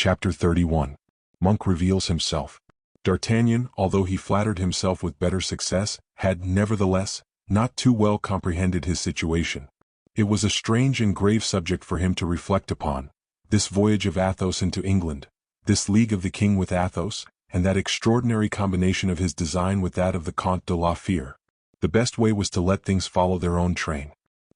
Chapter 31. Monk reveals himself. D'Artagnan, although he flattered himself with better success, had, nevertheless, not too well comprehended his situation. It was a strange and grave subject for him to reflect upon, this voyage of Athos into England, this league of the king with Athos, and that extraordinary combination of his design with that of the Comte de la Fere. The best way was to let things follow their own train.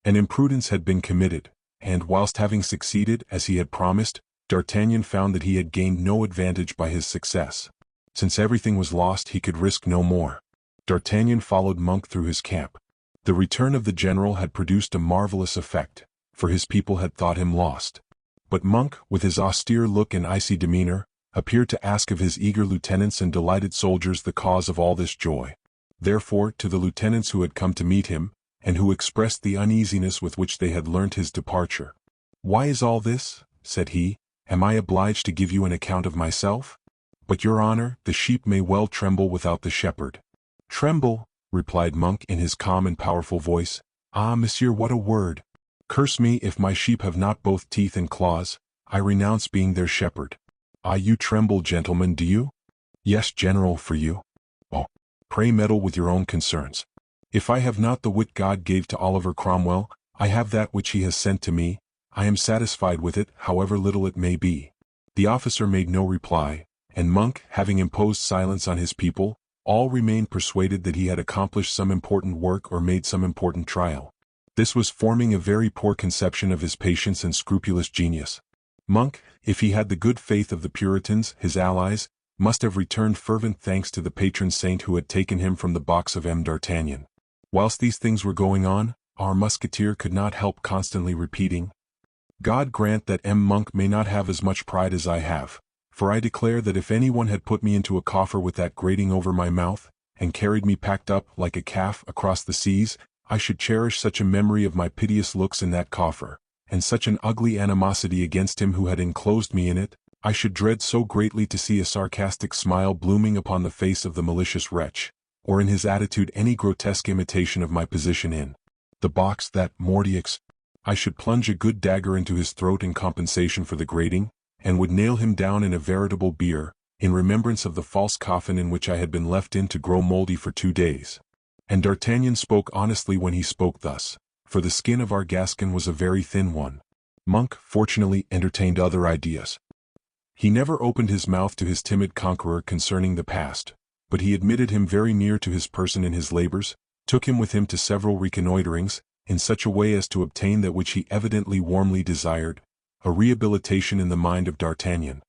An imprudence had been committed, and whilst having succeeded as he had promised, D'Artagnan found that he had gained no advantage by his success. Since everything was lost, he could risk no more. D'Artagnan followed Monk through his camp. The return of the general had produced a marvelous effect, for his people had thought him lost. But Monk, with his austere look and icy demeanor, appeared to ask of his eager lieutenants and delighted soldiers the cause of all this joy. Therefore, to the lieutenants who had come to meet him, and who expressed the uneasiness with which they had learnt his departure, "Why is all this?" said he. "Am I obliged to give you an account of myself? But your honor, the sheep may well tremble without the shepherd." "Tremble," replied Monk in his calm and powerful voice. "Ah, monsieur, what a word! Curse me if my sheep have not both teeth and claws. I renounce being their shepherd." "Ah, you tremble, gentlemen, do you?" "Yes, general, for you." "Oh, pray meddle with your own concerns. If I have not the wit God gave to Oliver Cromwell, I have that which he has sent to me. I am satisfied with it, however little it may be." The officer made no reply, and Monk, having imposed silence on his people, all remained persuaded that he had accomplished some important work or made some important trial. This was forming a very poor conception of his patience and scrupulous genius. Monk, if he had the good faith of the Puritans, his allies, must have returned fervent thanks to the patron saint who had taken him from the box of M. D'Artagnan. Whilst these things were going on, our Musketeer could not help constantly repeating, "God grant that M. Monk may not have as much pride as I have, for I declare that if anyone had put me into a coffer with that grating over my mouth, and carried me packed up like a calf across the seas, I should cherish such a memory of my piteous looks in that coffer, and such an ugly animosity against him who had enclosed me in it, I should dread so greatly to see a sarcastic smile blooming upon the face of the malicious wretch, or in his attitude any grotesque imitation of my position in the box, that Mordiaux. I should plunge a good dagger into his throat in compensation for the grating, and would nail him down in a veritable bier, in remembrance of the false coffin in which I had been left in to grow mouldy for 2 days." And D'Artagnan spoke honestly when he spoke thus, for the skin of our Gascon was a very thin one. Monk, fortunately, entertained other ideas. He never opened his mouth to his timid conqueror concerning the past, but he admitted him very near to his person in his labors, took him with him to several reconnoiterings, in such a way as to obtain that which he evidently warmly desired, a rehabilitation in the mind of D'Artagnan.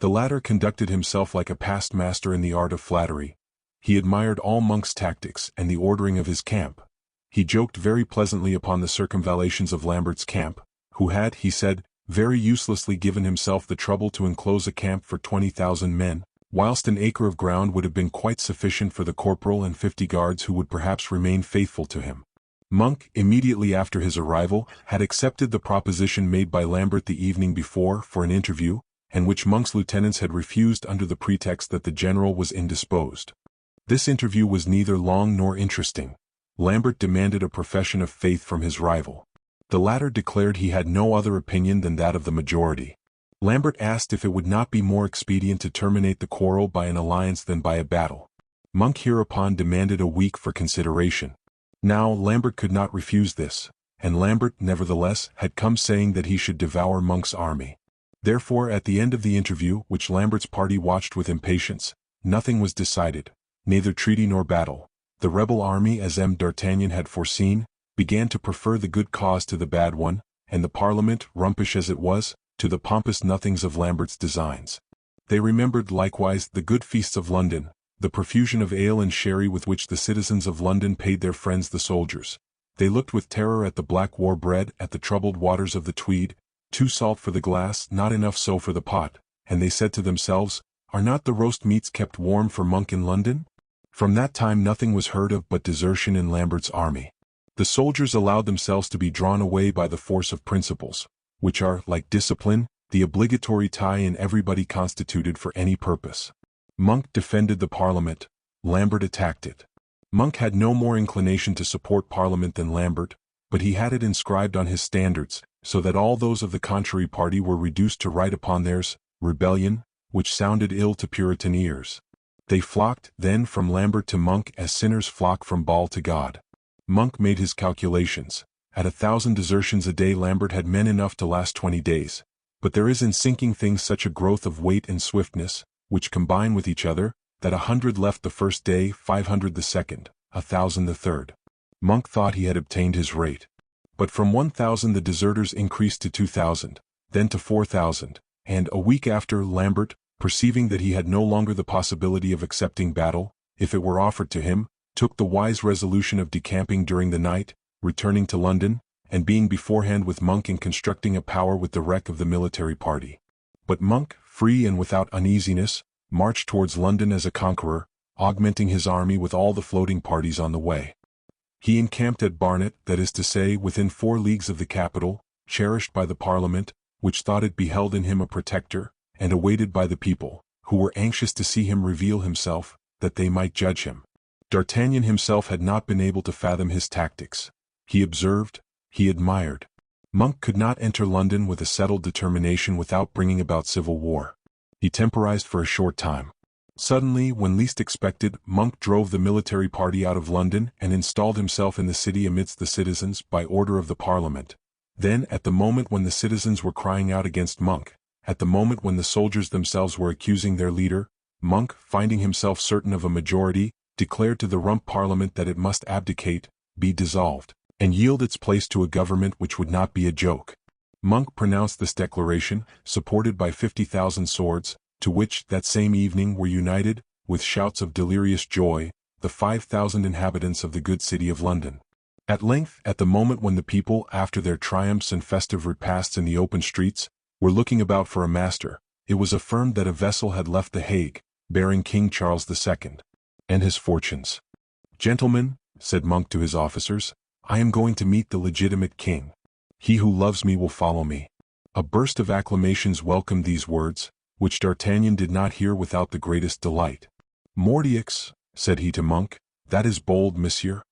The latter conducted himself like a past master in the art of flattery. He admired all Monk's tactics and the ordering of his camp. He joked very pleasantly upon the circumvallations of Lambert's camp, who had, he said, very uselessly given himself the trouble to enclose a camp for 20,000 men, whilst an acre of ground would have been quite sufficient for the corporal and 50 guards who would perhaps remain faithful to him. Monk, immediately after his arrival, had accepted the proposition made by Lambert the evening before for an interview, and which Monk's lieutenants had refused under the pretext that the general was indisposed. This interview was neither long nor interesting. Lambert demanded a profession of faith from his rival. The latter declared he had no other opinion than that of the majority. Lambert asked if it would not be more expedient to terminate the quarrel by an alliance than by a battle. Monk hereupon demanded a week for consideration. Now Lambert could not refuse this, and Lambert, nevertheless, had come saying that he should devour Monk's army. Therefore, at the end of the interview, which Lambert's party watched with impatience, nothing was decided, neither treaty nor battle. The rebel army, as M. D'Artagnan had foreseen, began to prefer the good cause to the bad one, and the Parliament, rumpish as it was, to the pompous nothings of Lambert's designs. They remembered likewise the good feasts of London, the profusion of ale and sherry with which the citizens of London paid their friends the soldiers. They looked with terror at the black war bread, at the troubled waters of the Tweed, too salt for the glass, not enough so for the pot, and they said to themselves, "Are not the roast meats kept warm for Monk in London?" From that time nothing was heard of but desertion in Lambert's army. The soldiers allowed themselves to be drawn away by the force of principles, which are, like discipline, the obligatory tie in everybody constituted for any purpose. Monk defended the Parliament, Lambert attacked it. Monk had no more inclination to support Parliament than Lambert, but he had it inscribed on his standards, so that all those of the contrary party were reduced to write upon theirs, rebellion, which sounded ill to Puritan ears. They flocked, then, from Lambert to Monk as sinners flock from Baal to God. Monk made his calculations. At 1,000 desertions a day Lambert had men enough to last 20 days. But there is in sinking things such a growth of weight and swiftness, which combine with each other, that 100 left the first day, 500 the second, 1,000 the third. Monk thought he had obtained his rate. But from 1,000 the deserters increased to 2,000, then to 4,000, and a week after Lambert, perceiving that he had no longer the possibility of accepting battle, if it were offered to him, took the wise resolution of decamping during the night, returning to London, and being beforehand with Monk in constructing a power with the wreck of the military party. But Monk, free and without uneasiness, marched towards London as a conqueror, augmenting his army with all the floating parties on the way. He encamped at Barnet, that is to say, within 4 leagues of the capital, cherished by the Parliament, which thought it beheld in him a protector, and awaited by the people, who were anxious to see him reveal himself, that they might judge him. D'Artagnan himself had not been able to fathom his tactics. He observed, he admired. Monk could not enter London with a settled determination without bringing about civil war. He temporized for a short time. Suddenly, when least expected, Monk drove the military party out of London and installed himself in the city amidst the citizens by order of the Parliament. Then, at the moment when the citizens were crying out against Monk, at the moment when the soldiers themselves were accusing their leader, Monk, finding himself certain of a majority, declared to the Rump Parliament that it must abdicate, be dissolved, and yield its place to a government which would not be a joke. Monk pronounced this declaration, supported by 50,000 swords, to which, that same evening, were united, with shouts of delirious joy, the 5,000 inhabitants of the good city of London. At length, at the moment when the people, after their triumphs and festive repasts in the open streets, were looking about for a master, it was affirmed that a vessel had left The Hague, bearing King Charles II. And his fortunes. "Gentlemen," said Monk to his officers, "I am going to meet the legitimate king. He who loves me will follow me." A burst of acclamations welcomed these words, which D'Artagnan did not hear without the greatest delight. "Mordioux," said he to Monk, "that is bold, monsieur."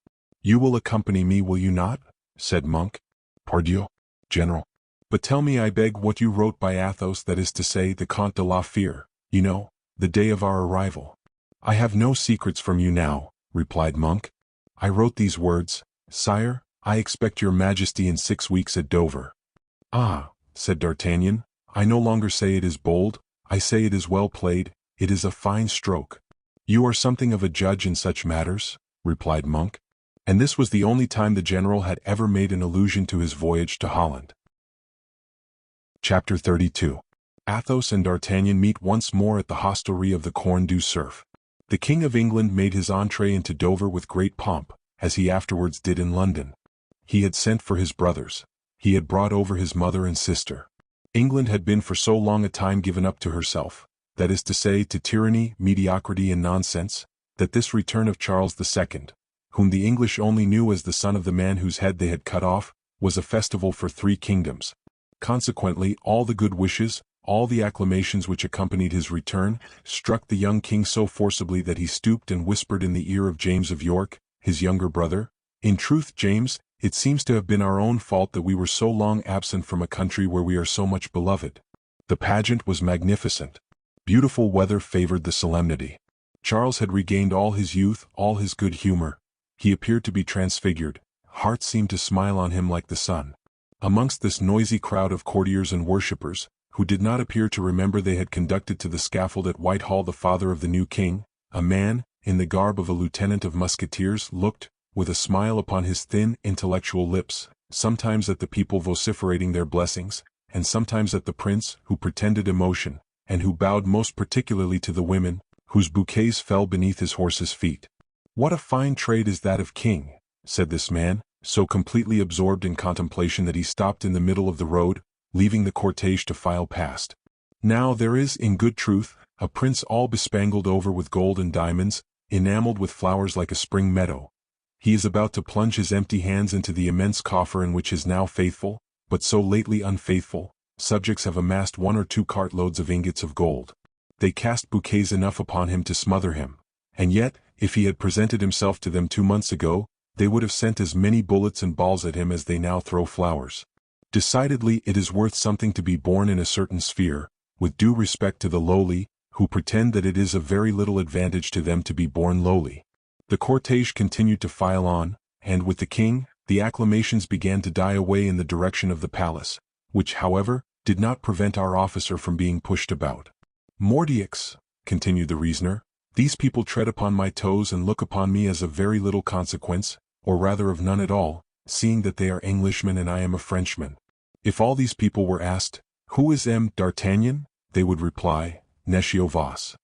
"You will accompany me, will you not?" said Monk. "Pardieu, General. But tell me, I beg, what you wrote by Athos, that is to say, the Comte de la Fere, you know, the day of our arrival." "I have no secrets from you now," replied Monk. "I wrote these words, 'Sire, I expect your Majesty in 6 weeks at Dover.'" "Ah," said D'Artagnan, "I no longer say it is bold, I say it is well played, it is a fine stroke." "You are something of a judge in such matters," replied Monk. And this was the only time the general had ever made an allusion to his voyage to Holland. Chapter 32. Athos and D'Artagnan meet once more at the hostelry of the Corne du Cerf. The King of England made his entrée into Dover with great pomp, as he afterwards did in London. He had sent for his brothers. He had brought over his mother and sister. England had been for so long a time given up to herself, that is to say, to tyranny, mediocrity and nonsense, that this return of Charles II, whom the English only knew as the son of the man whose head they had cut off, was a festival for 3 kingdoms. Consequently, all the good wishes, all the acclamations which accompanied his return, struck the young king so forcibly that he stooped and whispered in the ear of James of York, his younger brother, "In truth, James, it seems to have been our own fault that we were so long absent from a country where we are so much beloved." The pageant was magnificent. Beautiful weather favored the solemnity. Charles had regained all his youth, all his good humor. He appeared to be transfigured. Hearts seemed to smile on him like the sun. Amongst this noisy crowd of courtiers and worshippers, who did not appear to remember they had conducted to the scaffold at Whitehall the father of the new king, a man, in the garb of a lieutenant of Musketeers, looked, with a smile upon his thin, intellectual lips, sometimes at the people vociferating their blessings, and sometimes at the prince, who pretended emotion, and who bowed most particularly to the women, whose bouquets fell beneath his horse's feet. "What a fine trade is that of king," said this man, so completely absorbed in contemplation that he stopped in the middle of the road, leaving the cortege to file past. "Now there is, in good truth, a prince all bespangled over with gold and diamonds, enameled with flowers like a spring meadow. He is about to plunge his empty hands into the immense coffer in which his now faithful, but so lately unfaithful, subjects have amassed 1 or 2 cartloads of ingots of gold. They cast bouquets enough upon him to smother him, and yet, if he had presented himself to them 2 months ago, they would have sent as many bullets and balls at him as they now throw flowers. Decidedly it is worth something to be born in a certain sphere, with due respect to the lowly, who pretend that it is of very little advantage to them to be born lowly. The cortege continued to file on, and with the king, the acclamations began to die away in the direction of the palace, which, however, did not prevent our officer from being pushed about. "Mordioux," continued the reasoner, "these people tread upon my toes and look upon me as of very little consequence, or rather of none at all, seeing that they are Englishmen and I am a Frenchman. If all these people were asked, 'Who is M. d'Artagnan?' they would reply, 'Necio Vos.'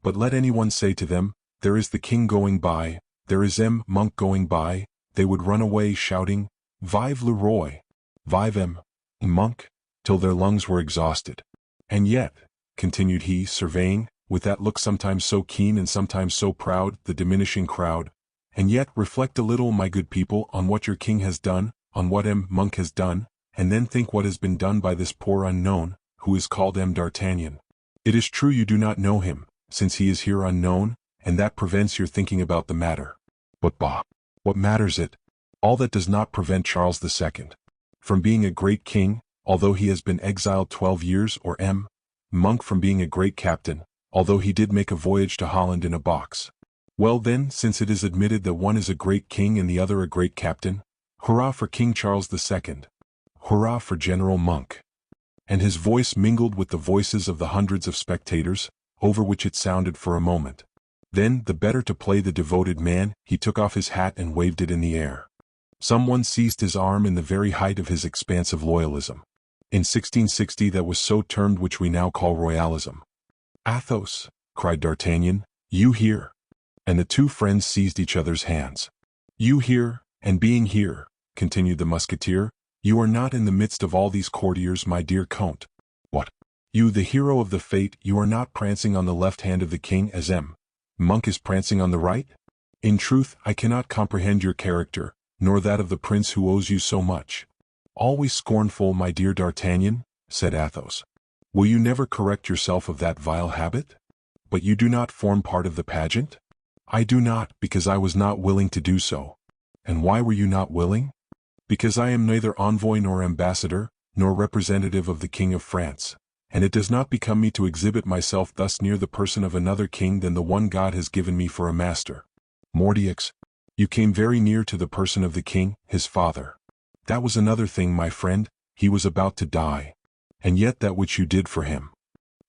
But let anyone say to them, 'There is the king going by, there is M. Monk going by,' they would run away shouting, 'Vive le roi! Vive M. Monk!' till their lungs were exhausted. And yet," continued he, surveying, with that look sometimes so keen and sometimes so proud, the diminishing crowd, "and yet reflect a little, my good people, on what your king has done, on what M. Monk has done, and then think what has been done by this poor unknown, who is called M. d'Artagnan. It is true you do not know him, since he is here unknown, and that prevents your thinking about the matter. But bah! What matters it? All that does not prevent Charles II from being a great king, although he has been exiled 12 years, or M. Monk from being a great captain, although he did make a voyage to Holland in a box. Well then, since it is admitted that one is a great king and the other a great captain, hurrah for King Charles II! Hurrah for General Monk!" And his voice mingled with the voices of the hundreds of spectators, over which it sounded for a moment. Then, the better to play the devoted man, he took off his hat and waved it in the air. Someone seized his arm in the very height of his expansive loyalism. In 1660 that was so termed which we now call royalism. "Athos," cried D'Artagnan, "you here?" And the two friends seized each other's hands. "You here, and being here," continued the Musketeer, "you are not in the midst of all these courtiers, my dear Count. What? You, the hero of the fate, you are not prancing on the left hand of the king as M. Monk is prancing on the right? In truth, I cannot comprehend your character, nor that of the prince who owes you so much." "Always scornful, my dear D'Artagnan," said Athos. "Will you never correct yourself of that vile habit? But you do not form part of the pageant?" "I do not, because I was not willing to do so." "And why were you not willing?" "Because I am neither envoy nor ambassador, nor representative of the King of France, and it does not become me to exhibit myself thus near the person of another king than the one God has given me for a master." "Mordioux, you came very near to the person of the king, his father. That was another thing, my friend, he was about to die. And yet that which you did for him.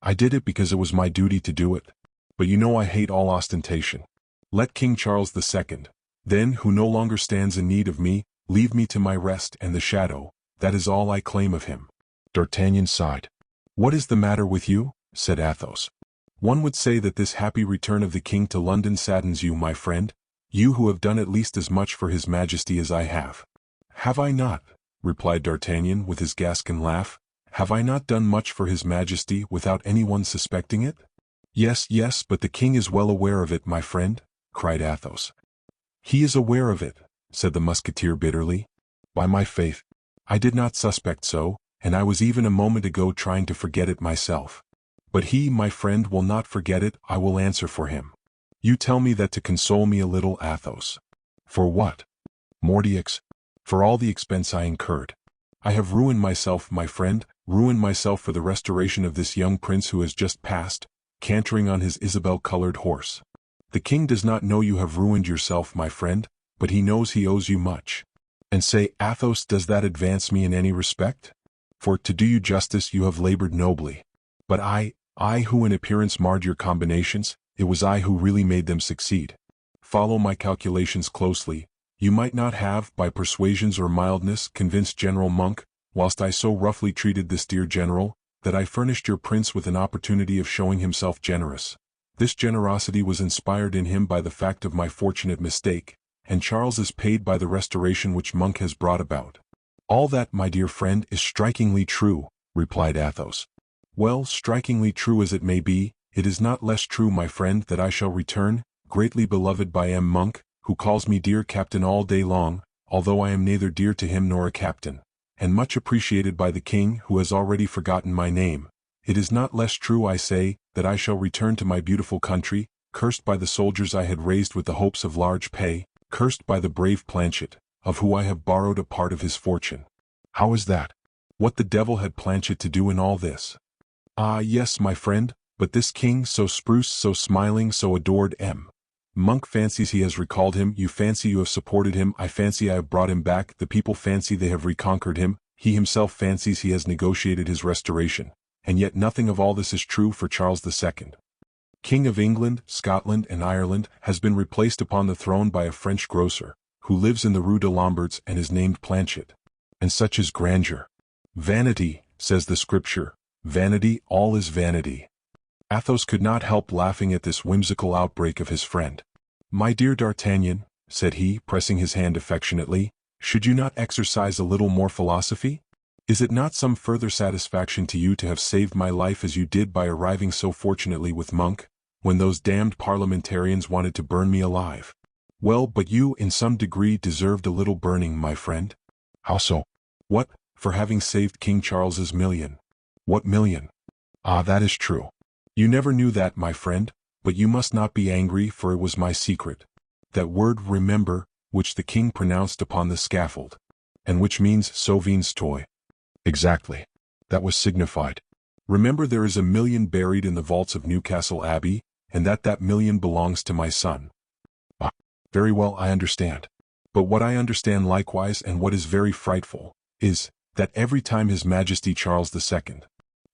I did it because it was my duty to do it. But you know I hate all ostentation. Let King Charles II, then, who no longer stands in need of me, leave me to my rest and the shadow, that is all I claim of him." D'Artagnan sighed. "What is the matter with you?" said Athos. "One would say that this happy return of the king to London saddens you, my friend, you who have done at least as much for his majesty as I have." "Have I not?" replied D'Artagnan with his Gascon laugh. "Have I not done much for his majesty without anyone suspecting it?" "Yes, yes, but the king is well aware of it, my friend," cried Athos. "He is aware of it," said the Musketeer bitterly. "By my faith, I did not suspect so, and I was even a moment ago trying to forget it myself. But he, my friend, will not forget it, I will answer for him. You tell me that to console me a little, Athos." "For what?" "Mordioux, for all the expense I incurred. I have ruined myself, my friend, ruined myself for the restoration of this young prince who has just passed, cantering on his Isabel-colored horse. The king does not know you have ruined yourself, my friend, but he knows he owes you much. And say, Athos, does that advance me in any respect? For, to do you justice, you have labored nobly. But I who in appearance marred your combinations, it was I who really made them succeed. Follow my calculations closely. You might not have, by persuasions or mildness, convinced General Monk, whilst I so roughly treated this dear general, that I furnished your prince with an opportunity of showing himself generous. This generosity was inspired in him by the fact of my fortunate mistake, and Charles is paid by the restoration which Monk has brought about." "All that, my dear friend, is strikingly true," replied Athos. "Well, strikingly true as it may be, it is not less true, my friend, that I shall return, greatly beloved by M. Monk, who calls me dear captain all day long, although I am neither dear to him nor a captain, and much appreciated by the king, who has already forgotten my name. It is not less true, I say, that I shall return to my beautiful country, cursed by the soldiers I had raised with the hopes of large pay, cursed by the brave Planchet, of who I have borrowed a part of his fortune." "How is that? What the devil had Planchet to do in all this?" Ah yes, my friend, but this king, so spruce, so smiling, so adored Monk fancies he has recalled him, you fancy you have supported him, I fancy I have brought him back, the people fancy they have reconquered him, he himself fancies he has negotiated his restoration, and yet nothing of all this is true for Charles II. King of England, Scotland, and Ireland, has been replaced upon the throne by a French grocer, who lives in the Rue de Lombards and is named Planchet. And such is grandeur. Vanity, says the scripture, vanity, all is vanity. Athos could not help laughing at this whimsical outbreak of his friend. My dear D'Artagnan, said he, pressing his hand affectionately, should you not exercise a little more philosophy? Is it not some further satisfaction to you to have saved my life as you did by arriving so fortunately with Monk, when those damned parliamentarians wanted to burn me alive? Well, but you in some degree deserved a little burning, my friend. How so? What, for having saved King Charles's million? What million? Ah, that is true. You never knew that, my friend, but you must not be angry, for it was my secret. That word remember, which the king pronounced upon the scaffold, and which means Sauvin's toy. Exactly. That was signified. Remember there is a million buried in the vaults of Newcastle Abbey, and that million belongs to my son. Ah, very well, I understand. But what I understand likewise, and what is very frightful, is, that every time His Majesty Charles II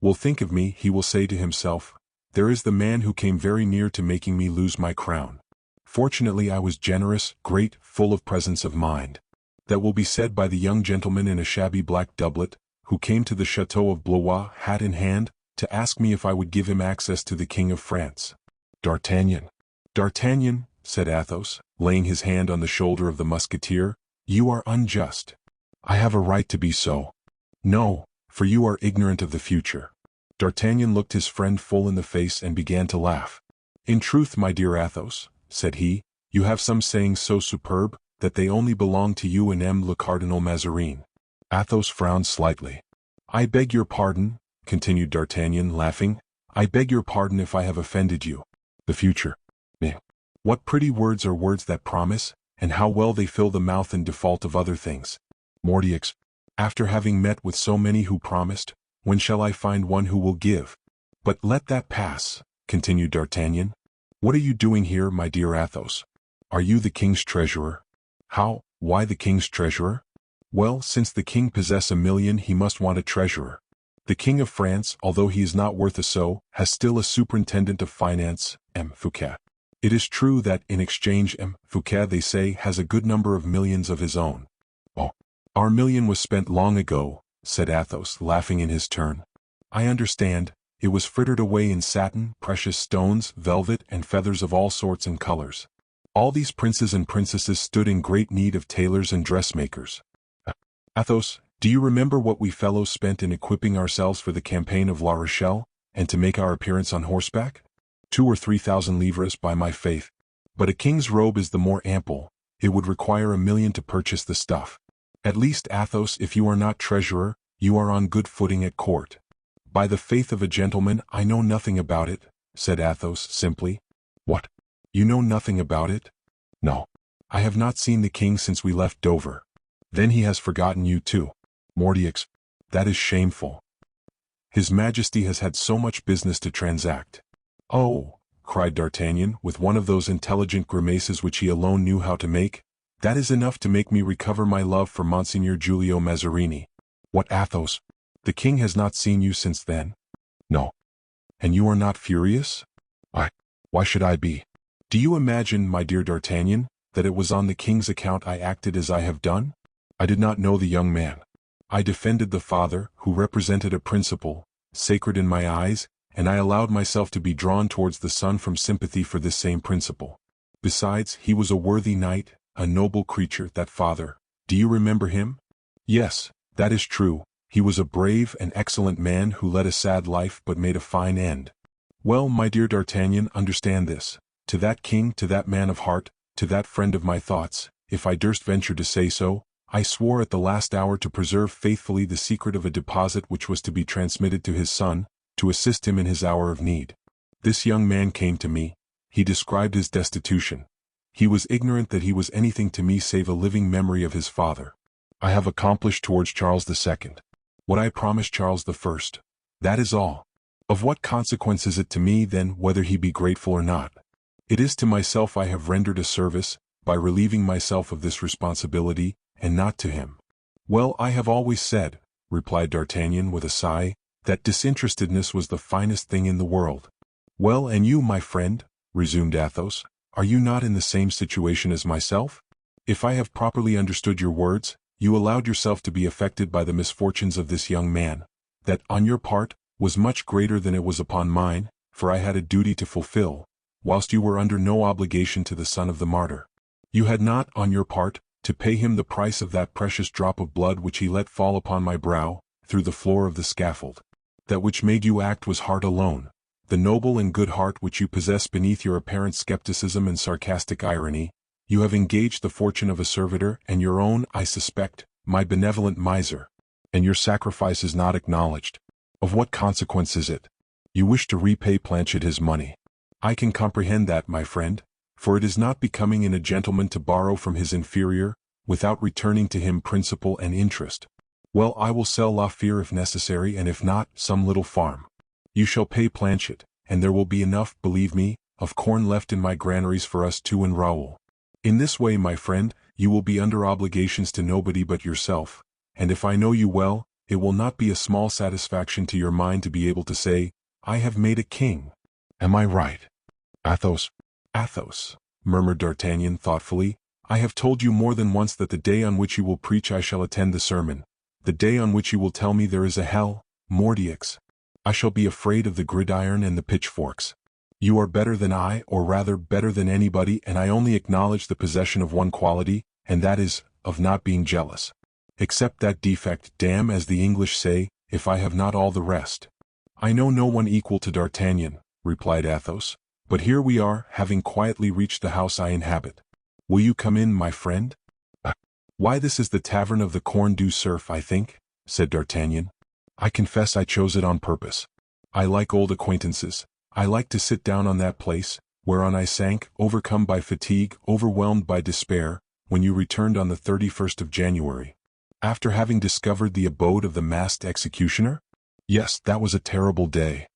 will think of me, he will say to himself, there is the man who came very near to making me lose my crown. Fortunately I was generous, great, full of presence of mind. That will be said by the young gentleman in a shabby black doublet, who came to the chateau of Blois, hat in hand, to ask me if I would give him access to the King of France. D'Artagnan. D'Artagnan, said Athos, laying his hand on the shoulder of the Musketeer, you are unjust. I have a right to be so. No, for you are ignorant of the future. D'Artagnan looked his friend full in the face and began to laugh. In truth, my dear Athos, said he, you have some sayings so superb, that they only belong to you and le Cardinal Mazarin. Athos frowned slightly. I beg your pardon, continued D'Artagnan, laughing, I beg your pardon if I have offended you. The future. Eh. What pretty words are words that promise, and how well they fill the mouth in default of other things. Mordioux, after having met with so many who promised, when shall I find one who will give? But let that pass, continued D'Artagnan. What are you doing here, my dear Athos? Are you the king's treasurer? How, why the king's treasurer? Well, since the king possesses a million, he must want a treasurer. The king of France, although he is not worth a sou, has still a superintendent of finance, Fouquet. It is true that, in exchange, Fouquet, they say, has a good number of millions of his own. Oh, our million was spent long ago, said Athos, laughing in his turn. I understand, it was frittered away in satin, precious stones, velvet, and feathers of all sorts and colors. All these princes and princesses stood in great need of tailors and dressmakers. Athos, do you remember what we fellows spent in equipping ourselves for the campaign of La Rochelle, and to make our appearance on horseback? 2,000 or 3,000 livres, by my faith. But a king's robe is the more ample, it would require 1,000,000 to purchase the stuff. At least, Athos, if you are not treasurer, you are on good footing at court. By the faith of a gentleman, I know nothing about it, said Athos simply. What? You know nothing about it? No. I have not seen the king since we left Dover. Then he has forgotten you too. Mordioux, that is shameful. His Majesty has had so much business to transact. Oh, cried D'Artagnan, with one of those intelligent grimaces which he alone knew how to make, that is enough to make me recover my love for Monseigneur Giulio Mazarini. What, Athos? The king has not seen you since then? No. And you are not furious? Why should I be? Do you imagine, my dear D'Artagnan, that it was on the king's account I acted as I have done? I did not know the young man. I defended the father, who represented a principle, sacred in my eyes, and I allowed myself to be drawn towards the son from sympathy for this same principle. Besides, he was a worthy knight, a noble creature, that father. Do you remember him? Yes, that is true. He was a brave and excellent man who led a sad life but made a fine end. Well, my dear D'Artagnan, understand this. To that king, to that man of heart, to that friend of my thoughts, if I durst venture to say so, I swore at the last hour to preserve faithfully the secret of a deposit which was to be transmitted to his son, to assist him in his hour of need. This young man came to me. He described his destitution. He was ignorant that he was anything to me save a living memory of his father. I have accomplished towards Charles II what I promised Charles I. That is all. Of what consequence is it to me, then, whether he be grateful or not? It is to myself I have rendered a service, by relieving myself of this responsibility, and not to him. Well, I have always said, replied D'Artagnan with a sigh, that disinterestedness was the finest thing in the world. Well, and you, my friend, resumed Athos, are you not in the same situation as myself? If I have properly understood your words, you allowed yourself to be affected by the misfortunes of this young man, that, on your part, was much greater than it was upon mine, for I had a duty to fulfill, whilst you were under no obligation to the son of the martyr. You had not, on your part, to pay him the price of that precious drop of blood which he let fall upon my brow, through the floor of the scaffold. That which made you act was heart alone, the noble and good heart which you possess beneath your apparent skepticism and sarcastic irony. You have engaged the fortune of a servitor, and your own, I suspect, my benevolent miser, and your sacrifice is not acknowledged. Of what consequence is it? You wish to repay Planchet his money. I can comprehend that, my friend, for it is not becoming in a gentleman to borrow from his inferior, without returning to him principal and interest. Well, I will sell La Fere if necessary, and if not, some little farm. You shall pay Planchet, and there will be enough, believe me, of corn left in my granaries for us two and Raoul. In this way, my friend, you will be under obligations to nobody but yourself, and if I know you well, it will not be a small satisfaction to your mind to be able to say, I have made a king. Am I right? Athos, murmured D'Artagnan thoughtfully, I have told you more than once that the day on which you will preach I shall attend the sermon. The day on which you will tell me there is a hell, Mordioux, I shall be afraid of the gridiron and the pitchforks. You are better than I, or rather better than anybody, and I only acknowledge the possession of one quality, and that is, of not being jealous. Except that defect, damn, as the English say, if I have not all the rest. I know no one equal to D'Artagnan, replied Athos, but here we are, having quietly reached the house I inhabit. Will you come in, my friend? Why, this is the tavern of the Corne du Cerf, I think, said D'Artagnan. I confess I chose it on purpose. I like old acquaintances. I like to sit down on that place, whereon I sank, overcome by fatigue, overwhelmed by despair, when you returned on the 31st of January. After having discovered the abode of the masked executioner? Yes, that was a terrible day.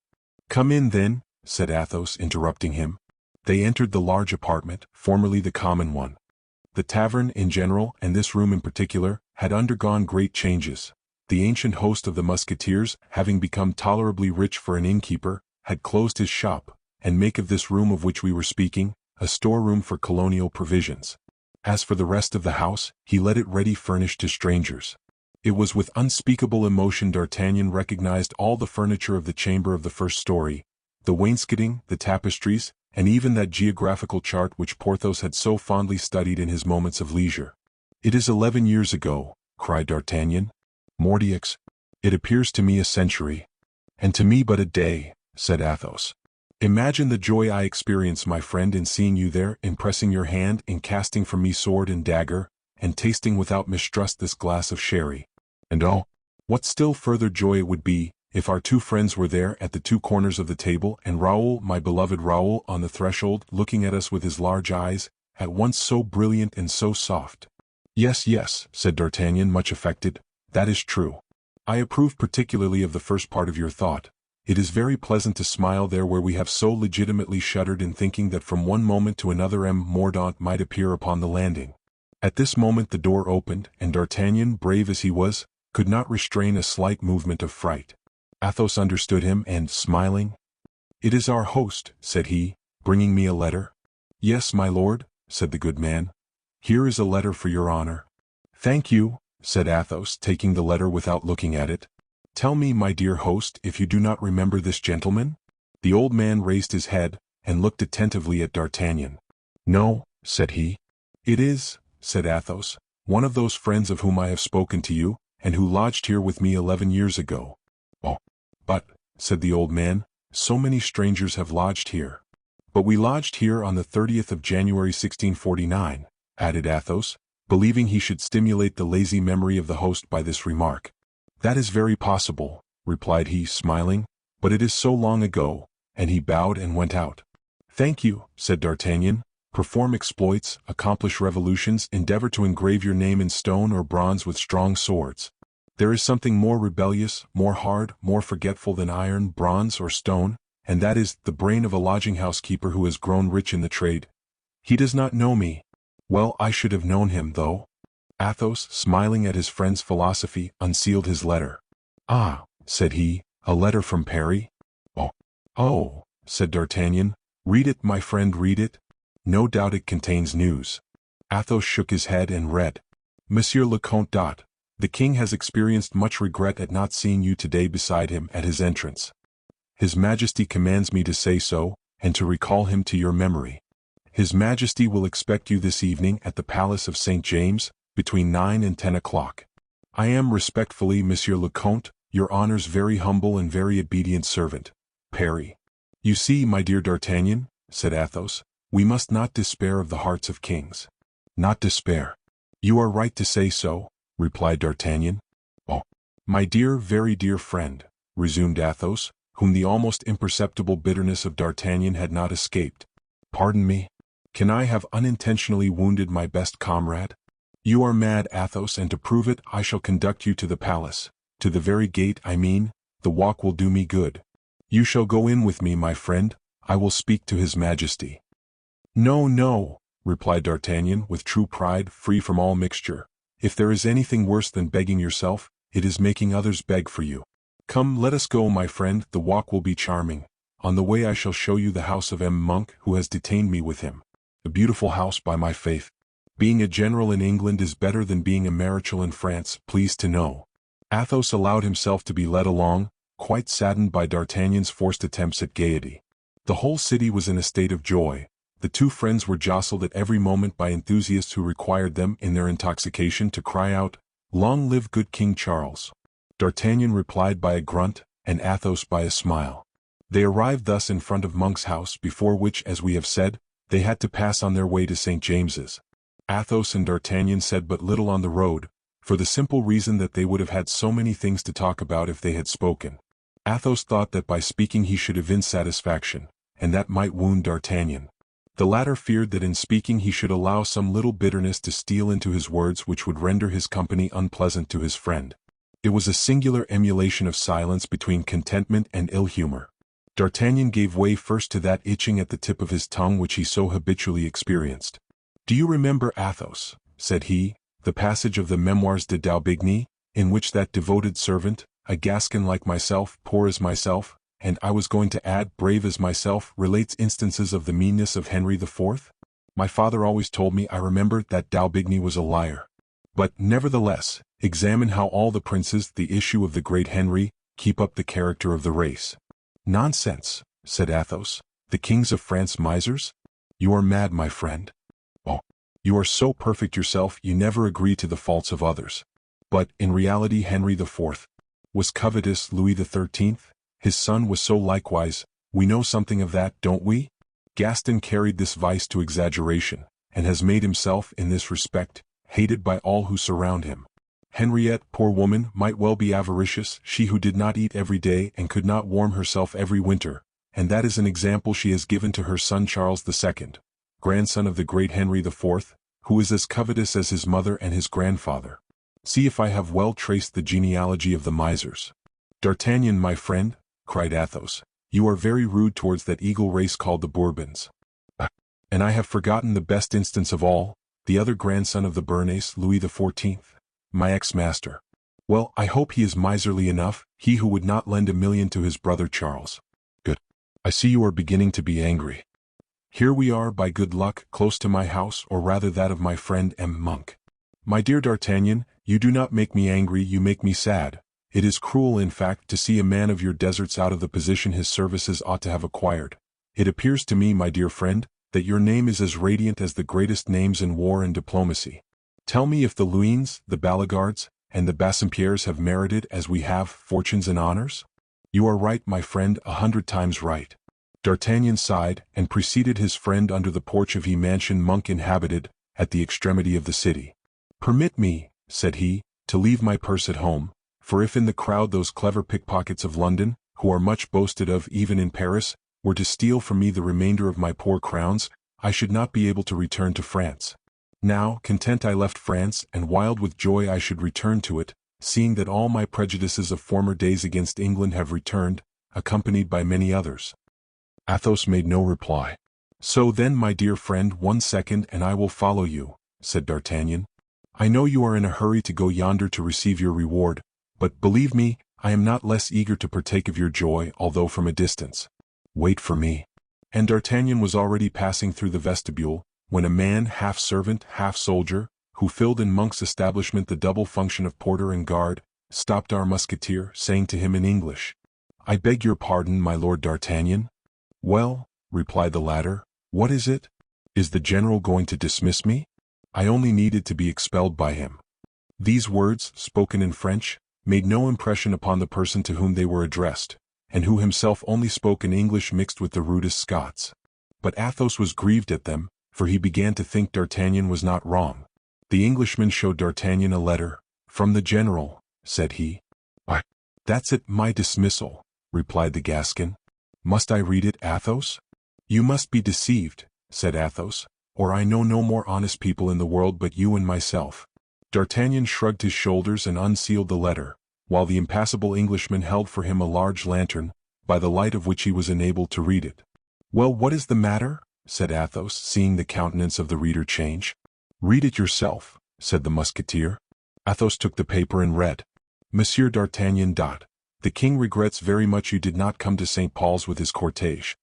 Come in, then, said Athos, interrupting him. They entered the large apartment, formerly the common one. The tavern, in general, and this room in particular, had undergone great changes. The ancient host of the Musketeers, having become tolerably rich for an innkeeper, had closed his shop, and make of this room of which we were speaking, a storeroom for colonial provisions. As for the rest of the house, he let it ready furnished to strangers. It was with unspeakable emotion D'Artagnan recognized all the furniture of the chamber of the first story, the wainscoting, the tapestries, and even that geographical chart which Porthos had so fondly studied in his moments of leisure. It is 11 years ago, cried D'Artagnan. Mordioux, it appears to me a century. And to me but a day, said Athos. Imagine the joy I experience, my friend, in seeing you there, in pressing your hand, in casting from me sword and dagger, and tasting without mistrust this glass of sherry. And oh, what still further joy it would be, if our two friends were there at the two corners of the table, and Raoul, my beloved Raoul, on the threshold, looking at us with his large eyes, at once so brilliant and so soft. Yes, said D'Artagnan, much affected, that is true. I approve particularly of the first part of your thought. It is very pleasant to smile there where we have so legitimately shuddered in thinking that from one moment to another Mordaunt might appear upon the landing. At this moment the door opened, and D'Artagnan, brave as he was, could not restrain a slight movement of fright. Athos understood him, and, smiling, "It is our host," said he, bringing me a letter. "Yes, my lord," said the good man. "Here is a letter for your honor." "Thank you," said Athos, taking the letter without looking at it. "Tell me, my dear host, if you do not remember this gentleman?" The old man raised his head, and looked attentively at D'Artagnan. "No," said he. "It is," said Athos, "one of those friends of whom I have spoken to you, and who lodged here with me 11 years ago." "Oh, but," said the old man, "so many strangers have lodged here." "But we lodged here on the 30th of January 1649, added Athos, believing he should stimulate the lazy memory of the host by this remark. "That is very possible," replied he, smiling, "but it is so long ago," and he bowed and went out. "Thank you," said D'Artagnan. "Perform exploits, accomplish revolutions, endeavor to engrave your name in stone or bronze with strong swords. There is something more rebellious, more hard, more forgetful than iron, bronze, or stone, and that is the brain of a lodging-house keeper who has grown rich in the trade. He does not know me. Well, I should have known him, though. Athos, smiling at his friend's philosophy, unsealed his letter. "Ah," said he, "a letter from Paris?" Oh, said D'Artagnan. "Read it, my friend, read it. No doubt it contains news." Athos shook his head and read. "Monsieur le Comte. The king has experienced much regret at not seeing you today beside him at his entrance. His Majesty commands me to say so, and to recall him to your memory. His Majesty will expect you this evening at the Palace of St. James, between 9 and 10 o'clock. I am respectfully, Monsieur le Comte, your honor's very humble and very obedient servant, Paris." "You see, my dear D'Artagnan," said Athos, "we must not despair of the hearts of kings." "Not despair. You are right to say so," replied D'Artagnan. "My dear, very dear friend," resumed Athos, whom the almost imperceptible bitterness of D'Artagnan had not escaped. "Pardon me. Can I have unintentionally wounded my best comrade? You are mad, Athos, and to prove it I shall conduct you to the palace, to the very gate, I mean. The walk will do me good. You shall go in with me, my friend. I will speak to his Majesty." "No, no," replied D'Artagnan with true pride, free from all mixture. "If there is anything worse than begging yourself, it is making others beg for you. Come, let us go, my friend, the walk will be charming. On the way I shall show you the house of M. Monk, who has detained me with him. A beautiful house, by my faith. Being a general in England is better than being a marechal in France, please to know." Athos allowed himself to be led along, quite saddened by D'Artagnan's forced attempts at gaiety. The whole city was in a state of joy. The two friends were jostled at every moment by enthusiasts who required them, in their intoxication, to cry out, "Long live good King Charles!" D'Artagnan replied by a grunt, and Athos by a smile. They arrived thus in front of Monk's house, before which, as we have said, they had to pass on their way to St. James's. Athos and D'Artagnan said but little on the road, for the simple reason that they would have had so many things to talk about if they had spoken. Athos thought that by speaking he should evince satisfaction, and that might wound D'Artagnan. The latter feared that in speaking he should allow some little bitterness to steal into his words which would render his company unpleasant to his friend. It was a singular emulation of silence between contentment and ill-humor. D'Artagnan gave way first to that itching at the tip of his tongue which he so habitually experienced. "Do you remember, Athos," said he, "the passage of the Memoirs de Daubigny, in which that devoted servant, a Gascon like myself, poor as myself, and I was going to add brave as myself, relates instances of the meanness of Henry IV? My father always told me, I remember, that Daubigny was a liar. But, nevertheless, examine how all the princes, the issue of the great Henry, keep up the character of the race." "Nonsense," said Athos. "The kings of France misers? You are mad, my friend. You are so perfect yourself you never agree to the faults of others. But, in reality, Henry IV was covetous. Louis XIII, his son, was so likewise. We know something of that, don't we? Gaston carried this vice to exaggeration, and has made himself, in this respect, hated by all who surround him. Henriette, poor woman, might well be avaricious, she who did not eat every day and could not warm herself every winter, and that is an example she has given to her son Charles II, grandson of the great Henry IV, who is as covetous as his mother and his grandfather. See if I have well traced the genealogy of the misers." "D'Artagnan, my friend," cried Athos, "you are very rude towards that eagle race called the Bourbons. And I have forgotten the best instance of all, the other grandson of the Bernays, Louis XIV, my ex-master. Well, I hope he is miserly enough, he who would not lend 1,000,000 to his brother Charles. Good. I see you are beginning to be angry. Here we are, by good luck, close to my house, or rather that of my friend M. Monk. My dear D'Artagnan, you do not make me angry, you make me sad. It is cruel, in fact, to see a man of your deserts out of the position his services ought to have acquired. It appears to me, my dear friend, that your name is as radiant as the greatest names in war and diplomacy. Tell me if the Luynes, the Baligards, and the Bassompierres have merited, as we have, fortunes and honors? You are right, my friend, 100 times right." D'Artagnan sighed, and preceded his friend under the porch of the mansion Monk inhabited, at the extremity of the city. "Permit me," said he, "to leave my purse at home, for if in the crowd those clever pickpockets of London, who are much boasted of even in Paris, were to steal from me the remainder of my poor crowns, I should not be able to return to France. Now, content I left France, and wild with joy I should return to it, seeing that all my prejudices of former days against England have returned, accompanied by many others. Athos made no reply. So then, my dear friend, 1 second and I will follow you, said D'Artagnan. I know you are in a hurry to go yonder to receive your reward, but believe me, I am not less eager to partake of your joy, although from a distance. Wait for me. And D'Artagnan was already passing through the vestibule, when a man, half servant, half soldier, who filled in Monk's establishment the double function of porter and guard, stopped our Musketeer, saying to him in English, I beg your pardon, my Lord D'Artagnan. Well, replied the latter, what is it? Is the general going to dismiss me? I only needed to be expelled by him. These words, spoken in French, made no impression upon the person to whom they were addressed, and who himself only spoke in English mixed with the rudest Scots. But Athos was grieved at them, for he began to think D'Artagnan was not wrong. The Englishman showed D'Artagnan a letter. From the general, said he. Why, that's it, my dismissal, replied the Gascon. Must I read it, Athos? You must be deceived, said Athos, or I know no more honest people in the world but you and myself. D'Artagnan shrugged his shoulders and unsealed the letter, while the impassible Englishman held for him a large lantern, by the light of which he was enabled to read it. Well, what is the matter? Said Athos, seeing the countenance of the reader change. Read it yourself, said the Musketeer. Athos took the paper and read. Monsieur D'Artagnan. The king regrets very much you did not come to St. Paul's with his cortege.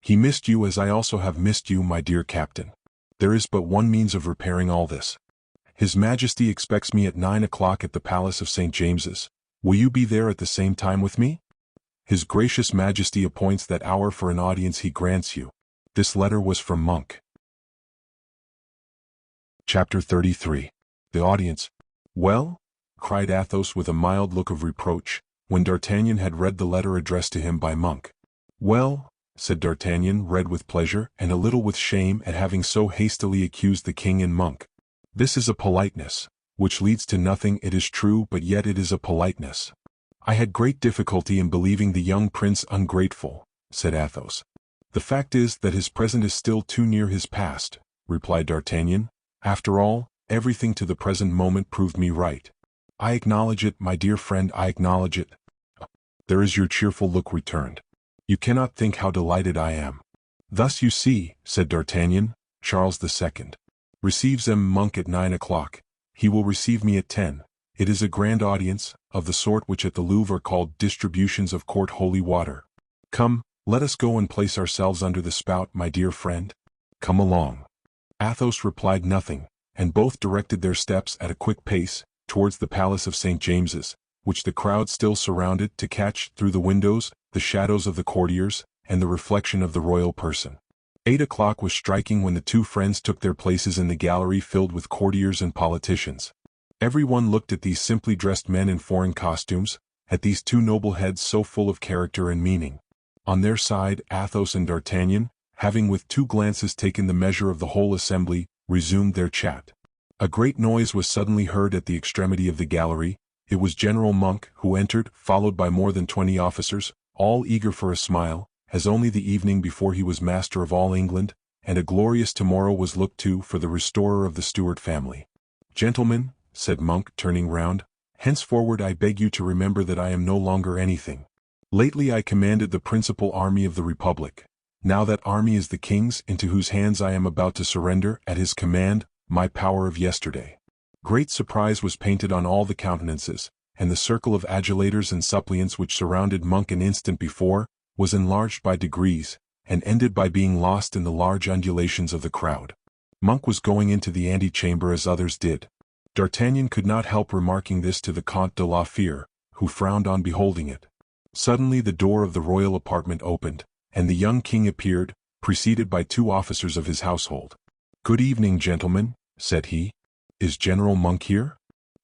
He missed you as I also have missed you, my dear captain. There is but one means of repairing all this. His Majesty expects me at 9 o'clock at the Palace of St. James's. Will you be there at the same time with me? His gracious Majesty appoints that hour for an audience he grants you. This letter was from Monk. Chapter 33. The audience. Well? Cried Athos with a mild look of reproach, when D'Artagnan had read the letter addressed to him by Monk. Well, said D'Artagnan, read with pleasure and a little with shame at having so hastily accused the king and Monk. This is a politeness, which leads to nothing, it is true, but yet it is a politeness. I had great difficulty in believing the young prince ungrateful, said Athos. The fact is that his present is still too near his past, replied D'Artagnan. After all, everything to the present moment proved me right. I acknowledge it, my dear friend, I acknowledge it. There is your cheerful look returned. You cannot think how delighted I am. Thus you see, said D'Artagnan, Charles II receives Monk at 9 o'clock. He will receive me at 10. It is a grand audience, of the sort which at the Louvre are called distributions of court holy water. Come, let us go and place ourselves under the spout, my dear friend. Come along. Athos replied nothing, and both directed their steps at a quick pace, towards the Palace of St. James's, which the crowd still surrounded to catch, through the windows, the shadows of the courtiers, and the reflection of the royal person. 8 o'clock was striking when the two friends took their places in the gallery filled with courtiers and politicians. Everyone looked at these simply dressed men in foreign costumes, at these two noble heads so full of character and meaning. On their side, Athos and D'Artagnan, having with 2 glances taken the measure of the whole assembly, resumed their chat. A great noise was suddenly heard at the extremity of the gallery. It was General Monk who entered, followed by more than 20 officers, all eager for a smile, as only the evening before he was master of all England, and a glorious tomorrow was looked to for the restorer of the Stuart family. Gentlemen, said Monk, turning round, henceforward I beg you to remember that I am no longer anything. Lately I commanded the principal army of the Republic. Now that army is the king's, into whose hands I am about to surrender, at his command, my power of yesterday. Great surprise was painted on all the countenances, and the circle of adulators and suppliants which surrounded Monk an instant before, was enlarged by degrees, and ended by being lost in the large undulations of the crowd. Monk was going into the antechamber as others did. D'Artagnan could not help remarking this to the Comte de la Fere, who frowned on beholding it. Suddenly the door of the royal apartment opened, and the young king appeared, preceded by 2 officers of his household. "Good evening, gentlemen," said he. "Is General Monk here?"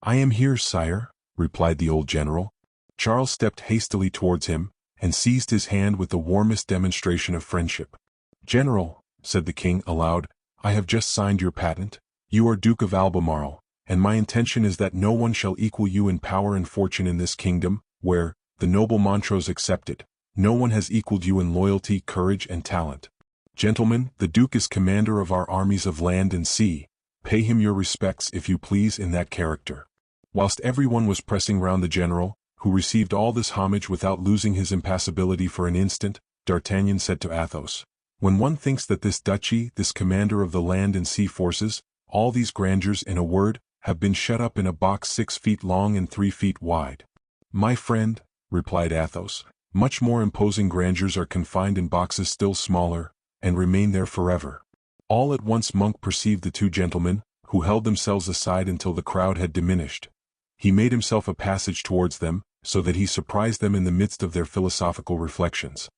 "I am here, sire," replied the old general. Charles stepped hastily towards him, and seized his hand with the warmest demonstration of friendship. "General," said the king aloud, "I have just signed your patent. You are Duke of Albemarle, and my intention is that no one shall equal you in power and fortune in this kingdom, where, the noble Montrose excepted, no one has equaled you in loyalty, courage, and talent. Gentlemen, the Duke is commander of our armies of land and sea. Pay him your respects if you please in that character." Whilst everyone was pressing round the general, who received all this homage without losing his impassibility for an instant, D'Artagnan said to Athos, "When one thinks that this duchy, this commander of the land and sea forces, all these grandeurs, in a word, have been shut up in a box 6 feet long and 3 feet wide." "My friend," replied Athos, "much more imposing grandeurs are confined in boxes still smaller, and remain there forever." All at once Monk perceived the two gentlemen, who held themselves aside until the crowd had diminished. He made himself a passage towards them, so that he surprised them in the midst of their philosophical reflections.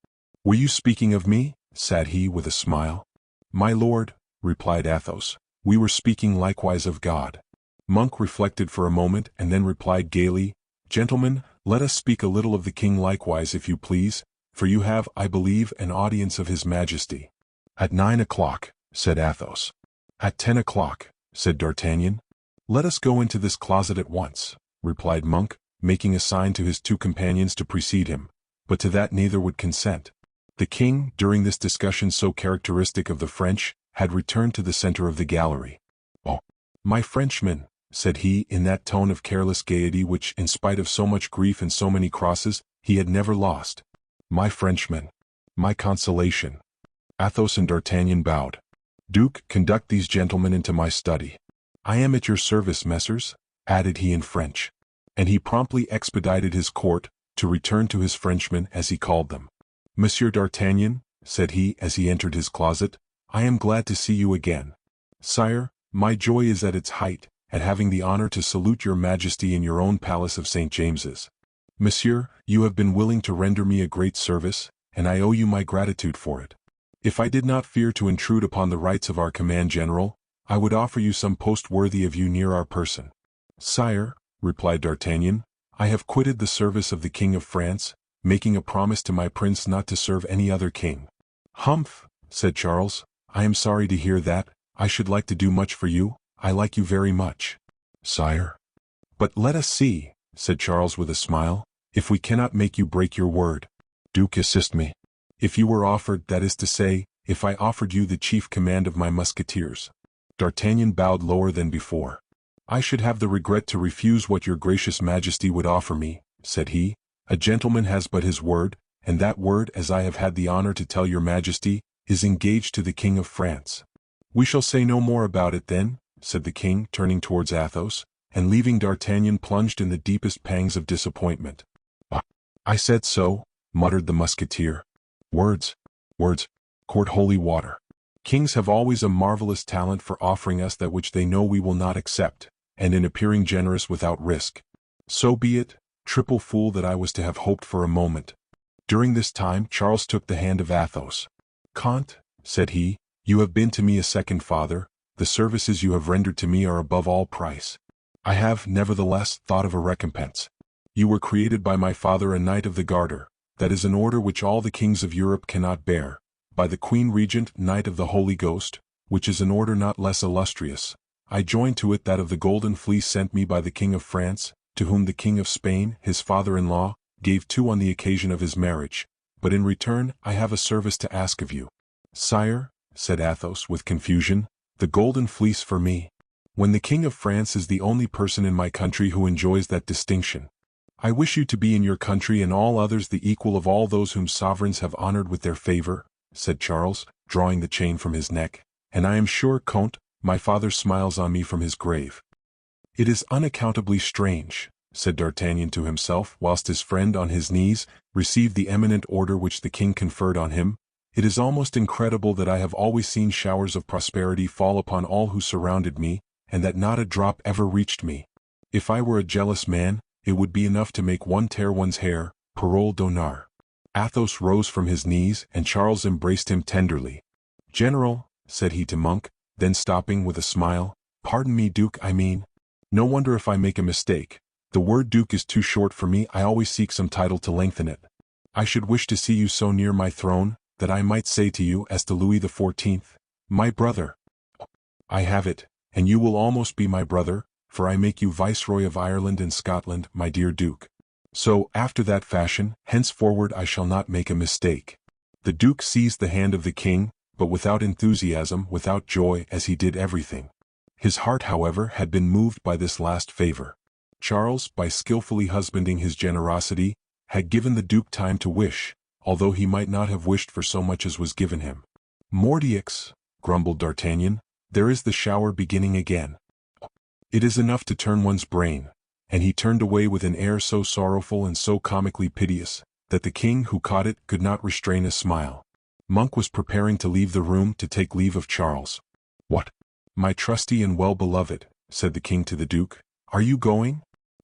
"Were you speaking of me?" said he with a smile. "My lord," replied Athos, "we were speaking likewise of God." Monk reflected for a moment and then replied gaily, "Gentlemen, let us speak a little of the king likewise if you please, for you have, I believe, an audience of his majesty." "At 9 o'clock, said Athos. "At 10 o'clock, said D'Artagnan. "Let us go into this closet at once," replied Monk, making a sign to his two companions to precede him, but to that neither would consent. The king, during this discussion so characteristic of the French, had returned to the center of the gallery. "Oh, my Frenchmen," said he in that tone of careless gaiety which, in spite of so much grief and so many crosses, he had never lost. "My Frenchmen. My consolation." Athos and D'Artagnan bowed. "Duke, conduct these gentlemen into my study." "I am at your service, messers," added he in French. And he promptly expedited his court, to return to his Frenchmen as he called them. "Monsieur D'Artagnan," said he as he entered his closet, "I am glad to see you again. Sire, my joy is at its height, at having the honor to salute your majesty in your own palace of St. James's. Monsieur, you have been willing to render me a great service, and I owe you my gratitude for it. If I did not fear to intrude upon the rights of our command general, I would offer you some post worthy of you near our person." "Sire," replied D'Artagnan, "I have quitted the service of the King of France, making a promise to my prince not to serve any other king." "Humph," said Charles, "I am sorry to hear that. I should like to do much for you. I like you very much." "Sire." "But let us see," said Charles with a smile, "if we cannot make you break your word." "Duke, assist me." "If you were offered, that is to say, if I offered you the chief command of my Musketeers." D'Artagnan bowed lower than before. "I should have the regret to refuse what your gracious majesty would offer me," said he. "A gentleman has but his word, and that word, as I have had the honor to tell your majesty, is engaged to the King of France." "We shall say no more about it then," said the king, turning towards Athos, and leaving D'Artagnan plunged in the deepest pangs of disappointment. "Ah, I said so," muttered the Musketeer. "Words, words, court holy water. Kings have always a marvelous talent for offering us that which they know we will not accept, and in appearing generous without risk. So be it, triple fool that I was to have hoped for a moment." During this time Charles took the hand of Athos. "Comte," said he, "you have been to me a second father, the services you have rendered to me are above all price. I have, nevertheless, thought of a recompense. You were created by my father a Knight of the Garter, that is an order which all the kings of Europe cannot bear, by the Queen Regent Knight of the Holy Ghost, which is an order not less illustrious. I joined to it that of the Golden Fleece sent me by the King of France, to whom the King of Spain, his father-in-law, gave 2 on the occasion of his marriage, but in return I have a service to ask of you." "Sire," said Athos with confusion, "the Golden Fleece for me, when the King of France is the only person in my country who enjoys that distinction. I wish you to be in your country and all others the equal of all those whom sovereigns have honored with their favor," said Charles, drawing the chain from his neck, "and I am sure, Comte, my father smiles on me from his grave." "It is unaccountably strange," said D'Artagnan to himself whilst his friend on his knees received the eminent order which the king conferred on him. "It is almost incredible that I have always seen showers of prosperity fall upon all who surrounded me, and that not a drop ever reached me. If I were a jealous man, it would be enough to make one tear one's hair, parole d'honneur." Athos rose from his knees and Charles embraced him tenderly. "General," said he to Monk, then stopping with a smile, "Pardon me, Duke, I mean. No wonder if I make a mistake. The word Duke is too short for me. I always seek some title to lengthen it. I should wish to see you so near my throne, that I might say to you as to Louis XIV, 'My brother.' I have it, and you will almost be my brother, for I make you Viceroy of Ireland and Scotland, my dear Duke. So, after that fashion, henceforward I shall not make a mistake." The Duke seized the hand of the king, but without enthusiasm, without joy, as he did everything. His heart, however, had been moved by this last favor. Charles, by skillfully husbanding his generosity, had given the Duke time to wish, although he might not have wished for so much as was given him. "Mordioux," grumbled D'Artagnan, "there is the shower beginning again. It is enough to turn one's brain," and he turned away with an air so sorrowful and so comically piteous, that the king who caught it could not restrain a smile. Monk was preparing to leave the room to take leave of Charles. "What? My trusty and well-beloved," said the king to the Duke, "are you going?"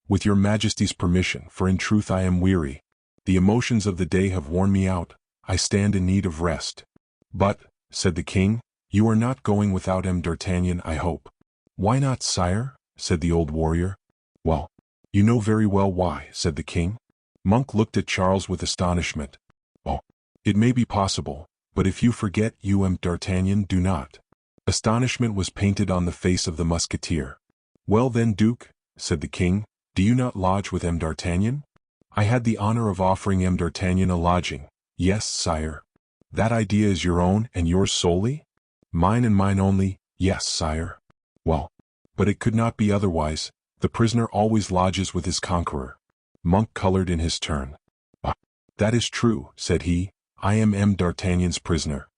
"With your Majesty's permission, for in truth I am weary. The emotions of the day have worn me out, I stand in need of rest." "But," said the king, "you are not going without D'Artagnan, I hope." "Why not, sire?" said the old warrior. "Well, you know very well why," said the king. Monk looked at Charles with astonishment. "Oh, it may be possible, but if you forget D'Artagnan, do not." Astonishment was painted on the face of the Musketeer. "Well then, Duke," said the king, "do you not lodge with D'Artagnan?" "I had the honor of offering D'Artagnan a lodging." "Yes, sire." "That idea is your own and yours solely?" "Mine and mine only, yes, sire." "Well, but it could not be otherwise, the prisoner always lodges with his conqueror." Monk colored in his turn. "Ah, that is true," said he, "I am D'Artagnan's prisoner."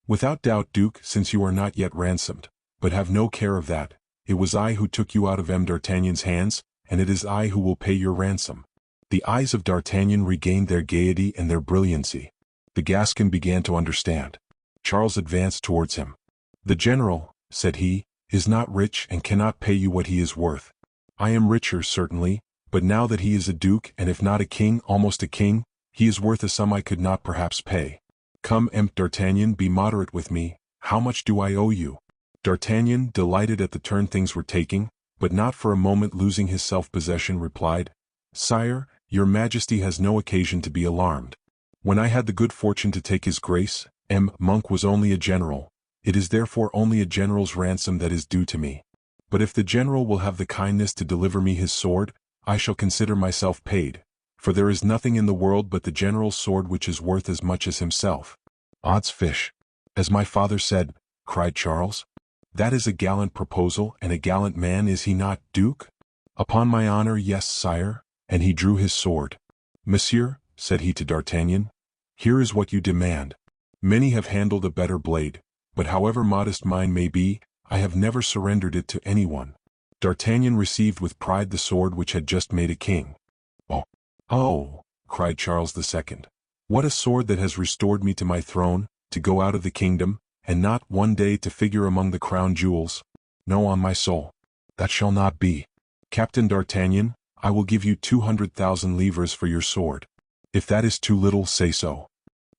"Without doubt, Duke, since you are not yet ransomed, but have no care of that, it was I who took you out of D'Artagnan's hands, and it is I who will pay your ransom." The eyes of D'Artagnan regained their gaiety and their brilliancy. The Gascon began to understand. Charles advanced towards him. "The general," said he, "is not rich and cannot pay you what he is worth. I am richer, certainly, but now that he is a duke and if not a king, almost a king, he is worth a sum I could not perhaps pay. Come, D'Artagnan, be moderate with me. How much do I owe you?" D'Artagnan, delighted at the turn things were taking, but not for a moment losing his self-possession, replied, "Sire, your Majesty has no occasion to be alarmed. When I had the good fortune to take his grace, Monk was only a general. It is therefore only a general's ransom that is due to me. But if the general will have the kindness to deliver me his sword, I shall consider myself paid, for there is nothing in the world but the general's sword which is worth as much as himself." "Odds fish! As my father said," cried Charles. "That is a gallant proposal, and a gallant man, is he not, Duke?" "Upon my honor, yes, sire," and he drew his sword. "Monsieur," said he to D'Artagnan, "here is what you demand. Many have handled a better blade, but however modest mine may be, I have never surrendered it to anyone." D'Artagnan received with pride the sword which had just made a king. "Oh, oh!" cried Charles II. "What a sword that has restored me to my throne, to go out of the kingdom, and not one day to figure among the crown jewels. No, on my soul. That shall not be. Captain D'Artagnan, I will give you 200,000 livres for your sword. If that is too little, say so."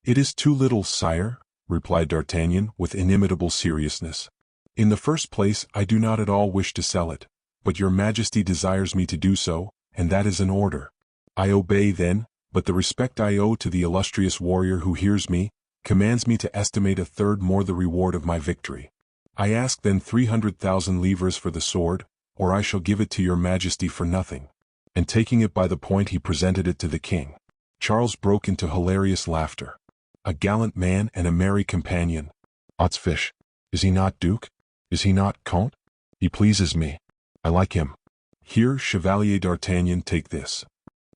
"It is too little, sire," replied D'Artagnan with inimitable seriousness. "In the first place, I do not at all wish to sell it, but your Majesty desires me to do so, and that is an order. I obey then, but the respect I owe to the illustrious warrior who hears me, commands me to estimate a third more the reward of my victory. I ask then 300,000 livres for the sword, or I shall give it to your Majesty for nothing." And taking it by the point he presented it to the king. Charles broke into hilarious laughter. "A gallant man and a merry companion. Odds fish! Is he not, Duke? Is he not, Comte? He pleases me. I like him. Here, Chevalier D'Artagnan, take this."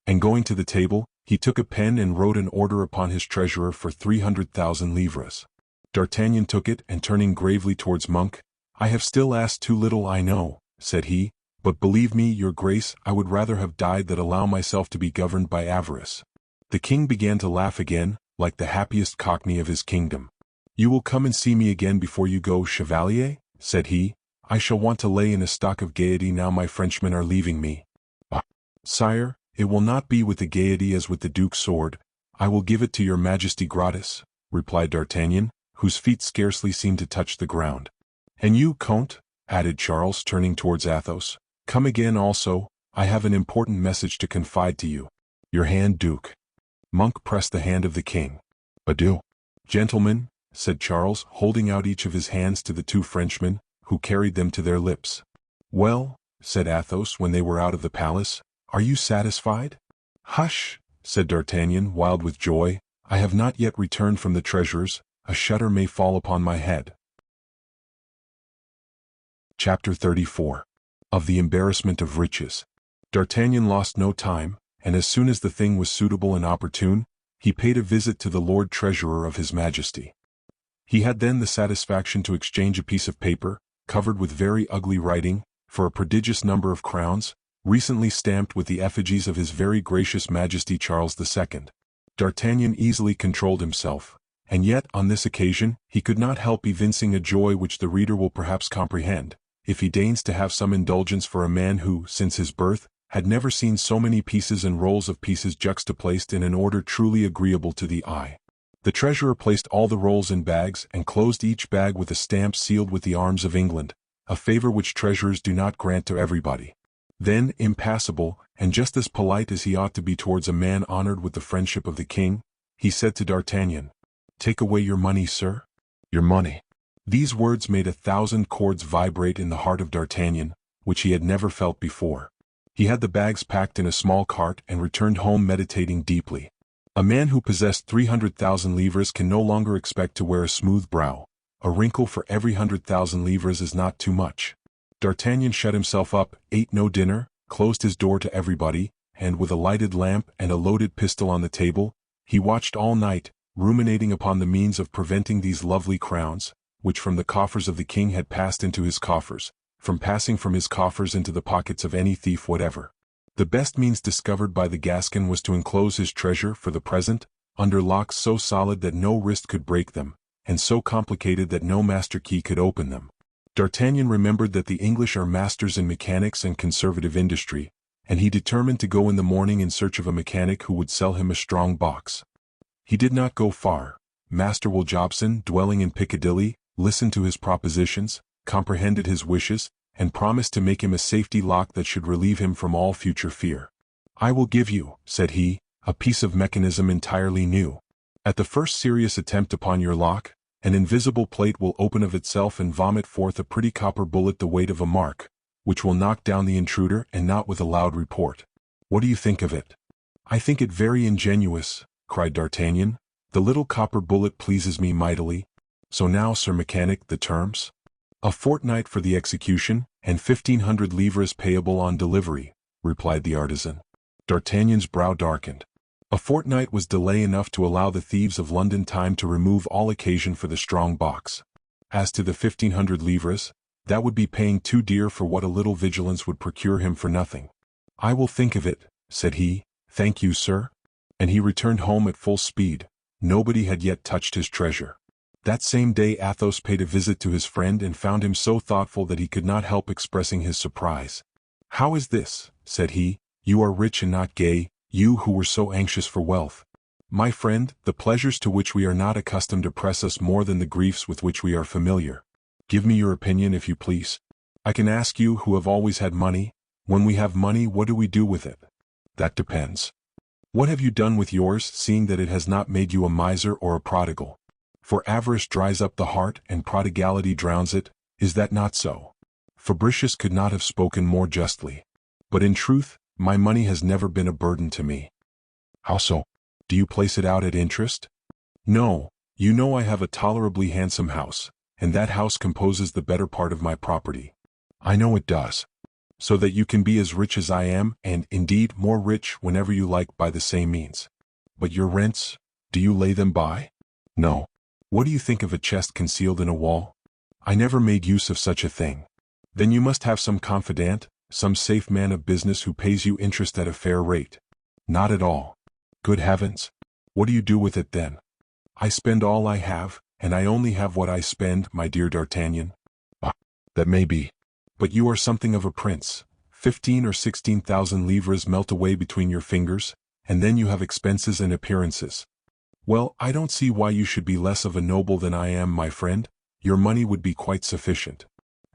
And going to the table, he took a pen and wrote an order upon his treasurer for 300,000 livres. D'Artagnan took it, and turning gravely towards Monk, "I have still asked too little, I know," said he, "but believe me, your grace, I would rather have died than allow myself to be governed by avarice." The king began to laugh again, like the happiest cockney of his kingdom. "You will come and see me again before you go, Chevalier?" said he. "I shall want to lay in a stock of gaiety now my Frenchmen are leaving me." "Ah, sire, it will not be with the gaiety as with the Duke's sword. I will give it to your Majesty gratis," replied D'Artagnan, whose feet scarcely seemed to touch the ground. "And you, Comte," added Charles, turning towards Athos, "come again also, I have an important message to confide to you. Your hand, Duke." Monk pressed the hand of the king. "Adieu." "Gentlemen," said Charles, holding out each of his hands to the two Frenchmen, who carried them to their lips. "Well," said Athos when they were out of the palace, "are you satisfied?" "Hush," said D'Artagnan, wild with joy, "I have not yet returned from the treasurer's, a shudder may fall upon my head." Chapter 34. Of the Embarrassment of Riches. D'Artagnan lost no time, and as soon as the thing was suitable and opportune, he paid a visit to the Lord Treasurer of His Majesty. He had then the satisfaction to exchange a piece of paper, covered with very ugly writing, for a prodigious number of crowns, recently stamped with the effigies of His very gracious Majesty Charles II. D'Artagnan easily controlled himself, and yet on this occasion he could not help evincing a joy which the reader will perhaps comprehend, if he deigns to have some indulgence for a man who, since his birth, had never seen so many pieces and rolls of pieces juxtaplaced in an order truly agreeable to the eye. The treasurer placed all the rolls in bags and closed each bag with a stamp sealed with the arms of England, a favor which treasurers do not grant to everybody. Then, impassible, and just as polite as he ought to be towards a man honored with the friendship of the king, he said to D'Artagnan, "Take away your money, sir." "Your money." These words made 1,000 chords vibrate in the heart of D'Artagnan, which he had never felt before. He had the bags packed in a small cart and returned home meditating deeply. A man who possessed 300,000 livres can no longer expect to wear a smooth brow. A wrinkle for every 100,000 livres is not too much. D'Artagnan shut himself up, ate no dinner, closed his door to everybody, and with a lighted lamp and a loaded pistol on the table, he watched all night, ruminating upon the means of preventing these lovely crowns, which from the coffers of the king had passed into his coffers, from passing from his coffers into the pockets of any thief whatever. The best means discovered by the Gascon was to enclose his treasure for the present, under locks so solid that no wrist could break them, and so complicated that no master key could open them. D'Artagnan remembered that the English are masters in mechanics and conservative industry, and he determined to go in the morning in search of a mechanic who would sell him a strong box. He did not go far. Master Will Jobson, dwelling in Piccadilly, listened to his propositions, comprehended his wishes, and promised to make him a safety lock that should relieve him from all future fear. "I will give you," said he, "a piece of mechanism entirely new. At the first serious attempt upon your lock, an invisible plate will open of itself and vomit forth a pretty copper bullet the weight of a mark, which will knock down the intruder and not with a loud report. What do you think of it?" "I think it very ingenious," cried D'Artagnan. "The little copper bullet pleases me mightily. So now, Sir Mechanic, the terms?" "A fortnight for the execution, and 1,500 livres payable on delivery," replied the artisan. D'Artagnan's brow darkened. A fortnight was delay enough to allow the thieves of London time to remove all occasion for the strong box. As to the 1,500 livres, that would be paying too dear for what a little vigilance would procure him for nothing. "I will think of it," said he. "Thank you, sir." And he returned home at full speed. Nobody had yet touched his treasure. That same day Athos paid a visit to his friend and found him so thoughtful that he could not help expressing his surprise. "How is this?" said he. "You are rich and not gay, you who were so anxious for wealth. My friend, the pleasures to which we are not accustomed oppress us more than the griefs with which we are familiar. Give me your opinion if you please. I can ask you who have always had money, when we have money what do we do with it?" "That depends." "What have you done with yours, seeing that it has not made you a miser or a prodigal? For avarice dries up the heart and prodigality drowns it, is that not so?" Fabricius could not have spoken more justly. "But in truth, my money has never been a burden to me." "How so? Do you place it out at interest?" "No, you know I have a tolerably handsome house, and that house composes the better part of my property." "I know it does." "So that you can be as rich as I am, and, indeed, more rich whenever you like by the same means. But your rents, do you lay them by?" "No." "What do you think of a chest concealed in a wall?" "I never made use of such a thing." "Then you must have some confidant, some safe man of business who pays you interest at a fair rate." "Not at all." "Good heavens! What do you do with it then?" "I spend all I have, and I only have what I spend, my dear D'Artagnan." "Ah, that may be. But you are something of a prince. 15 or 16,000 livres melt away between your fingers, and then you have expenses and appearances. Well, I don't see why you should be less of a noble than I am, my friend. Your money would be quite sufficient.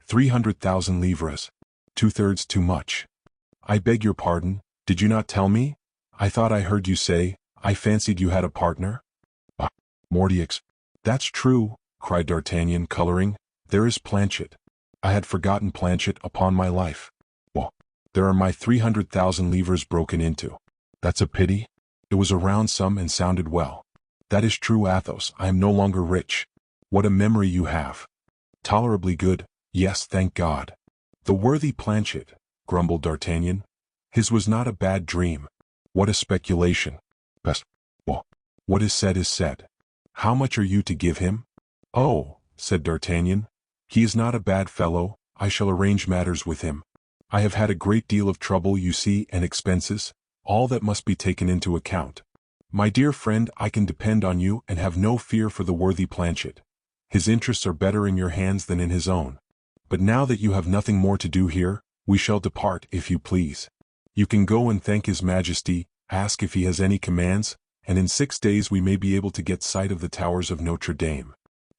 300,000 livres. 2/3 too much." "I beg your pardon, did you not tell me? I thought I heard you say, I fancied you had a partner." "Ah, Mordioux." "That's true," cried D'Artagnan, coloring. "There is Planchet. I had forgotten Planchet, upon my life. Well, there are my 300,000 livres broken into." "That's a pity." It was a round sum and sounded well. "That is true, Athos, I am no longer rich." "What a memory you have." "Tolerably good, yes, thank God." "The worthy Planchet," grumbled D'Artagnan. His was not a bad dream. What a speculation. Best. Well, what is said is said. How much are you to give him? Oh, said D'Artagnan, he is not a bad fellow, I shall arrange matters with him. I have had a great deal of trouble, you see, and expenses, all that must be taken into account. My dear friend, I can depend on you and have no fear for the worthy Planchet. His interests are better in your hands than in his own. But now that you have nothing more to do here, we shall depart, if you please. You can go and thank His Majesty, ask if he has any commands, and in 6 days we may be able to get sight of the towers of Notre Dame.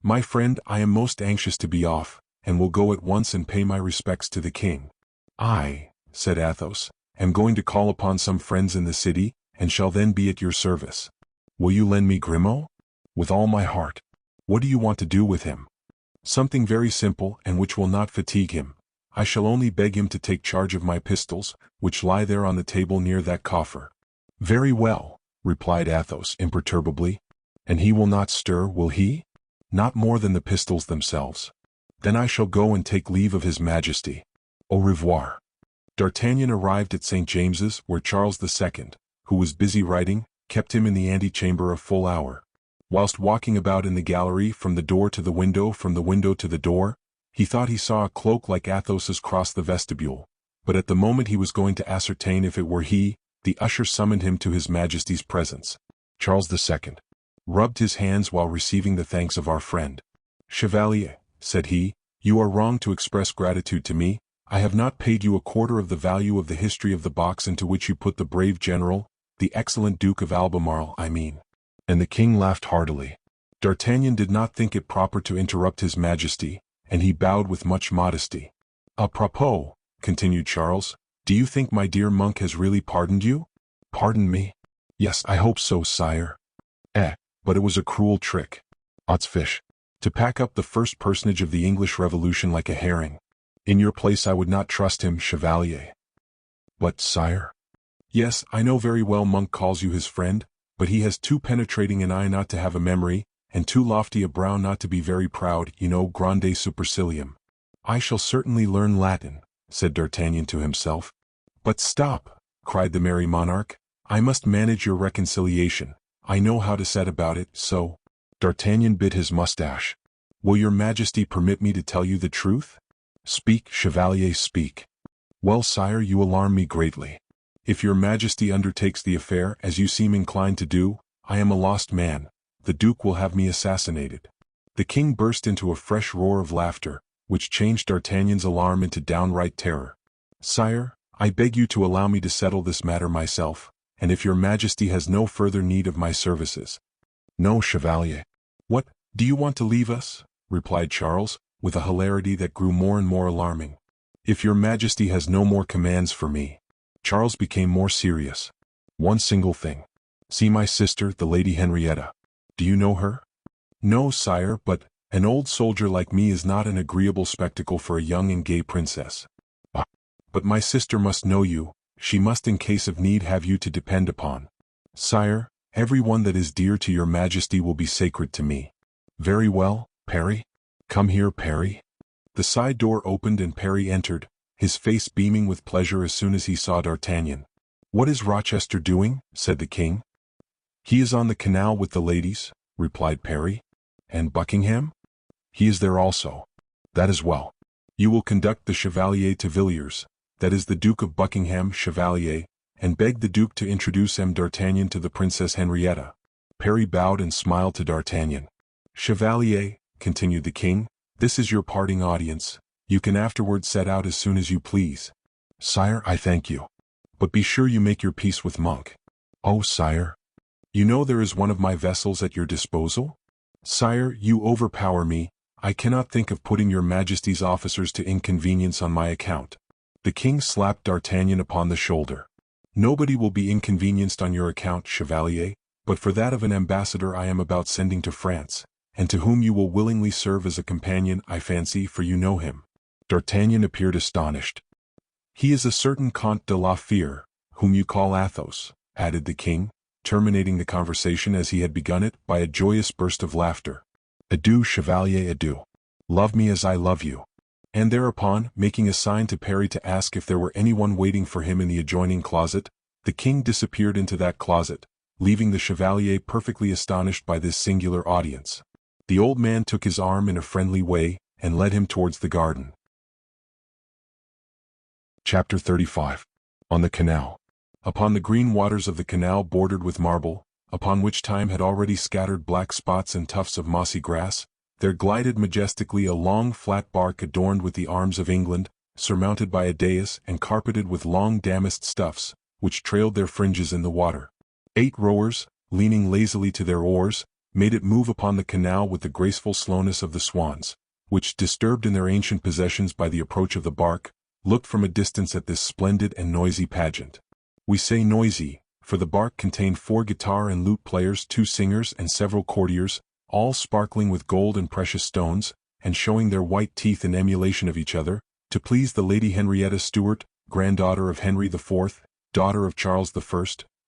My friend, I am most anxious to be off, and will go at once and pay my respects to the king. I, said Athos, am going to call upon some friends in the city, and shall then be at your service. Will you lend me Grimaud? With all my heart. What do you want to do with him? Something very simple and which will not fatigue him. I shall only beg him to take charge of my pistols, which lie there on the table near that coffer. Very well, replied Athos imperturbably. And he will not stir, will he? Not more than the pistols themselves. Then I shall go and take leave of His Majesty. Au revoir. D'Artagnan arrived at St. James's, where Charles II, who was busy writing, kept him in the antechamber a full hour. Whilst walking about in the gallery from the door to the window, from the window to the door, he thought he saw a cloak like Athos's cross the vestibule, but at the moment he was going to ascertain if it were he, the usher summoned him to His Majesty's presence. Charles II rubbed his hands while receiving the thanks of our friend. Chevalier, said he, you are wrong to express gratitude to me. I have not paid you a quarter of the value of the history of the box into which you put the brave general, the excellent Duke of Albemarle, I mean. And the king laughed heartily. D'Artagnan did not think it proper to interrupt His Majesty, and he bowed with much modesty. A propos, continued Charles, do you think my dear monk has really pardoned you? Pardoned me? Yes, I hope so, sire. But it was a cruel trick. Odds fish. To pack up the first personage of the English Revolution like a herring. In your place I would not trust him, Chevalier. But, sire? Yes, I know very well Monk calls you his friend, but he has too penetrating an eye not to have a memory, and too lofty a brow not to be very proud, you know, grande supercilium. I shall certainly learn Latin, said D'Artagnan to himself. But stop, cried the merry monarch, I must manage your reconciliation. I know how to set about it, so. D'Artagnan bit his mustache. Will your Majesty permit me to tell you the truth? Speak, Chevalier, speak. Well, sire, you alarm me greatly. If your Majesty undertakes the affair as you seem inclined to do, I am a lost man. The Duke will have me assassinated. The king burst into a fresh roar of laughter, which changed D'Artagnan's alarm into downright terror. Sire, I beg you to allow me to settle this matter myself, and if your Majesty has no further need of my services. No, Chevalier. What, do you want to leave us? Replied Charles, with a hilarity that grew more and more alarming. If your Majesty has no more commands for me. Charles became more serious. One single thing. See my sister, the Lady Henrietta. Do you know her? No, sire, but an old soldier like me is not an agreeable spectacle for a young and gay princess. Ah, but my sister must know you. She must in case of need have you to depend upon. Sire, every one that is dear to your Majesty will be sacred to me. Very well, Parry. Come here, Parry. The side door opened and Parry entered, his face beaming with pleasure as soon as he saw D'Artagnan. What is Rochester doing? Said the king. He is on the canal with the ladies, replied Parry. And Buckingham? He is there also. That is well. You will conduct the Chevalier to Villiers, that is the Duke of Buckingham, Chevalier, and beg the Duke to introduce M. D'Artagnan to the Princess Henrietta. Parry bowed and smiled to D'Artagnan. Chevalier, continued the king, this is your parting audience. You can afterward set out as soon as you please. Sire, I thank you. But be sure you make your peace with Monk. Oh, sire. You know there is one of my vessels at your disposal? Sire, you overpower me. I cannot think of putting your Majesty's officers to inconvenience on my account. The king slapped D'Artagnan upon the shoulder. Nobody will be inconvenienced on your account, Chevalier, but for that of an ambassador I am about sending to France, and to whom you will willingly serve as a companion, I fancy, for you know him. D'Artagnan appeared astonished. He is a certain Comte de la Fere, whom you call Athos, added the king, terminating the conversation as he had begun it by a joyous burst of laughter. Adieu, Chevalier, adieu. Love me as I love you. And thereupon, making a sign to Parry to ask if there were anyone waiting for him in the adjoining closet, the king disappeared into that closet, leaving the chevalier perfectly astonished by this singular audience. The old man took his arm in a friendly way, and led him towards the garden. Chapter 35. On the canal. Upon the green waters of the canal bordered with marble, upon which time had already scattered black spots and tufts of mossy grass, there glided majestically a long flat bark adorned with the arms of England, surmounted by a dais and carpeted with long damask stuffs, which trailed their fringes in the water. 8 rowers, leaning lazily to their oars, made it move upon the canal with the graceful slowness of the swans, which, disturbed in their ancient possessions by the approach of the bark, looked from a distance at this splendid and noisy pageant. We say noisy, for the bark contained 4 guitar and lute players, 2 singers and several courtiers, all sparkling with gold and precious stones, and showing their white teeth in emulation of each other, to please the Lady Henrietta Stuart, granddaughter of Henry IV, daughter of Charles I,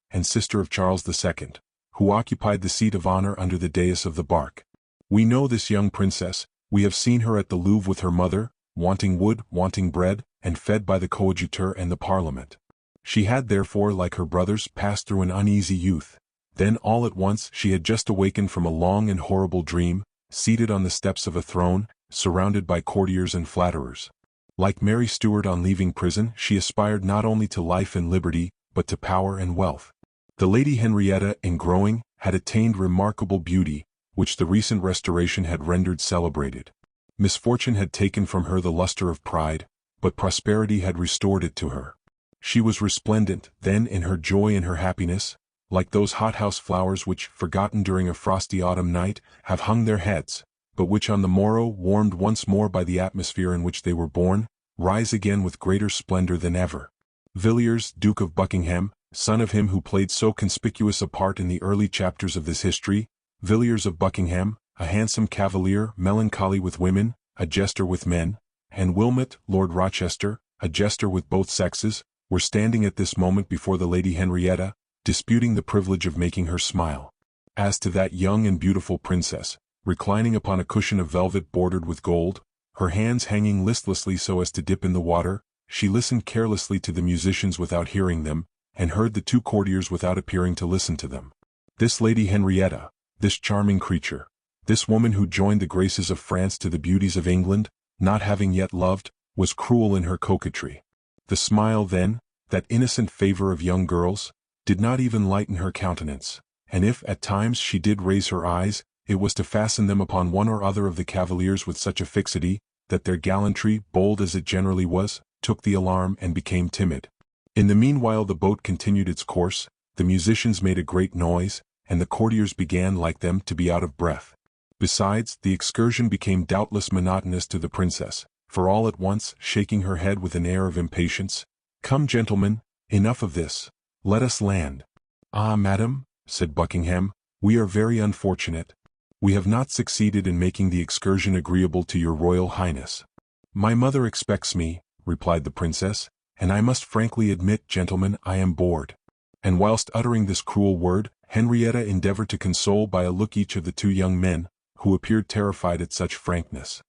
and sister of Charles II, who occupied the seat of honor under the dais of the bark. We know this young princess, we have seen her at the Louvre with her mother, wanting wood, wanting bread, and fed by the coadjutor and the parliament. She had therefore, like her brothers, passed through an uneasy youth. Then all at once she had just awakened from a long and horrible dream, seated on the steps of a throne, surrounded by courtiers and flatterers. Like Mary Stuart on leaving prison, she aspired not only to life and liberty, but to power and wealth. The Lady Henrietta, in growing, had attained remarkable beauty, which the recent restoration had rendered celebrated. Misfortune had taken from her the luster of pride, but prosperity had restored it to her. She was resplendent, then, in her joy and her happiness, like those hothouse flowers which, forgotten during a frosty autumn night, have hung their heads, but which on the morrow, warmed once more by the atmosphere in which they were born, rise again with greater splendor than ever. Villiers, Duke of Buckingham, son of him who played so conspicuous a part in the early chapters of this history, Villiers of Buckingham, a handsome cavalier, melancholy with women, a jester with men, and Wilmot, Lord Rochester, a jester with both sexes, were standing at this moment before the Lady Henrietta, disputing the privilege of making her smile. As to that young and beautiful princess, reclining upon a cushion of velvet bordered with gold, her hands hanging listlessly so as to dip in the water, she listened carelessly to the musicians without hearing them, and heard the 2 courtiers without appearing to listen to them. This Lady Henrietta, this charming creature, this woman who joined the graces of France to the beauties of England, not having yet loved, was cruel in her coquetry. The smile then, that innocent favor of young girls, did not even lighten her countenance, and if at times she did raise her eyes, it was to fasten them upon one or other of the cavaliers with such a fixity, that their gallantry, bold as it generally was, took the alarm and became timid. In the meanwhile the boat continued its course, the musicians made a great noise, and the courtiers began, like them, to be out of breath. Besides, the excursion became doubtless monotonous to the princess, for all at once, shaking her head with an air of impatience, "Come, gentlemen, enough of this. Let us land." "Ah, madam," said Buckingham, "we are very unfortunate. We have not succeeded in making the excursion agreeable to your royal highness." "My mother expects me," replied the princess, "and I must frankly admit, gentlemen, I am bored." And whilst uttering this cruel word, Henrietta endeavored to console by a look each of the 2 young men, who appeared terrified at such frankness.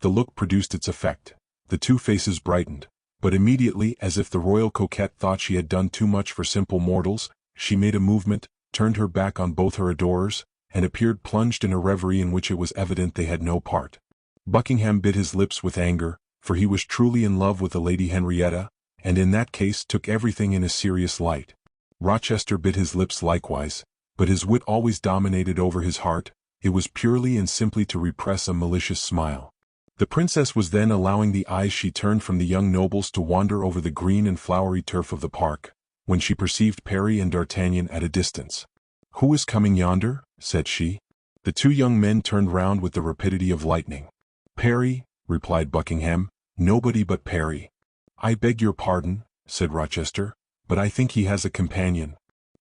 The look produced its effect. The 2 faces brightened, but immediately, as if the royal coquette thought she had done too much for simple mortals, she made a movement, turned her back on both her adorers, and appeared plunged in a reverie in which it was evident they had no part. Buckingham bit his lips with anger, for he was truly in love with the Lady Henrietta, and in that case took everything in a serious light. Rochester bit his lips likewise, but his wit always dominated over his heart. It was purely and simply to repress a malicious smile. The princess was then allowing the eyes she turned from the young nobles to wander over the green and flowery turf of the park, when she perceived Parry and D'Artagnan at a distance. "Who is coming yonder?" said she. The 2 young men turned round with the rapidity of lightning. "Parry," replied Buckingham, "nobody but Parry." "I beg your pardon," said Rochester, "but I think he has a companion."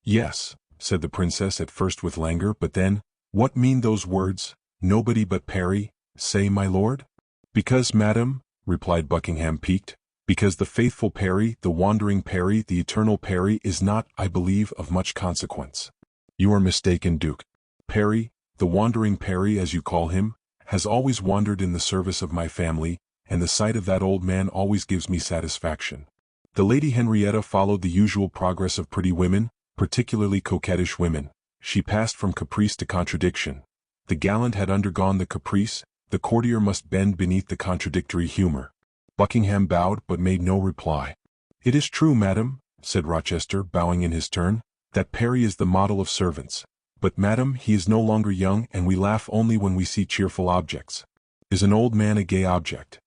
"Yes," said the princess at first with languor, but then, "What mean those words, 'nobody but Parry', say, my lord?" "Because, madam," replied Buckingham piqued, "because the faithful Parry, the wandering Parry, the eternal Parry is not, I believe, of much consequence." "You are mistaken, Duke. Parry, the wandering Parry as you call him, has always wandered in the service of my family, and the sight of that old man always gives me satisfaction. The Lady Henrietta followed the usual progress of pretty women, particularly coquettish women. She passed from caprice to contradiction. The gallant had undergone the caprice, the courtier must bend beneath the contradictory humor. Buckingham bowed but made no reply. "It is true, madam," said Rochester, bowing in his turn, "that Perry is the model of servants. But, madam, he is no longer young, and we laugh only when we see cheerful objects. Is an old man a gay object?"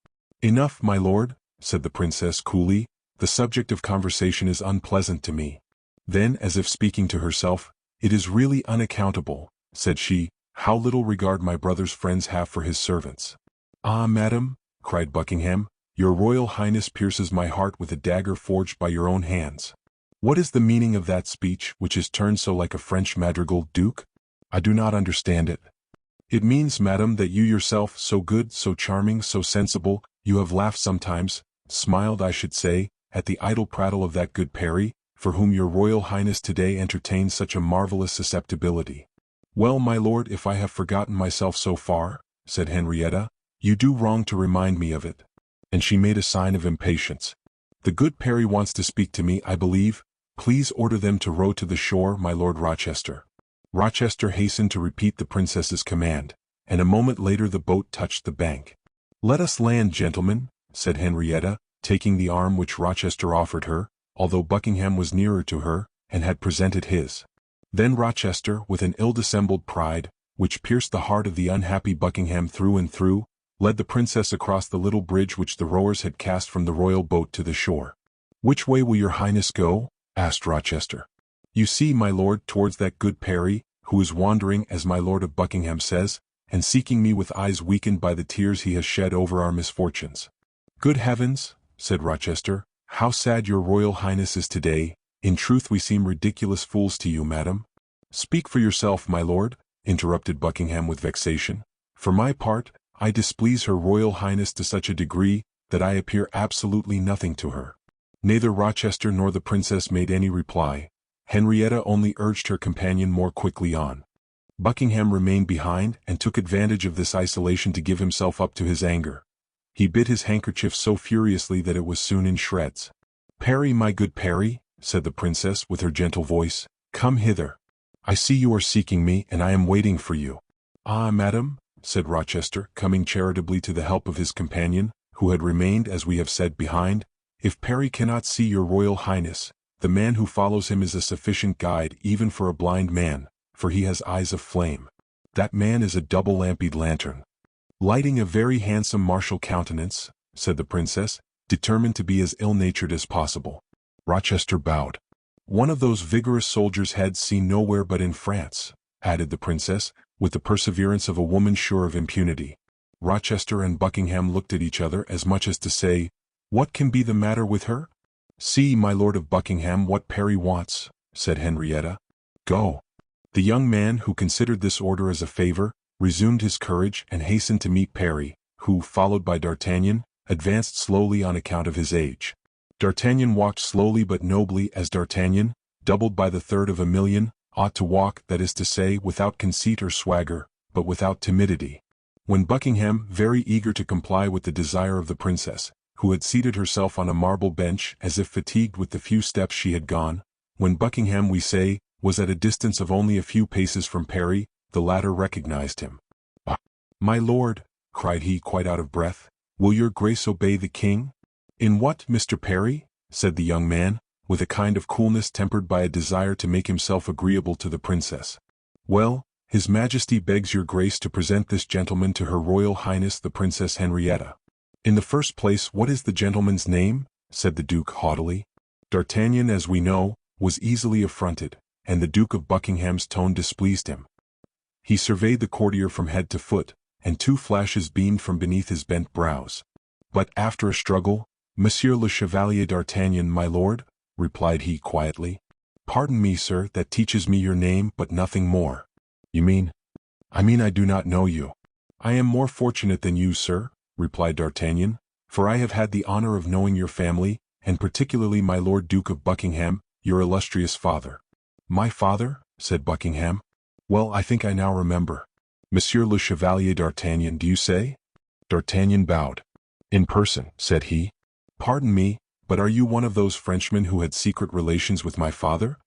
"Enough, my lord," said the princess coolly, "the subject of conversation is unpleasant to me." Then, as if speaking to herself, "It is really unaccountable," said she, "how little regard my brother's friends have for his servants." "Ah, madam," cried Buckingham, "your royal highness pierces my heart with a dagger forged by your own hands. What is the meaning of that speech which is turned so like a French madrigal, Duke? I do not understand it." "It means, madam, that you yourself, so good, so charming, so sensible, you have laughed sometimes, smiled I should say, at the idle prattle of that good Perry, for whom your royal highness today entertains such a marvelous susceptibility." "Well, my lord, if I have forgotten myself so far," said Henrietta, "you do wrong to remind me of it." And she made a sign of impatience. "The good Perry wants to speak to me, I believe. Please order them to row to the shore, my Lord Rochester." Rochester hastened to repeat the princess's command, and a moment later the boat touched the bank. "Let us land, gentlemen," said Henrietta, taking the arm which Rochester offered her, although Buckingham was nearer to her, and had presented his. Then Rochester, with an ill-dissembled pride, which pierced the heart of the unhappy Buckingham through and through, led the princess across the little bridge which the rowers had cast from the royal boat to the shore. "Which way will your highness go?" asked Rochester. "You see, my lord, towards that good Perry, who is wandering, as my lord of Buckingham says, and seeking me with eyes weakened by the tears he has shed over our misfortunes." "Good heavens," said Rochester, "how sad your royal highness is today. In truth we seem ridiculous fools to you, madam." "Speak for yourself, my lord," interrupted Buckingham with vexation. "For my part, I displease her royal highness to such a degree, that I appear absolutely nothing to her." Neither Rochester nor the princess made any reply. Henrietta only urged her companion more quickly on. Buckingham remained behind, and took advantage of this isolation to give himself up to his anger. He bit his handkerchief so furiously that it was soon in shreds. "Perry, my good Perry," said the princess with her gentle voice, "come hither. I see you are seeking me, and I am waiting for you." "Ah, madam," said Rochester, coming charitably to the help of his companion, who had remained, as we have said, behind, "if Perry cannot see your royal highness, the man who follows him is a sufficient guide even for a blind man, for he has eyes of flame. That man is a double-lampied lantern." "Lighting a very handsome martial countenance," said the princess, determined to be as ill-natured as possible. Rochester bowed. "One of those vigorous soldiers' heads seen nowhere but in France," added the princess, with the perseverance of a woman sure of impunity. Rochester and Buckingham looked at each other as much as to say, "What can be the matter with her?" "See, my lord of Buckingham, what Perry wants," said Henrietta. "Go." The young man, who considered this order as a favor, resumed his courage and hastened to meet Perry, who, followed by D'Artagnan, advanced slowly on account of his age. D'Artagnan walked slowly but nobly, as D'Artagnan, doubled by the third of a million, ought to walk, that is to say, without conceit or swagger, but without timidity. When Buckingham, very eager to comply with the desire of the princess, who had seated herself on a marble bench as if fatigued with the few steps she had gone, when Buckingham, we say, was at a distance of only a few paces from Perry, the latter recognized him. "Ah, my lord," cried he, quite out of breath, "will your grace obey the king?" "In what, Mr. Perry?" said the young man, with a kind of coolness tempered by a desire to make himself agreeable to the princess. "Well, His Majesty begs your grace to present this gentleman to Her Royal Highness the Princess Henrietta." "In the first place, what is the gentleman's name?" said the Duke haughtily. D'Artagnan, as we know, was easily affronted, and the Duke of Buckingham's tone displeased him. He surveyed the courtier from head to foot, and two flashes beamed from beneath his bent brows. But after a struggle, "Monsieur le Chevalier d'Artagnan, my lord," replied he quietly. "Pardon me, sir, that teaches me your name, but nothing more." "You mean—" "I mean I do not know you." "I am more fortunate than you, sir," replied D'Artagnan, "for I have had the honor of knowing your family, and particularly my Lord Duke of Buckingham, your illustrious father." "My father?" said Buckingham. "Well, I think I now remember. Monsieur le Chevalier d'Artagnan, do you say?" D'Artagnan bowed. In person, said he. Pardon me, but are you one of those Frenchmen who had secret relations with my father?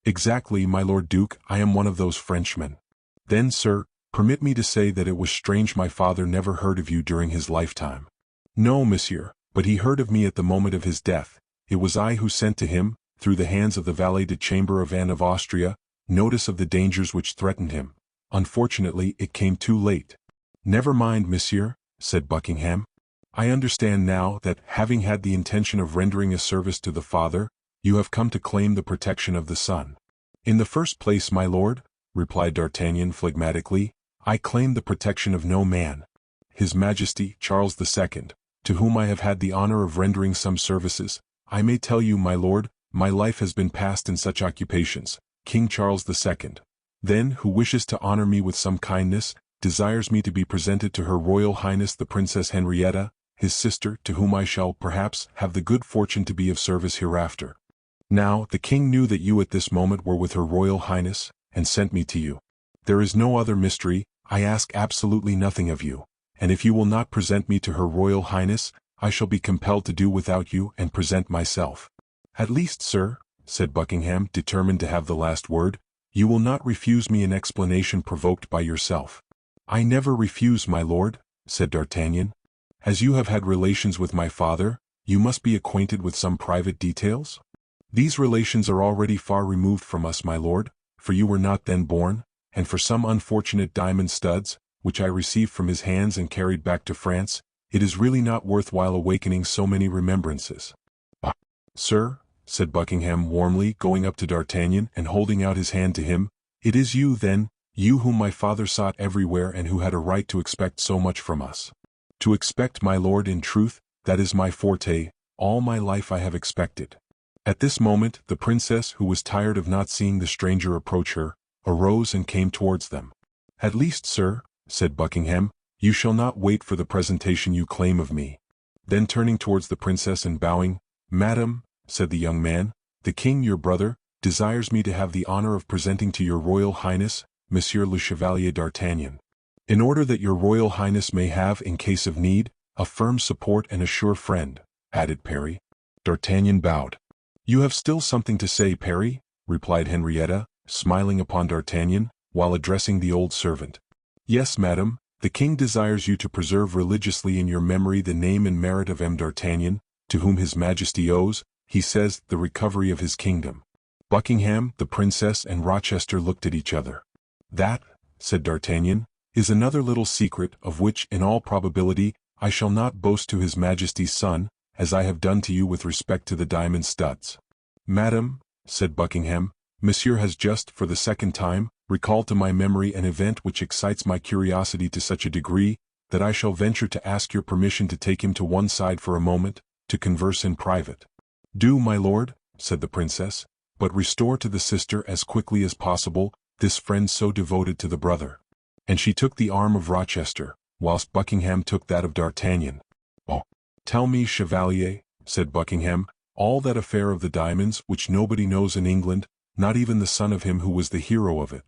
Exactly, my Lord Duke, I am one of those Frenchmen. Then, sir, permit me to say that it was strange my father never heard of you during his lifetime. No, monsieur, but he heard of me at the moment of his death. It was I who sent to him, through the hands of the valet de chambre of Anne of Austria, notice of the dangers which threatened him. Unfortunately, it came too late. Never mind, monsieur, said Buckingham. I understand now that, having had the intention of rendering a service to the father, you have come to claim the protection of the son. In the first place, my lord, replied D'Artagnan phlegmatically, I claim the protection of no man. His Majesty, Charles II, to whom I have had the honor of rendering some services, I may tell you, my lord, my life has been passed in such occupations. King Charles II, then, who wishes to honor me with some kindness, desires me to be presented to Her Royal Highness the Princess Henrietta, his sister, to whom I shall, perhaps, have the good fortune to be of service hereafter. Now, the king knew that you at this moment were with Her Royal Highness, and sent me to you. There is no other mystery, I ask absolutely nothing of you, and if you will not present me to Her Royal Highness, I shall be compelled to do without you and present myself. At least, sir, said Buckingham, determined to have the last word, you will not refuse me an explanation provoked by yourself. I never refuse, my lord, said D'Artagnan. As you have had relations with my father, you must be acquainted with some private details? These relations are already far removed from us, my lord, for you were not then born, and for some unfortunate diamond studs, which I received from his hands and carried back to France, it is really not worth while awakening so many remembrances. Ah, sir, said Buckingham warmly, going up to D'Artagnan and holding out his hand to him, it is you, then, you whom my father sought everywhere and who had a right to expect so much from us. To expect, my lord, in truth, that is my forte, all my life I have expected. At this moment, the princess, who was tired of not seeing the stranger approach her, arose and came towards them. At least, sir, said Buckingham, you shall not wait for the presentation you claim of me. Then turning towards the princess and bowing, Madam, said the young man, the king your brother, desires me to have the honor of presenting to your Royal Highness, Monsieur le Chevalier d'Artagnan. In order that your Royal Highness may have, in case of need, a firm support and a sure friend, added Parry. D'Artagnan bowed. You have still something to say, Parry, replied Henrietta, smiling upon D'Artagnan, while addressing the old servant. Yes, madam, the king desires you to preserve religiously in your memory the name and merit of M. D'Artagnan, to whom his Majesty owes, he says, the recovery of his kingdom. Buckingham, the princess, and Rochester looked at each other. That, said D'Artagnan, is another little secret, of which, in all probability, I shall not boast to his Majesty's son, as I have done to you with respect to the diamond studs. Madam, said Buckingham, Monsieur has just, for the second time, recalled to my memory an event which excites my curiosity to such a degree, that I shall venture to ask your permission to take him to one side for a moment, to converse in private. Do, my lord, said the princess, but restore to the sister as quickly as possible, this friend so devoted to the brother. And she took the arm of Rochester, whilst Buckingham took that of D'Artagnan. Oh, tell me, Chevalier, said Buckingham, all that affair of the diamonds which nobody knows in England, not even the son of him who was the hero of it.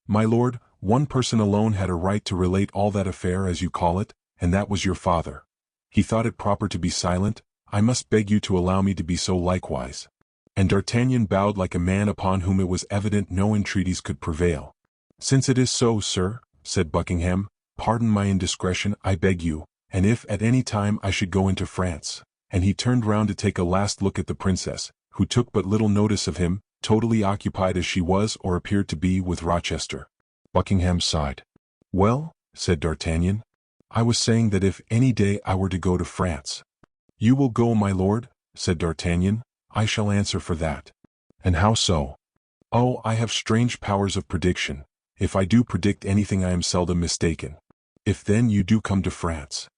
My lord, one person alone had a right to relate all that affair as you call it, and that was your father. He thought it proper to be silent. I must beg you to allow me to be so likewise. And D'Artagnan bowed like a man upon whom it was evident no entreaties could prevail. Since it is so, sir, said Buckingham, pardon my indiscretion, I beg you, and if at any time I should go into France, and he turned round to take a last look at the princess, who took but little notice of him, totally occupied as she was or appeared to be with Rochester. Buckingham sighed. Well, said D'Artagnan, I was saying that if any day I were to go to France. You will go, my lord, said D'Artagnan, I shall answer for that. And how so? Oh, I have strange powers of prediction. If I do predict anything I am seldom mistaken. If then you do come to France.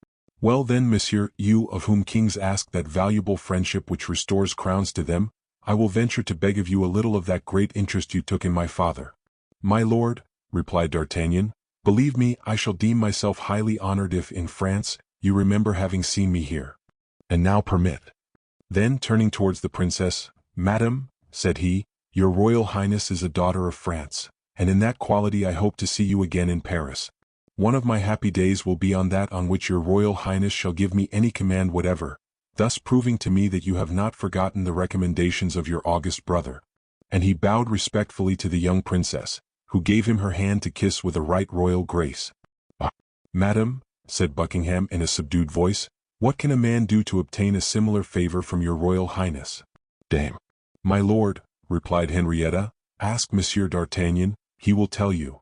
Well then, monsieur, you of whom kings ask that valuable friendship which restores crowns to them, I will venture to beg of you a little of that great interest you took in my father. My lord, replied D'Artagnan, believe me, I shall deem myself highly honored if, in France, you remember having seen me here. And now permit. Then turning towards the princess, Madam, said he, your Royal Highness is a daughter of France, and in that quality I hope to see you again in Paris. One of my happy days will be on that on which your royal highness shall give me any command whatever, thus proving to me that you have not forgotten the recommendations of your august brother." And he bowed respectfully to the young princess, who gave him her hand to kiss with a right royal grace. "Ah, madam," said Buckingham in a subdued voice, "what can a man do to obtain a similar favor from your royal highness?" "Damn, my lord," replied Henrietta, "ask Monsieur d'Artagnan, he will tell you."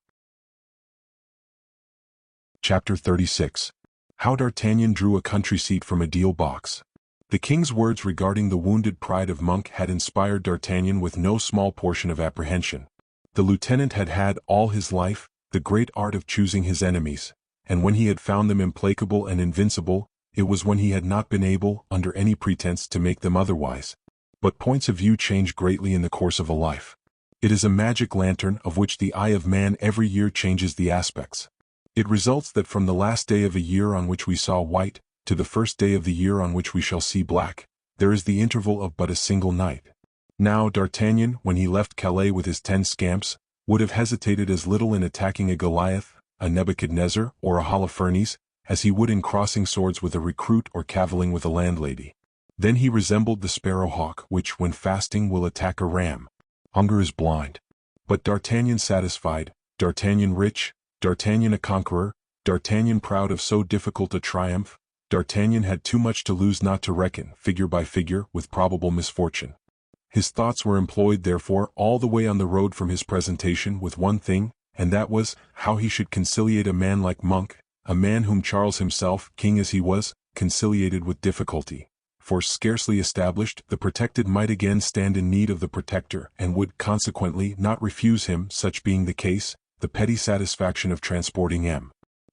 Chapter 36. How D'Artagnan drew a country seat from a deal box. The king's words regarding the wounded pride of Monk had inspired D'Artagnan with no small portion of apprehension. The lieutenant had had all his life the great art of choosing his enemies, and when he had found them implacable and invincible, it was when he had not been able, under any pretense, to make them otherwise. But points of view change greatly in the course of a life. It is a magic lantern of which the eye of man every year changes the aspects. It results that from the last day of a year on which we saw white, to the first day of the year on which we shall see black, there is the interval of but a single night. Now D'Artagnan, when he left Calais with his 10 scamps, would have hesitated as little in attacking a Goliath, a Nebuchadnezzar, or a Holofernes, as he would in crossing swords with a recruit or cavilling with a landlady. Then he resembled the sparrowhawk which, when fasting, will attack a ram. Hunger is blind. But D'Artagnan satisfied, D'Artagnan rich, D'Artagnan a conqueror, D'Artagnan proud of so difficult a triumph, D'Artagnan had too much to lose not to reckon, figure by figure, with probable misfortune. His thoughts were employed therefore all the way on the road from his presentation with one thing, and that was, how he should conciliate a man like Monk, a man whom Charles himself, king as he was, conciliated with difficulty. For scarcely established, the protected might again stand in need of the protector, and would consequently not refuse him, such being the case, the petty satisfaction of transporting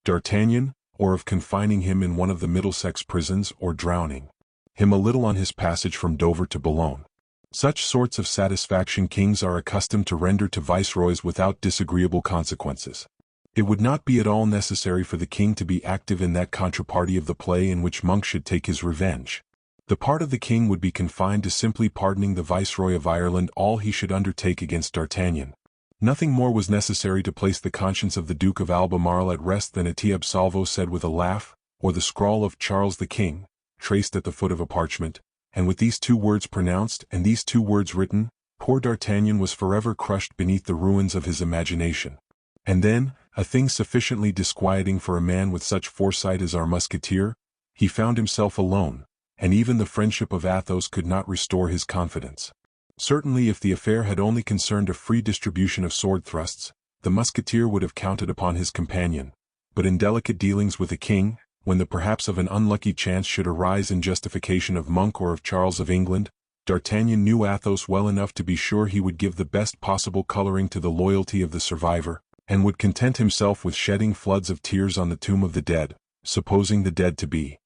D'Artagnan, or of confining him in one of the Middlesex prisons, or drowning him a little on his passage from Dover to Boulogne. Such sorts of satisfaction kings are accustomed to render to viceroys without disagreeable consequences. It would not be at all necessary for the king to be active in that contraparty of the play in which Monk should take his revenge. The part of the king would be confined to simply pardoning the Viceroy of Ireland all he should undertake against D'Artagnan. Nothing more was necessary to place the conscience of the Duke of Albemarle at rest than a "Te absolvo" said with a laugh, or the scrawl of "Charles the King," traced at the foot of a parchment, and with these 2 words pronounced and these 2 words written, poor D'Artagnan was forever crushed beneath the ruins of his imagination. And then, a thing sufficiently disquieting for a man with such foresight as our Musketeer, he found himself alone, and even the friendship of Athos could not restore his confidence. Certainly if the affair had only concerned a free distribution of sword thrusts, the Musketeer would have counted upon his companion, but in delicate dealings with a king, when the perhaps of an unlucky chance should arise in justification of Monk or of Charles of England, D'Artagnan knew Athos well enough to be sure he would give the best possible coloring to the loyalty of the survivor, and would content himself with shedding floods of tears on the tomb of the dead, supposing the dead to be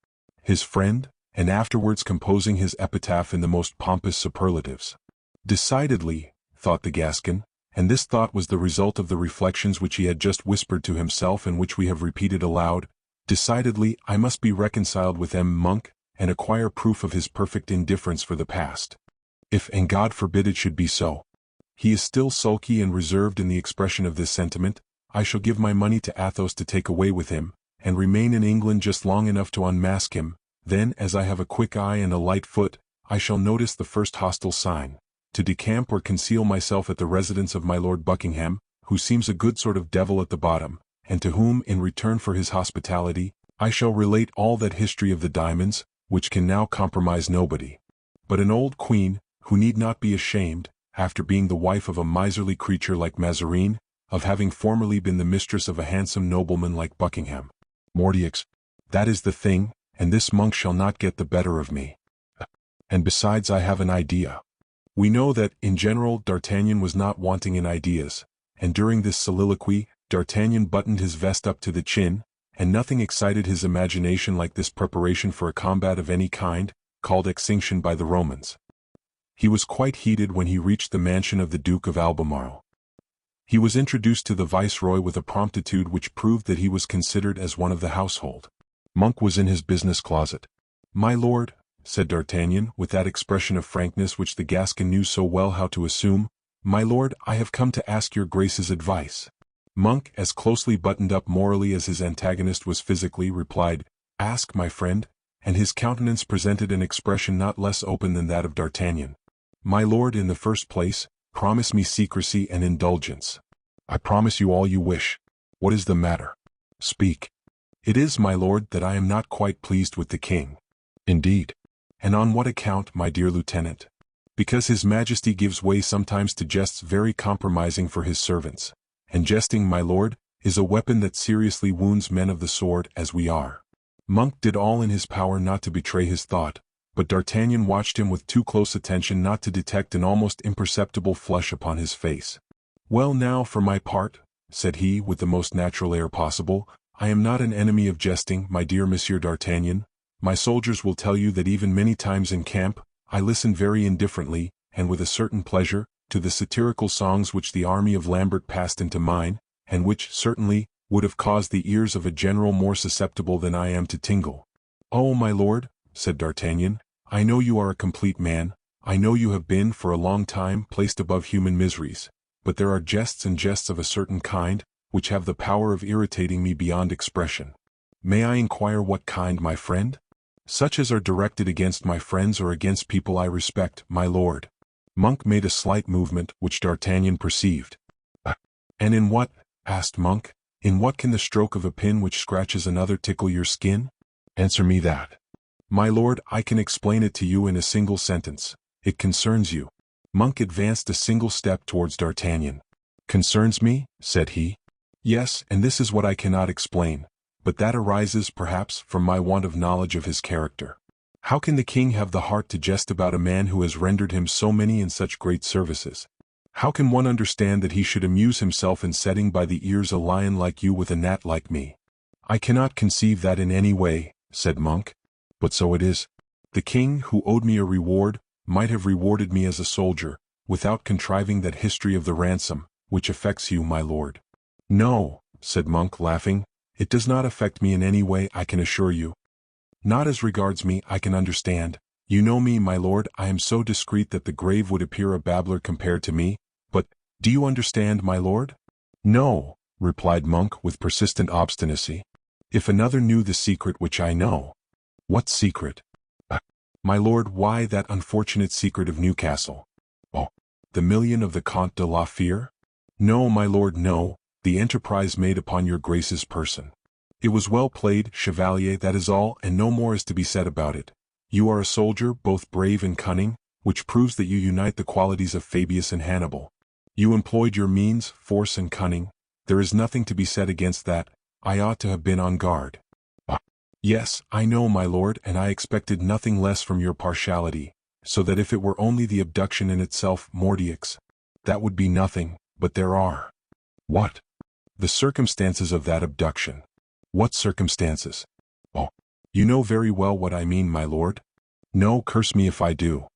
his friend, and afterwards composing his epitaph in the most pompous superlatives. Decidedly, thought the Gascon, and this thought was the result of the reflections which he had just whispered to himself and which we have repeated aloud, decidedly I must be reconciled with Monk, and acquire proof of his perfect indifference for the past. If, and God forbid it should be so, he is still sulky and reserved in the expression of this sentiment, I shall give my money to Athos to take away with him, and remain in England just long enough to unmask him. Then, as I have a quick eye and a light foot, I shall notice the first hostile sign, to decamp or conceal myself at the residence of my Lord Buckingham, who seems a good sort of devil at the bottom, and to whom, in return for his hospitality, I shall relate all that history of the diamonds, which can now compromise nobody but an old queen, who need not be ashamed, after being the wife of a miserly creature like Mazarin, of having formerly been the mistress of a handsome nobleman like Buckingham. Mordioux, that is the thing, and this Monk shall not get the better of me. And besides I have an idea. We know that, in general, D'Artagnan was not wanting in ideas, and during this soliloquy, D'Artagnan buttoned his vest up to the chin, and nothing excited his imagination like this preparation for a combat of any kind, called extinction by the Romans. He was quite heated when he reached the mansion of the Duke of Albemarle. He was introduced to the Viceroy with a promptitude which proved that he was considered as one of the household. Monk was in his business closet. "My lord," said D'Artagnan, with that expression of frankness which the Gascon knew so well how to assume, "my lord, I have come to ask your Grace's advice." Monk, as closely buttoned up morally as his antagonist was physically, replied, "Ask, my friend," and his countenance presented an expression not less open than that of D'Artagnan. "My lord, in the first place, promise me secrecy and indulgence." "I promise you all you wish. What is the matter? Speak." "It is, my lord, that I am not quite pleased with the king." "Indeed. And on what account, my dear lieutenant?" "Because his majesty gives way sometimes to jests very compromising for his servants. And jesting, my lord, is a weapon that seriously wounds men of the sword as we are." Monk did all in his power not to betray his thought, but D'Artagnan watched him with too close attention not to detect an almost imperceptible flush upon his face. "Well now, for my part," said he with the most natural air possible, "I am not an enemy of jesting, my dear Monsieur d'Artagnan. My soldiers will tell you that even many times in camp, I listen very indifferently, and with a certain pleasure, to the satirical songs which the army of Lambert passed into mine, and which, certainly, would have caused the ears of a general more susceptible than I am to tingle." "Oh, my lord," said D'Artagnan, "I know you are a complete man, I know you have been, for a long time, placed above human miseries, but there are jests and jests of a certain kind, which have the power of irritating me beyond expression." "May I inquire what kind, my friend?" "Such as are directed against my friends or against people I respect, my lord." Monk made a slight movement, which D'Artagnan perceived. "And in what," asked Monk, "in what can the stroke of a pin which scratches another tickle your skin? Answer me that." "My lord, I can explain it to you in a single sentence. It concerns you." Monk advanced a single step towards D'Artagnan. "Concerns me?" said he. "Yes, and this is what I cannot explain, but that arises, perhaps, from my want of knowledge of his character. How can the king have the heart to jest about a man who has rendered him so many and such great services? How can one understand that he should amuse himself in setting by the ears a lion like you with a gnat like me?" "I cannot conceive that in any way," said Monk. "But so it is. The king, who owed me a reward, might have rewarded me as a soldier, without contriving that history of the ransom, which affects you, my lord." "No," said Monk, laughing, "it does not affect me in any way, I can assure you." "Not as regards me, I can understand. You know me, my lord, I am so discreet that the grave would appear a babbler compared to me, but, do you understand, my lord?" "No," replied Monk with persistent obstinacy. "If another knew the secret which I know—" "What secret?" "My lord, why, that unfortunate secret of Newcastle." "Oh, the million of the Comte de la Fere?" "No, my lord, no, the enterprise made upon your grace's person. It was well played, chevalier, that is all, and no more is to be said about it. You are a soldier, both brave and cunning, which proves that you unite the qualities of Fabius and Hannibal. You employed your means, force and cunning. There is nothing to be said against that. I ought to have been on guard." "Yes, I know, my lord, and I expected nothing less from your partiality, so that if it were only the abduction in itself, Mordieux, that would be nothing, but there are—" "What?" "The circumstances of that abduction." "What circumstances?" "Oh, you know very well what I mean, my lord." "No, curse me if I do."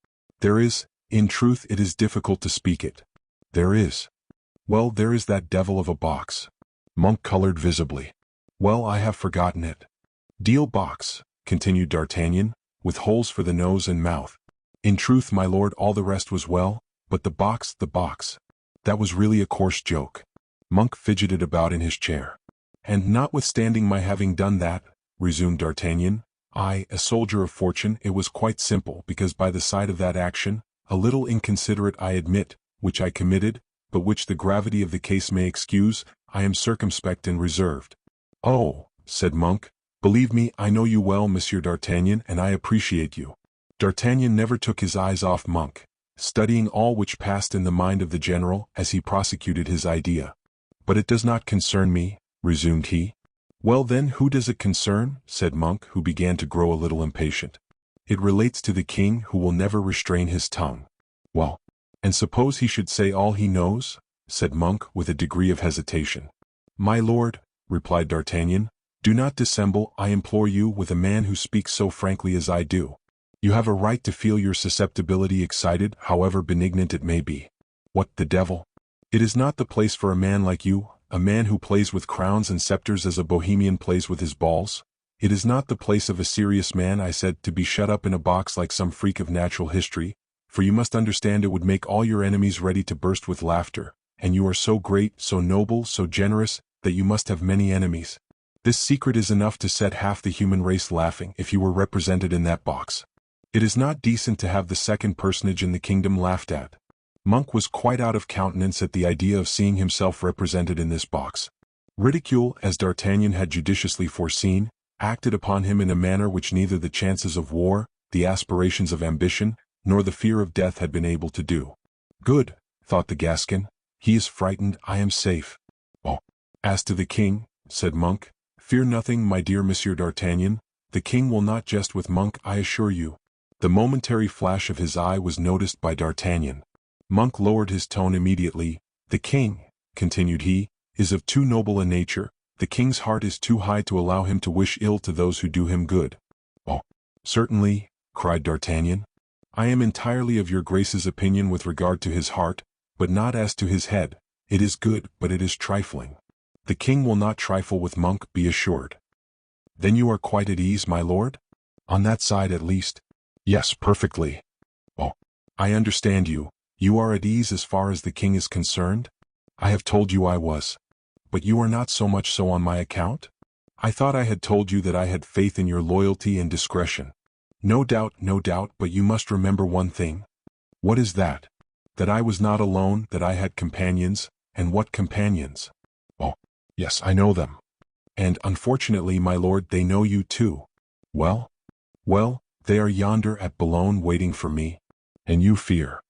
"There is, in truth it is difficult to speak it." "There is." "Well, there is that devil of a box." Monk colored visibly. "Well, I have forgotten it." "Deal box," continued D'Artagnan, "with holes for the nose and mouth. In truth, my lord, all the rest was well, but the box, that was really a coarse joke." Monk fidgeted about in his chair. "And notwithstanding my having done that," resumed D'Artagnan, "I, a soldier of fortune, it was quite simple, because by the side of that action, a little inconsiderate I admit, which I committed, but which the gravity of the case may excuse, I am circumspect and reserved." "Oh," said Monk, "believe me, I know you well, Monsieur d'Artagnan, and I appreciate you." D'Artagnan never took his eyes off Monk, studying all which passed in the mind of the general as he prosecuted his idea. "But it does not concern me," resumed he. "Well then, who does it concern?" said Monk, who began to grow a little impatient. "It relates to the king, who will never restrain his tongue." "Well, and suppose he should say all he knows?" said Monk with a degree of hesitation. "My lord," replied D'Artagnan, "do not dissemble, I implore you, with a man who speaks so frankly as I do. You have a right to feel your susceptibility excited, however benignant it may be." "What the devil? It is not the place for a man like you, a man who plays with crowns and scepters as a bohemian plays with his balls. It is not the place of a serious man, I said, to be shut up in a box like some freak of natural history, for you must understand it would make all your enemies ready to burst with laughter, and you are so great, so noble, so generous, that you must have many enemies. This secret is enough to set half the human race laughing if you were represented in that box. It is not decent to have the second personage in the kingdom laughed at. Monk was quite out of countenance at the idea of seeing himself represented in this box. Ridicule, as D'Artagnan had judiciously foreseen, acted upon him in a manner which neither the chances of war, the aspirations of ambition, nor the fear of death had been able to do. Good, thought the Gascon. He is frightened, I am safe. Oh, as to the king, said Monk, fear nothing, my dear Monsieur d'Artagnan, the king will not jest with Monk, I assure you. The momentary flash of his eye was noticed by D'Artagnan. Monk lowered his tone immediately. The king, continued he, is of too noble a nature, the king's heart is too high to allow him to wish ill to those who do him good. Oh, certainly, cried D'Artagnan. I am entirely of your Grace's opinion with regard to his heart, but not as to his head. It is good, but it is trifling. The king will not trifle with Monk, be assured. Then you are quite at ease, my lord? On that side at least? Yes, perfectly. Oh, I understand you. You are at ease as far as the king is concerned? I have told you I was. But you are not so much so on my account? I thought I had told you that I had faith in your loyalty and discretion. No doubt, but you must remember one thing. What is that? That I was not alone, that I had companions, and what companions? Oh, yes, I know them. And, unfortunately, my lord, they know you too. Well, they are yonder at Boulogne waiting for me. And you fear.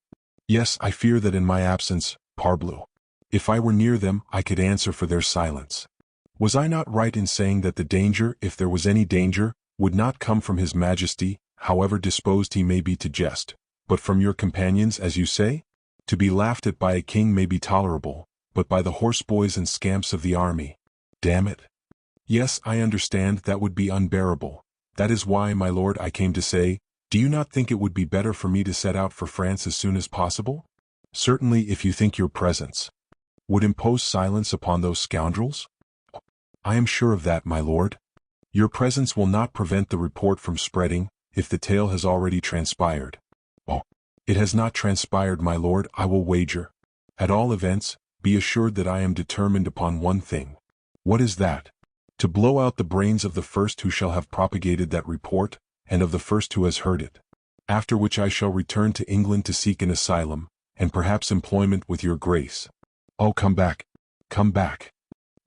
Yes, I fear that in my absence, parbleu. If I were near them, I could answer for their silence. Was I not right in saying that the danger, if there was any danger, would not come from his majesty, however disposed he may be to jest, but from your companions, as you say? To be laughed at by a king may be tolerable, but by the horseboys and scamps of the army, damn it. Yes, I understand, that would be unbearable. That is why, my lord, I came to say, do you not think it would be better for me to set out for France as soon as possible? Certainly, if you think your presence would impose silence upon those scoundrels? I am sure of that, my lord. Your presence will not prevent the report from spreading, if the tale has already transpired. Oh, it has not transpired, my lord, I will wager. At all events, be assured that I am determined upon one thing. What is that? To blow out the brains of the first who shall have propagated that report, and of the first who has heard it. After which I shall return to England to seek an asylum, and perhaps employment with your grace. Oh, come back. Come back.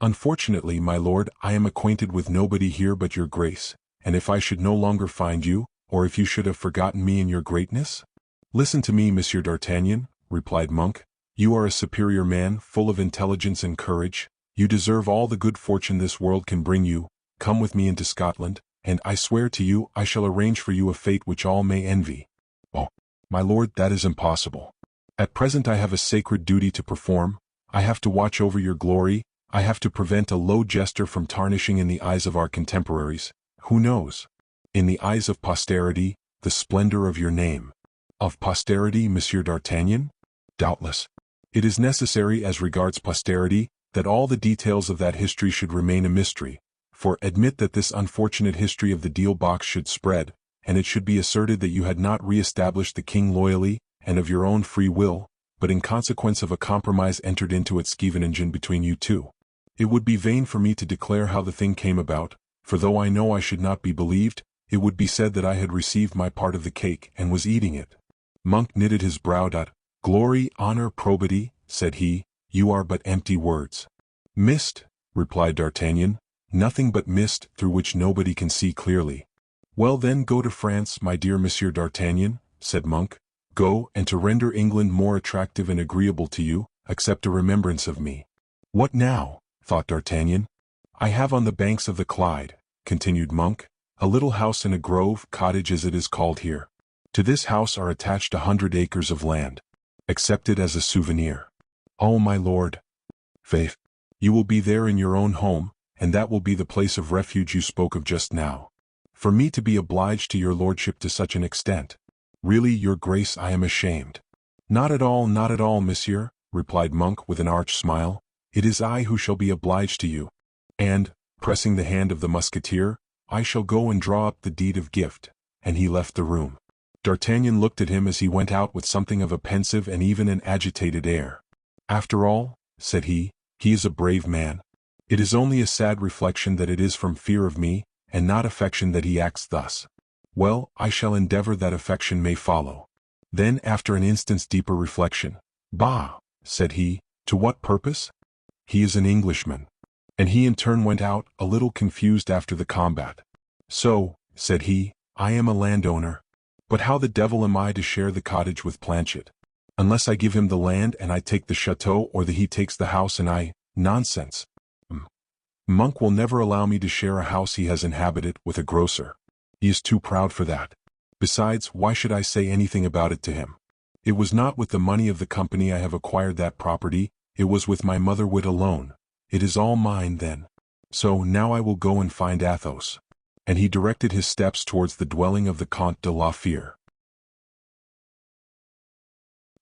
Unfortunately, my lord, I am acquainted with nobody here but your grace, and if I should no longer find you, or if you should have forgotten me in your greatness? Listen to me, Monsieur d'Artagnan, replied Monk. You are a superior man, full of intelligence and courage. You deserve all the good fortune this world can bring you. Come with me into Scotland, and I swear to you I shall arrange for you a fate which all may envy. Oh, my lord, that is impossible. At present I have a sacred duty to perform. I have to watch over your glory. I have to prevent a low jester from tarnishing in the eyes of our contemporaries. Who knows? In the eyes of posterity, the splendor of your name. Of posterity, Monsieur d'Artagnan? Doubtless. It is necessary as regards posterity, that all the details of that history should remain a mystery, for admit that this unfortunate history of the deal box should spread, and it should be asserted that you had not re-established the king loyally, and of your own free will, but in consequence of a compromise entered into at Scheveningen between you two. It would be vain for me to declare how the thing came about, for though I know I should not be believed, it would be said that I had received my part of the cake and was eating it. Monk knitted his brow. Glory, honor, probity, said he, you are but empty words. Mist, replied D'Artagnan, nothing but mist through which nobody can see clearly. Well then, go to France, my dear Monsieur d'Artagnan, said Monk. Go, and to render England more attractive and agreeable to you, accept a remembrance of me. What now? Thought D'Artagnan. I have on the banks of the Clyde, continued Monk, a little house in a grove, cottage as it is called here. To this house are attached 100 acres of land. Accept it as a souvenir. Oh, my lord. Faith, you will be there in your own home, and that will be the place of refuge you spoke of just now. For me to be obliged to your lordship to such an extent. Really, your grace, I am ashamed. Not at all, monsieur, replied Monk with an arch smile. It is I who shall be obliged to you. And, pressing the hand of the Musketeer, I shall go and draw up the deed of gift. And he left the room. D'Artagnan looked at him as he went out with something of a pensive and even an agitated air. After all, said he is a brave man. It is only a sad reflection that it is from fear of me, and not affection that he acts thus. Well, I shall endeavor that affection may follow. Then after an instant's deeper reflection, bah, said he, to what purpose? He is an Englishman. And he in turn went out, a little confused after the combat. So, said he, I am a landowner. But how the devil am I to share the cottage with Planchet? Unless I give him the land and I take the chateau, or that he takes the house and I— nonsense. Monk will never allow me to share a house he has inhabited with a grocer. He is too proud for that. Besides, why should I say anything about it to him? It was not with the money of the company I have acquired that property, it was with my mother wit alone. It is all mine then. So now I will go and find Athos. And he directed his steps towards the dwelling of the Comte de la Fere.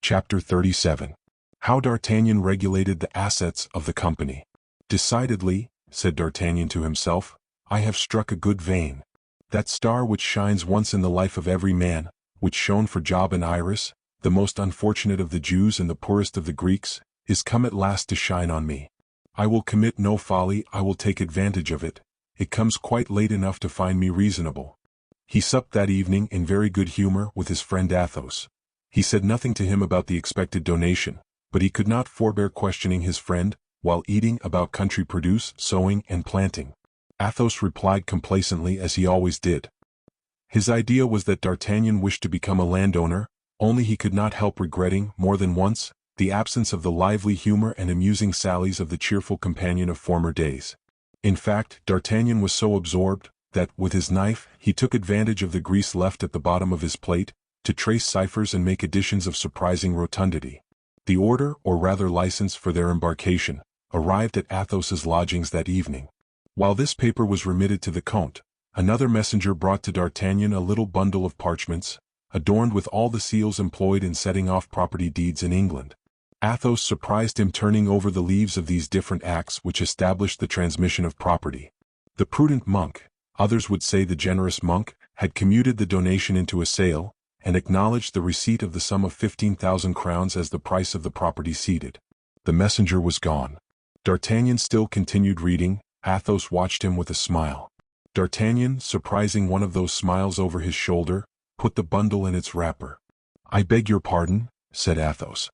Chapter 37. How D'Artagnan regulated the assets of the company. Decidedly, said D'Artagnan to himself, I have struck a good vein. That star which shines once in the life of every man, which shone for Job and Iris, the most unfortunate of the Jews and the poorest of the Greeks, is come at last to shine on me. I will commit no folly, I will take advantage of it. It comes quite late enough to find me reasonable. He supped that evening in very good humor with his friend Athos. He said nothing to him about the expected donation, but he could not forbear questioning his friend, while eating, about country produce, sowing, and planting. Athos replied complacently as he always did. His idea was that D'Artagnan wished to become a landowner, only he could not help regretting, more than once, the absence of the lively humor and amusing sallies of the cheerful companion of former days. In fact, D'Artagnan was so absorbed, that, with his knife, he took advantage of the grease left at the bottom of his plate, to trace ciphers and make additions of surprising rotundity. The order, or rather license for their embarkation, arrived at Athos's lodgings that evening. While this paper was remitted to the Comte, another messenger brought to D'Artagnan a little bundle of parchments, adorned with all the seals employed in setting off property deeds in England. Athos surprised him turning over the leaves of these different acts which established the transmission of property. The prudent monk, others would say the generous monk, had commuted the donation into a sale, and acknowledged the receipt of the sum of 15,000 crowns as the price of the property ceded. The messenger was gone. D'Artagnan still continued reading. Athos watched him with a smile. D'Artagnan, surprising one of those smiles over his shoulder, put the bundle in its wrapper. I beg your pardon, said Athos.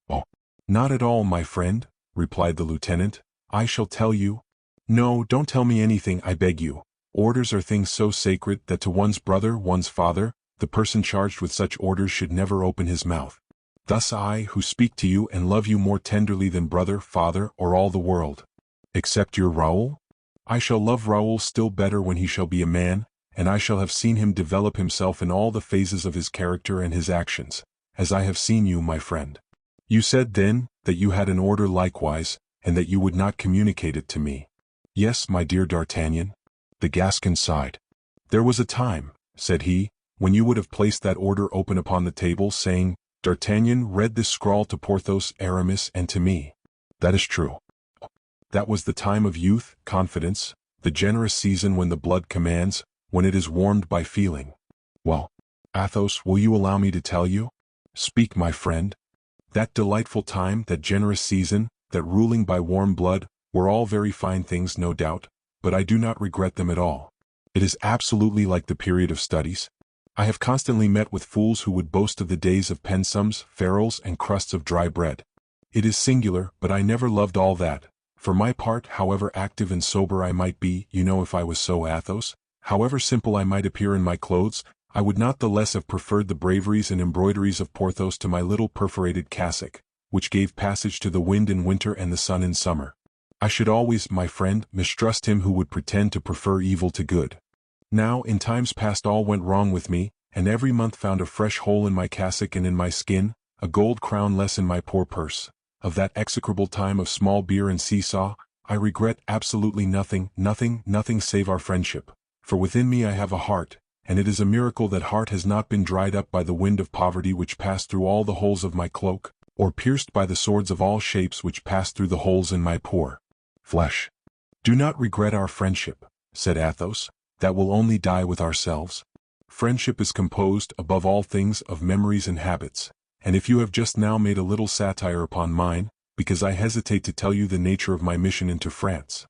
Oh, not at all, my friend, replied the lieutenant. I shall tell you. No, don't tell me anything, I beg you. Orders are things so sacred that to one's brother, one's father, the person charged with such orders should never open his mouth. Thus I, who speak to you and love you more tenderly than brother, father, or all the world. Except your Raoul? I shall love Raoul still better when he shall be a man, and I shall have seen him develop himself in all the phases of his character and his actions, as I have seen you, my friend. You said then, that you had an order likewise, and that you would not communicate it to me. Yes, my dear D'Artagnan. The Gascon sighed. There was a time, said he, when you would have placed that order open upon the table, saying, D'Artagnan read this scrawl to Porthos, Aramis, and to me. That is true. That was the time of youth, confidence, the generous season when the blood commands, when it is warmed by feeling. Well, Athos, will you allow me to tell you? Speak, my friend. That delightful time, that generous season, that ruling by warm blood, were all very fine things, no doubt, but I do not regret them at all. It is absolutely like the period of studies. I have constantly met with fools who would boast of the days of pensums, ferals, and crusts of dry bread. It is singular, but I never loved all that. For my part, however active and sober I might be, if I was so, Athos, however simple I might appear in my clothes, I would not the less have preferred the braveries and embroideries of Porthos to my little perforated cassock, which gave passage to the wind in winter and the sun in summer. I should always, my friend, mistrust him who would pretend to prefer evil to good. Now, in times past all went wrong with me, and every month found a fresh hole in my cassock and in my skin, a gold crown less in my poor purse. Of that execrable time of small beer and seesaw, I regret absolutely nothing, nothing save our friendship. For within me I have a heart, and it is a miracle that heart has not been dried up by the wind of poverty which passed through all the holes of my cloak, or pierced by the swords of all shapes which passed through the holes in my poor flesh. Do not regret our friendship, said Athos, that will only die with ourselves. Friendship is composed, above all things, of memories and habits. And if you have just now made a little satire upon mine, because I hesitate to tell you the nature of my mission into France.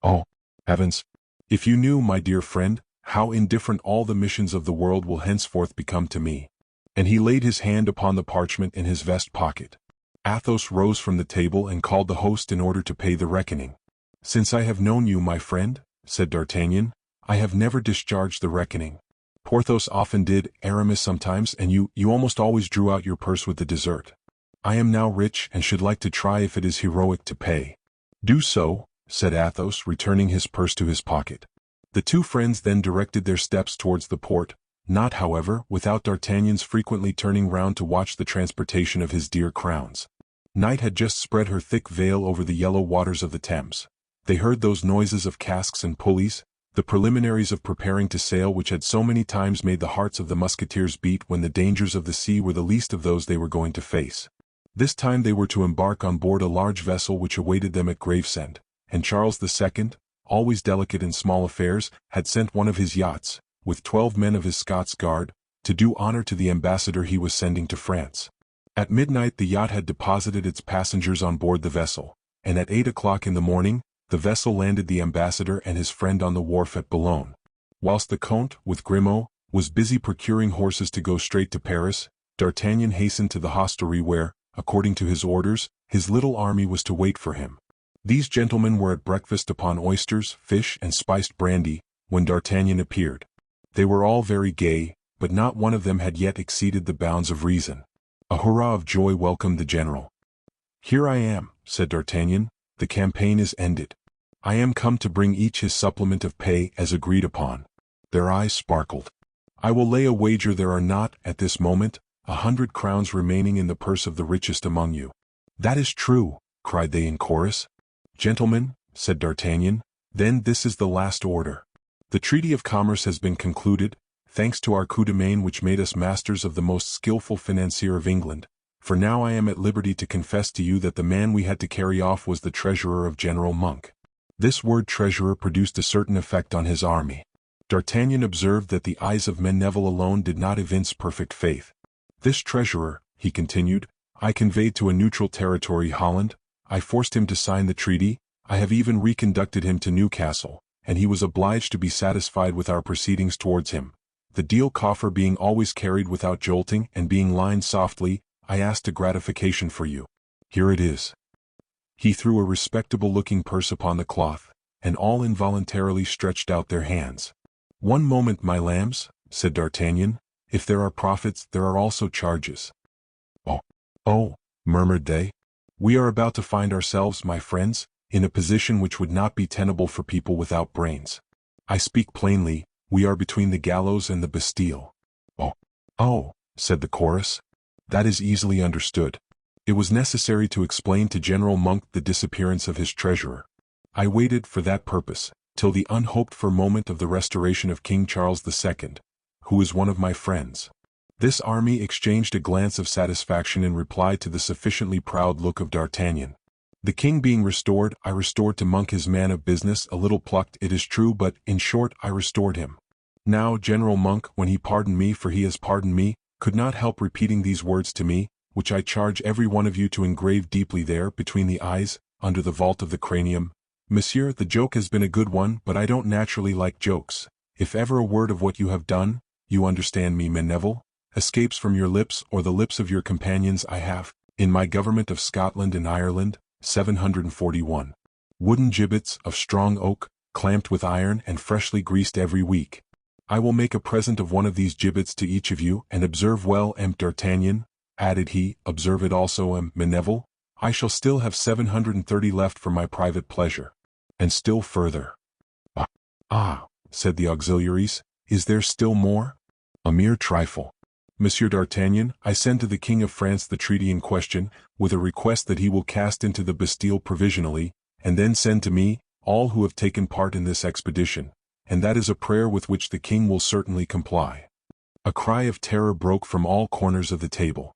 Oh, heavens! If you knew, my dear friend, how indifferent all the missions of the world will henceforth become to me." And he laid his hand upon the parchment in his vest pocket. Athos rose from the table and called the host in order to pay the reckoning. "Since I have known you, my friend," said D'Artagnan, "I have never discharged the reckoning. Porthos often did, Aramis sometimes, and you almost always drew out your purse with the dessert. I am now rich and should like to try if it is heroic to pay." "Do so," said Athos, returning his purse to his pocket. The two friends then directed their steps towards the port, not, however, without D'Artagnan's frequently turning round to watch the transportation of his dear crowns. Night had just spread her thick veil over the yellow waters of the Thames. They heard those noises of casks and pulleys, the preliminaries of preparing to sail which had so many times made the hearts of the Musketeers beat when the dangers of the sea were the least of those they were going to face. This time they were to embark on board a large vessel which awaited them at Gravesend, and Charles II, always delicate in small affairs, had sent one of his yachts, with 12 men of his Scots Guard, to do honor to the ambassador he was sending to France. At midnight the yacht had deposited its passengers on board the vessel, and at 8 o'clock in the morning, the vessel landed the ambassador and his friend on the wharf at Boulogne. Whilst the Comte, with Grimaud, was busy procuring horses to go straight to Paris, D'Artagnan hastened to the hostelry where, according to his orders, his little army was to wait for him. These gentlemen were at breakfast upon oysters, fish, and spiced brandy, when D'Artagnan appeared. They were all very gay, but not one of them had yet exceeded the bounds of reason. A hurrah of joy welcomed the general. "Here I am," said D'Artagnan, "the campaign is ended. I am come to bring each his supplement of pay as agreed upon." Their eyes sparkled. "I will lay a wager there are not, at this moment, 100 crowns remaining in the purse of the richest among you." "That is true," cried they in chorus. "Gentlemen," said D'Artagnan, "then this is the last order. The treaty of commerce has been concluded, thanks to our coup de main which made us masters of the most skillful financier of England, for now I am at liberty to confess to you that the man we had to carry off was the treasurer of General Monk." This word treasurer produced a certain effect on his army. D'Artagnan observed that the eyes of Menneville alone did not evince perfect faith. "This treasurer," he continued, "I conveyed to a neutral territory, Holland. I forced him to sign the treaty. I have even reconducted him to Newcastle, and he was obliged to be satisfied with our proceedings towards him. The deal coffer being always carried without jolting and being lined softly, I asked a gratification for you. Here it is." He threw a respectable-looking purse upon the cloth, and all involuntarily stretched out their hands. "One moment, my lambs," said D'Artagnan. "If there are profits, there are also charges." Oh, murmured they. "We are about to find ourselves, my friends, in a position which would not be tenable for people without brains. I speak plainly, we are between the gallows and the Bastille." Oh, said the chorus. "That is easily understood. It was necessary to explain to General Monk the disappearance of his treasurer. I waited, for that purpose, till the unhoped-for moment of the restoration of King Charles II, who is one of my friends." This army exchanged a glance of satisfaction in reply to the sufficiently proud look of D'Artagnan. The king being restored, I restored to Monk his man of business, a little plucked, it is true, but, in short, I restored him. Now, General Monk, when he pardoned me, for he has pardoned me, could not help repeating these words to me, which I charge every one of you to engrave deeply there, between the eyes, under the vault of the cranium. Monsieur, the joke has been a good one, but I don't naturally like jokes. If ever a word of what you have done, you understand me, Menneville, escapes from your lips or the lips of your companions, I have, in my government of Scotland and Ireland, 741 wooden gibbets of strong oak, clamped with iron and freshly greased every week. I will make a present of one of these gibbets to each of you, and observe well, D'Artagnan, added he, observe it also, Menneville, I shall still have 730 left for my private pleasure. And still further. Ah, said the auxiliaries, is there still more? A mere trifle. Monsieur D'Artagnan, I send to the King of France the treaty in question, with a request that he will cast into the Bastille provisionally, and then send to me, all who have taken part in this expedition, and that is a prayer with which the king will certainly comply. A cry of terror broke from all corners of the table.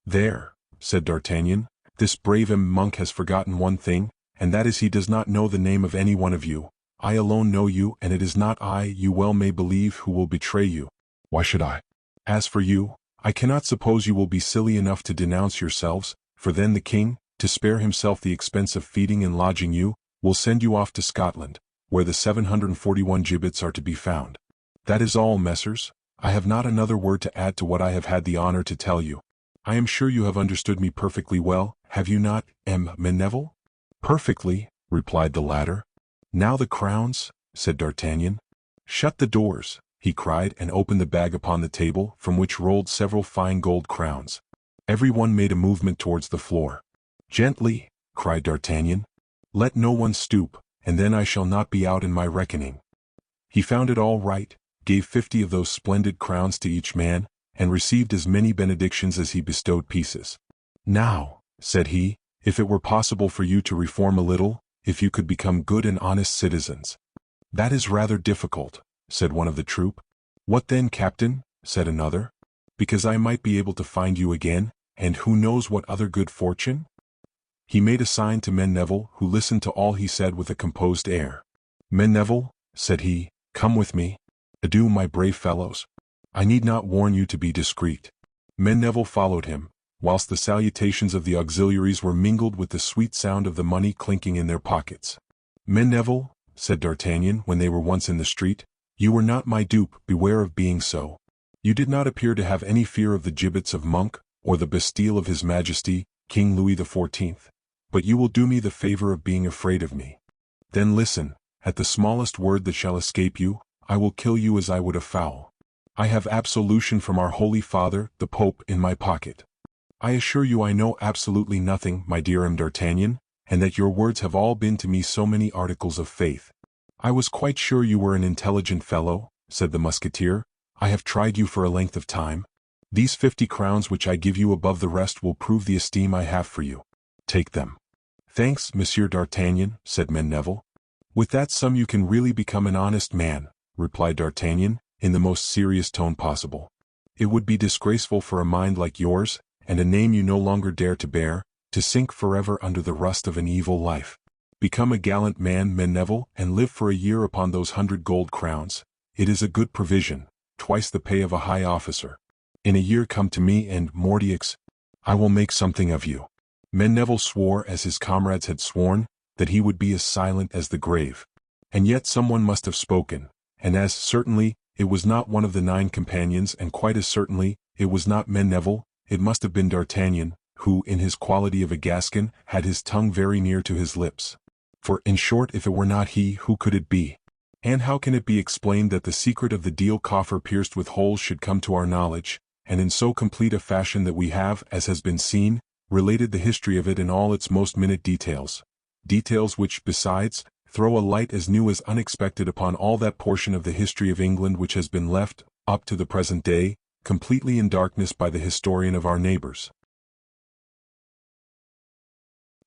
There, said D'Artagnan, this brave Monk has forgotten one thing, and that is he does not know the name of any one of you. I alone know you, and it is not I, you well may believe, who will betray you. Why should I? As for you, I cannot suppose you will be silly enough to denounce yourselves, for then the king, to spare himself the expense of feeding and lodging you, will send you off to Scotland, where the 741 gibbets are to be found. That is all, messers. I have not another word to add to what I have had the honor to tell you. I am sure you have understood me perfectly well, have you not, M. Neville? Perfectly, replied the latter. Now the crowns, said D'Artagnan. Shut the doors, he cried, and opened the bag upon the table, from which rolled several fine gold crowns. Every one made a movement towards the floor. Gently, cried D'Artagnan. Let no one stoop, and then I shall not be out in my reckoning. He found it all right, gave 50 of those splendid crowns to each man, and received as many benedictions as he bestowed pieces. Now, said he, if it were possible for you to reform a little, if you could become good and honest citizens. That is rather difficult, said one of the troop. What then, captain? Said another. Because I might be able to find you again, and who knows what other good fortune? He made a sign to Neville, who listened to all he said with a composed air. Neville, said he, come with me. Adieu, my brave fellows. I need not warn you to be discreet. Neville followed him, whilst the salutations of the auxiliaries were mingled with the sweet sound of the money clinking in their pockets. Neville, said D'Artagnan when they were once in the street, you were not my dupe, beware of being so. You did not appear to have any fear of the gibbets of Monk, or the Bastille of His Majesty, King Louis XIV. But you will do me the favor of being afraid of me. Then listen, at the smallest word that shall escape you, I will kill you as I would a fowl. I have absolution from our Holy Father, the Pope, in my pocket. I assure you I know absolutely nothing, my dear M. D'Artagnan, and that your words have all been to me so many articles of faith. I was quite sure you were an intelligent fellow, said the Musketeer. I have tried you for a length of time. These 50 crowns which I give you above the rest will prove the esteem I have for you. Take them. Thanks, Monsieur D'Artagnan, said Neville. With that sum you can really become an honest man, replied D'Artagnan, in the most serious tone possible. It would be disgraceful for a mind like yours, and a name you no longer dare to bear, to sink forever under the rust of an evil life. Become a gallant man, Neville, and live for a year upon those 100 gold crowns. It is a good provision, twice the pay of a high officer. In a year come to me and, Mordioux, I will make something of you. Neville swore, as his comrades had sworn, that he would be as silent as the grave. And yet someone must have spoken, and as certainly it was not one of the 9 companions, and quite as certainly it was not Neville, it must have been D'Artagnan, who, in his quality of a Gascon, had his tongue very near to his lips. For, in short, if it were not he, who could it be? And how can it be explained that the secret of the deal coffer pierced with holes should come to our knowledge, and in so complete a fashion that we have, as has been seen, related the history of it in all its most minute details? Details which, besides, throw a light as new as unexpected upon all that portion of the history of England which has been left, up to the present day, completely in darkness by the historian of our neighbors.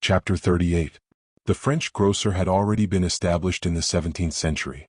Chapter 38. The French grocer had already been established in the 17th century.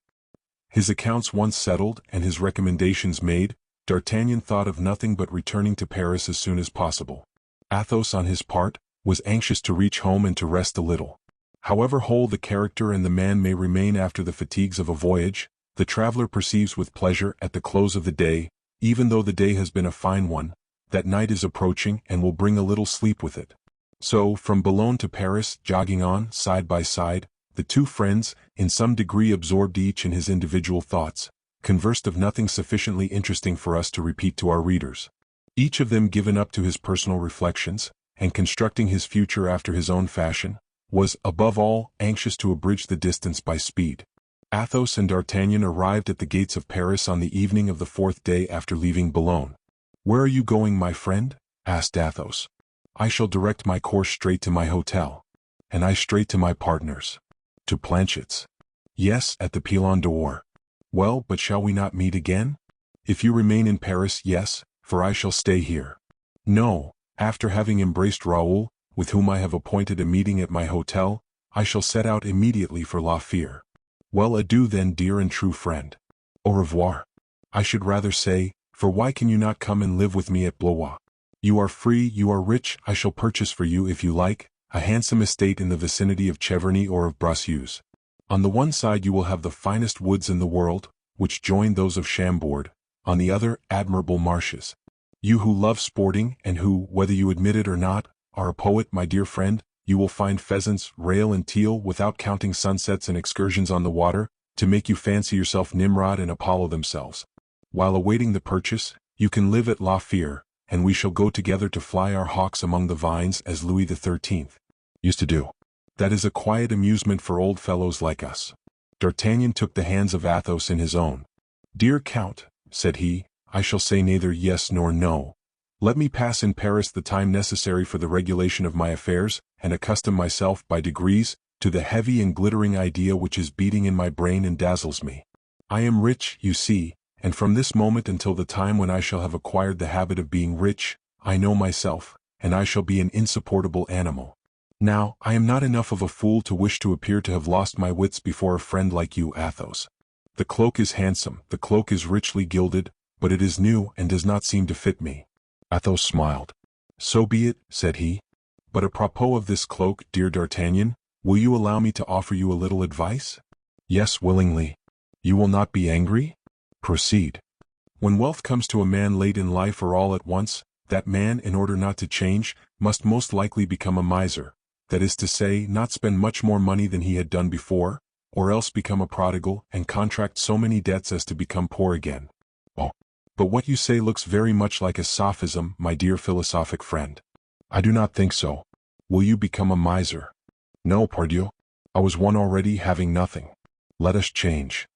His accounts once settled and his recommendations made, D'Artagnan thought of nothing but returning to Paris as soon as possible. Athos, on his part, was anxious to reach home and to rest a little. However whole the character and the man may remain after the fatigues of a voyage, the traveler perceives with pleasure at the close of the day, even though the day has been a fine one, that night is approaching and will bring a little sleep with it. So, from Boulogne to Paris, jogging on, side by side, the two friends, in some degree absorbed each in his individual thoughts, conversed of nothing sufficiently interesting for us to repeat to our readers. Each of them given up to his personal reflections, and constructing his future after his own fashion, was, above all, anxious to abridge the distance by speed. Athos and D'Artagnan arrived at the gates of Paris on the evening of the 4th day after leaving Boulogne. "Where are you going, my friend?" asked Athos. "I shall direct my course straight to my hotel." "And I straight to my partner's." "To Planchet's?" "Yes, at the Pilon d'Or." "Well, but shall we not meet again?" "If you remain in Paris, yes, for I shall stay here." "No, after having embraced Raoul, with whom I have appointed a meeting at my hotel, I shall set out immediately for La Fère." "Well, adieu then, dear and true friend." "Au revoir." "I should rather say, for why can you not come and live with me at Blois? You are free, you are rich, I shall purchase for you, if you like, a handsome estate in the vicinity of Cheverny or of Bracieux. On the one side you will have the finest woods in the world, which join those of Chambord, on the other, admirable marshes. You who love sporting and who, whether you admit it or not, are a poet, my dear friend, you will find pheasants, rail and teal without counting sunsets and excursions on the water, to make you fancy yourself Nimrod and Apollo themselves. While awaiting the purchase, you can live at La Fere, and we shall go together to fly our hawks among the vines as Louis XIII used to do. That is a quiet amusement for old fellows like us. D'Artagnan took the hands of Athos in his own. Dear Count, said he, I shall say neither yes nor no. Let me pass in Paris the time necessary for the regulation of my affairs, and accustom myself by degrees to the heavy and glittering idea which is beating in my brain and dazzles me. I am rich, you see, and from this moment until the time when I shall have acquired the habit of being rich, I know myself, and I shall be an insupportable animal. Now, I am not enough of a fool to wish to appear to have lost my wits before a friend like you, Athos. The cloak is handsome, the cloak is richly gilded, but it is new and does not seem to fit me. Athos smiled. So be it, said he. But apropos of this cloak, dear D'Artagnan, will you allow me to offer you a little advice? Yes, willingly. You will not be angry? Proceed. When wealth comes to a man late in life or all at once, that man, in order not to change, must most likely become a miser, that is to say, not spend much more money than he had done before, or else become a prodigal and contract so many debts as to become poor again. Oh, but what you say looks very much like a sophism, my dear philosophic friend. I do not think so. Will you become a miser? No, pardieu. I was one already, having nothing. Let us change.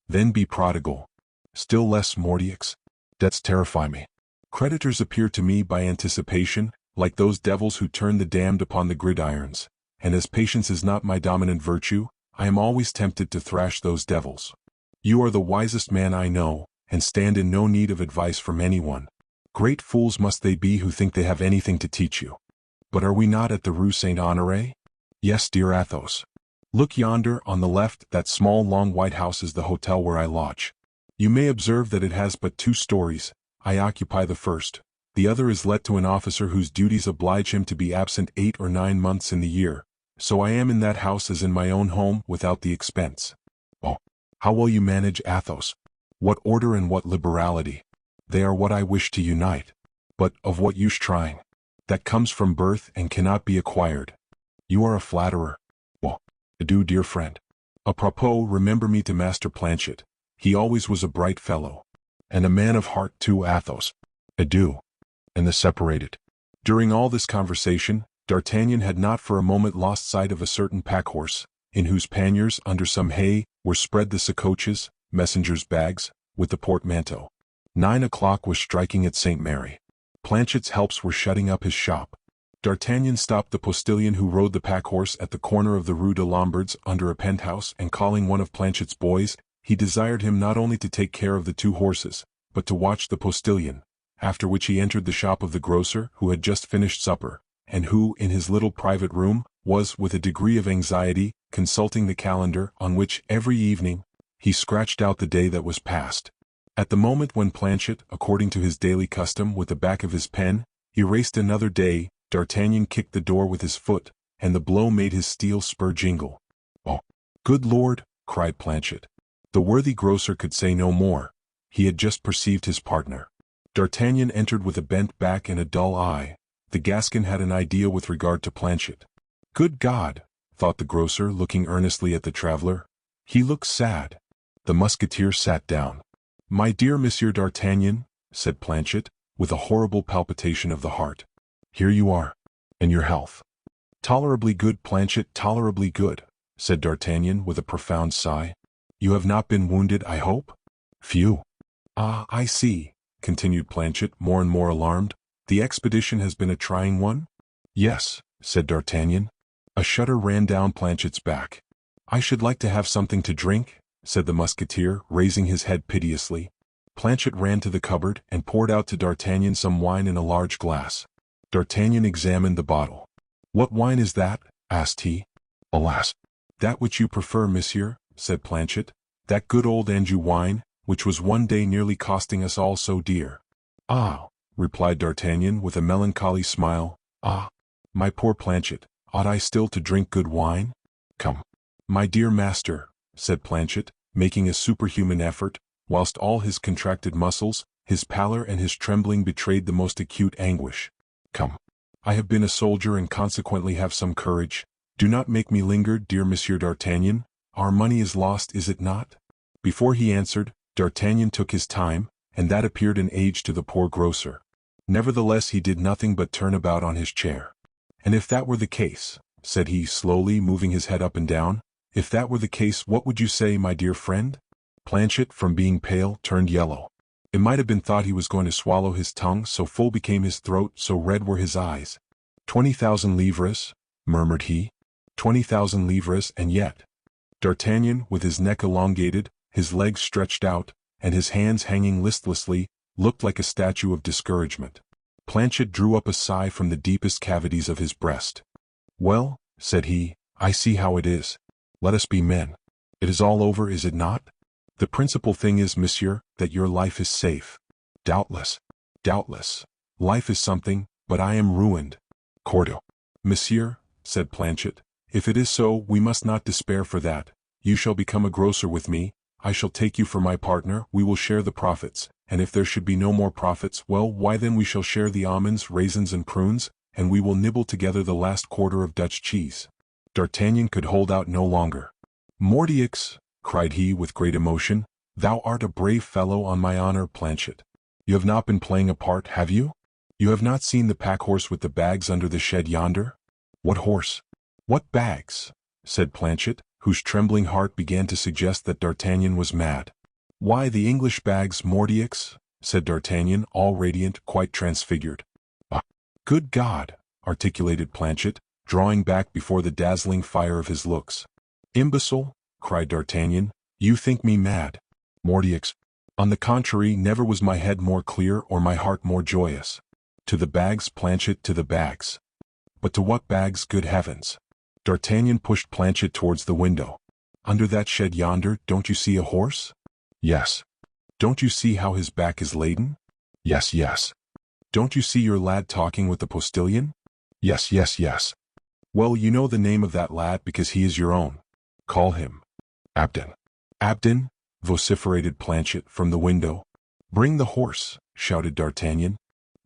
Then be prodigal. Still less mortix. Debts terrify me. Creditors appear to me by anticipation, like those devils who turn the damned upon the gridirons, and as patience is not my dominant virtue, I am always tempted to thrash those devils. You are the wisest man I know, and stand in no need of advice from anyone. Great fools must they be who think they have anything to teach you. But are we not at the Rue Saint-Honoré? Yes, dear Athos. Look yonder, on the left, that small long white house is the hotel where I lodge. You may observe that it has but 2 stories. I occupy the first. The other is let to an officer whose duties oblige him to be absent 8 or 9 months in the year, so I am in that house as in my own home, without the expense. Oh, how well you manage, Athos! What order and what liberality! They are what I wish to unite. But of what use trying? That comes from birth and cannot be acquired. You are a flatterer. Well, adieu, dear friend. Apropos, remember me to Master Planchet. He always was a bright fellow. And a man of heart too, Athos. Adieu. And they separated. During all this conversation, D'Artagnan had not for a moment lost sight of a certain pack-horse, in whose panniers, under some hay, were spread the sacoches, messengers' bags, with the portmanteau. 9 o'clock was striking at St. Mary. Planchet's helps were shutting up his shop. D'Artagnan stopped the postilion who rode the pack-horse at the corner of the Rue de Lombards under a penthouse, and calling one of Planchet's boys, he desired him not only to take care of the 2 horses, but to watch the postilion, after which he entered the shop of the grocer, who had just finished supper, and who, in his little private room, was, with a degree of anxiety, consulting the calendar, on which, every evening, he scratched out the day that was past. At the moment when Planchet, according to his daily custom, with the back of his pen, erased another day, D'Artagnan kicked the door with his foot, and the blow made his steel spur jingle. Oh, good Lord, cried Planchet. The worthy grocer could say no more. He had just perceived his partner. D'Artagnan entered with a bent back and a dull eye. The Gascon had an idea with regard to Planchet. Good God, thought the grocer, looking earnestly at the traveler. He looks sad. The Musketeer sat down. My dear Monsieur D'Artagnan, said Planchet, with a horrible palpitation of the heart. Here you are. And your health? Tolerably good, Planchet, tolerably good, said D'Artagnan with a profound sigh. You have not been wounded, I hope? Phew. Ah, I see, continued Planchet, more and more alarmed. The expedition has been a trying one? Yes, said D'Artagnan. A shudder ran down Planchet's back. I should like to have something to drink, said the Musketeer, raising his head piteously. Planchet ran to the cupboard and poured out to D'Artagnan some wine in a large glass. D'Artagnan examined the bottle. What wine is that? asked he. Alas! That which you prefer, monsieur, said Planchet. That good old Anjou wine, which was one day nearly costing us all so dear. Ah, replied D'Artagnan with a melancholy smile. Ah, my poor Planchet, ought I still to drink good wine? Come. My dear master, said Planchet, making a superhuman effort, whilst all his contracted muscles, His pallor and his trembling betrayed the most acute anguish. "Come. I have been a soldier and consequently have some courage. Do not make me linger, dear Monsieur d'Artagnan. Our money is lost, is it not?" Before he answered, D'Artagnan took his time, and that appeared an age to the poor grocer. Nevertheless he did nothing but turn about on his chair. "And if that were the case," said he slowly, moving his head up and down, "if that were the case, what would you say, my dear friend?" Planchet, from being pale, turned yellow. It might have been thought he was going to swallow his tongue, so full became his throat, so red were his eyes. 20,000 livres, murmured he. 20,000 livres, and yet. D'Artagnan, with his neck elongated, his legs stretched out, and his hands hanging listlessly, looked like a statue of discouragement. Planchet drew up a sigh from the deepest cavities of his breast. "Well," said he, "I see how it is. Let us be men. It is all over, is it not? The principal thing is, monsieur, that your life is safe." "Doubtless. Doubtless. Life is something, but I am ruined." "Cordo." "Monsieur," said Planchet, "if it is so, we must not despair for that. You shall become a grocer with me. I shall take you for my partner, we will share the profits, and if there should be no more profits, well, why then we shall share the almonds, raisins and prunes, and we will nibble together the last quarter of Dutch cheese." D'Artagnan could hold out no longer. "Mordioux," cried he with great emotion, "thou art a brave fellow, on my honor, Planchet. You have not been playing a part, have you? You have not seen the pack-horse with the bags under the shed yonder?" "What horse? What bags?" said Planchet, whose trembling heart began to suggest that D'Artagnan was mad. "Why, the English bags, Mordioux," said D'Artagnan, all radiant, quite transfigured. "Ah, good God!" articulated Planchet, drawing back before the dazzling fire of his looks. "Imbecile!" cried D'Artagnan, "you think me mad. Mordioux, on the contrary, never was my head more clear or my heart more joyous. To the bags, Planchet, to the bags." "But to what bags, good heavens?" D'Artagnan pushed Planchet towards the window. "Under that shed yonder, don't you see a horse?" "Yes." "Don't you see how his back is laden?" "Yes, yes." "Don't you see your lad talking with the postilion?" "Yes, yes, yes." "Well, you know the name of that lad because he is your own. Call him." "Abdin." "Abdin," vociferated Planchet from the window. "Bring the horse," shouted D'Artagnan.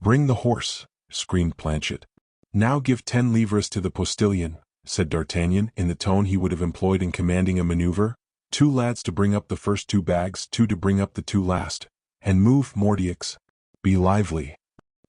"Bring the horse," screamed Planchet. "Now give 10 livres to the postilion," said D'Artagnan in the tone he would have employed in commanding a maneuver. "2 lads to bring up the first 2 bags, 2 to bring up the 2 last. And move, Mordioux. Be lively."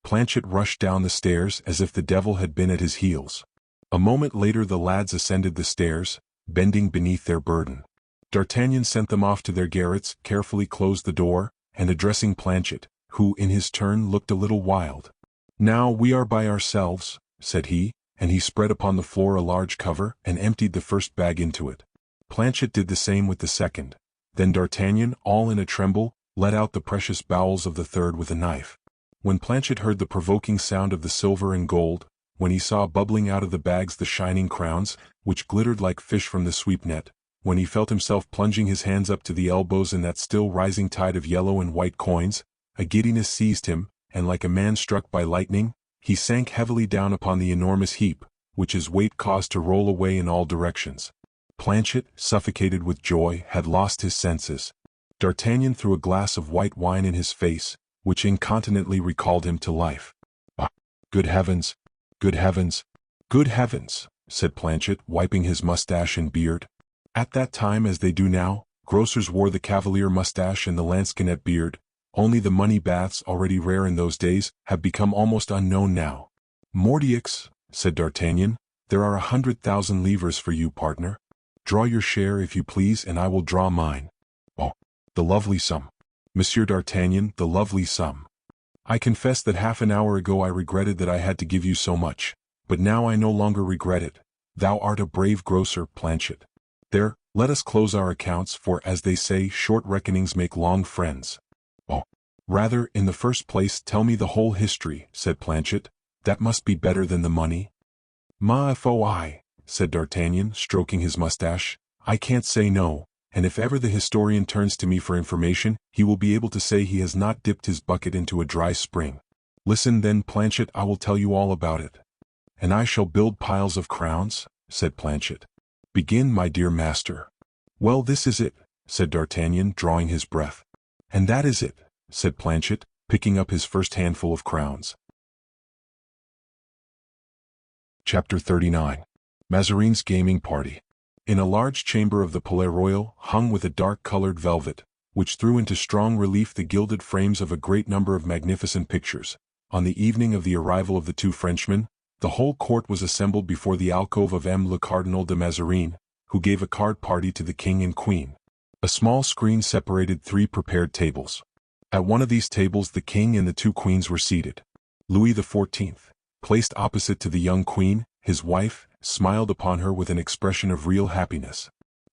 Planchet rushed down the stairs as if the devil had been at his heels. A moment later the lads ascended the stairs, bending beneath their burden. D'Artagnan sent them off to their garrets, carefully closed the door, and addressing Planchet, who in his turn looked a little wild. "Now we are by ourselves," said he, and he spread upon the floor a large cover, and emptied the first bag into it. Planchet did the same with the second. Then D'Artagnan, all in a tremble, let out the precious bowels of the third with a knife. When Planchet heard the provoking sound of the silver and gold, when he saw bubbling out of the bags the shining crowns, which glittered like fish from the sweep net, when he felt himself plunging his hands up to the elbows in that still rising tide of yellow and white coins, a giddiness seized him, and like a man struck by lightning, he sank heavily down upon the enormous heap, which his weight caused to roll away in all directions. Planchet, suffocated with joy, had lost his senses. D'Artagnan threw a glass of white wine in his face, which incontinently recalled him to life. "Ah, good heavens! Good heavens! Good heavens!" said Planchet, wiping his mustache and beard. At that time, as they do now, grocers wore the cavalier mustache and the lansquenet beard, only the money baths, already rare in those days, have become almost unknown now. "Mordioux," said D'Artagnan, "there are 100,000 livres for you, partner. Draw your share, if you please, and I will draw mine." "Oh, the lovely sum! Monsieur d'Artagnan, the lovely sum! I confess that half an hour ago I regretted that I had to give you so much, but now I no longer regret it. Thou art a brave grocer, Planchet. There, let us close our accounts, for, as they say, short reckonings make long friends." "Oh, rather, in the first place, tell me the whole history," said Planchet. "That must be better than the money." "Ma foi," said D'Artagnan, stroking his mustache, "I can't say no, and if ever the historian turns to me for information, he will be able to say he has not dipped his bucket into a dry spring. Listen then, Planchet, I will tell you all about it." "And I shall build piles of crowns?" said Planchet. "Begin, my dear master." "Well, this is it," said D'Artagnan, drawing his breath. "And that is it," said Planchet, picking up his first handful of crowns. Chapter 39. Mazarin's Gaming Party. In a large chamber of the Palais Royal, hung with a dark-colored velvet, which threw into strong relief the gilded frames of a great number of magnificent pictures, on the evening of the arrival of the two Frenchmen, the whole court was assembled before the alcove of le Cardinal de Mazarin, who gave a card party to the king and queen. A small screen separated 3 prepared tables. At one of these tables the king and the 2 queens were seated. Louis XIV, placed opposite to the young queen, his wife, smiled upon her with an expression of real happiness.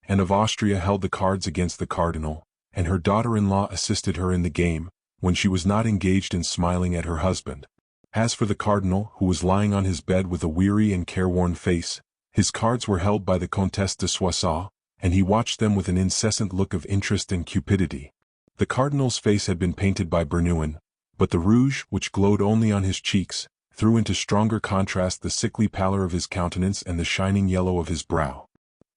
Anne of Austria held the cards against the cardinal, and her daughter-in-law assisted her in the game, when she was not engaged in smiling at her husband. As for the cardinal, who was lying on his bed with a weary and careworn face, his cards were held by the Comtesse de Soissons, and he watched them with an incessant look of interest and cupidity. The cardinal's face had been painted by Bernouin, but the rouge, which glowed only on his cheeks, threw into stronger contrast the sickly pallor of his countenance and the shining yellow of his brow.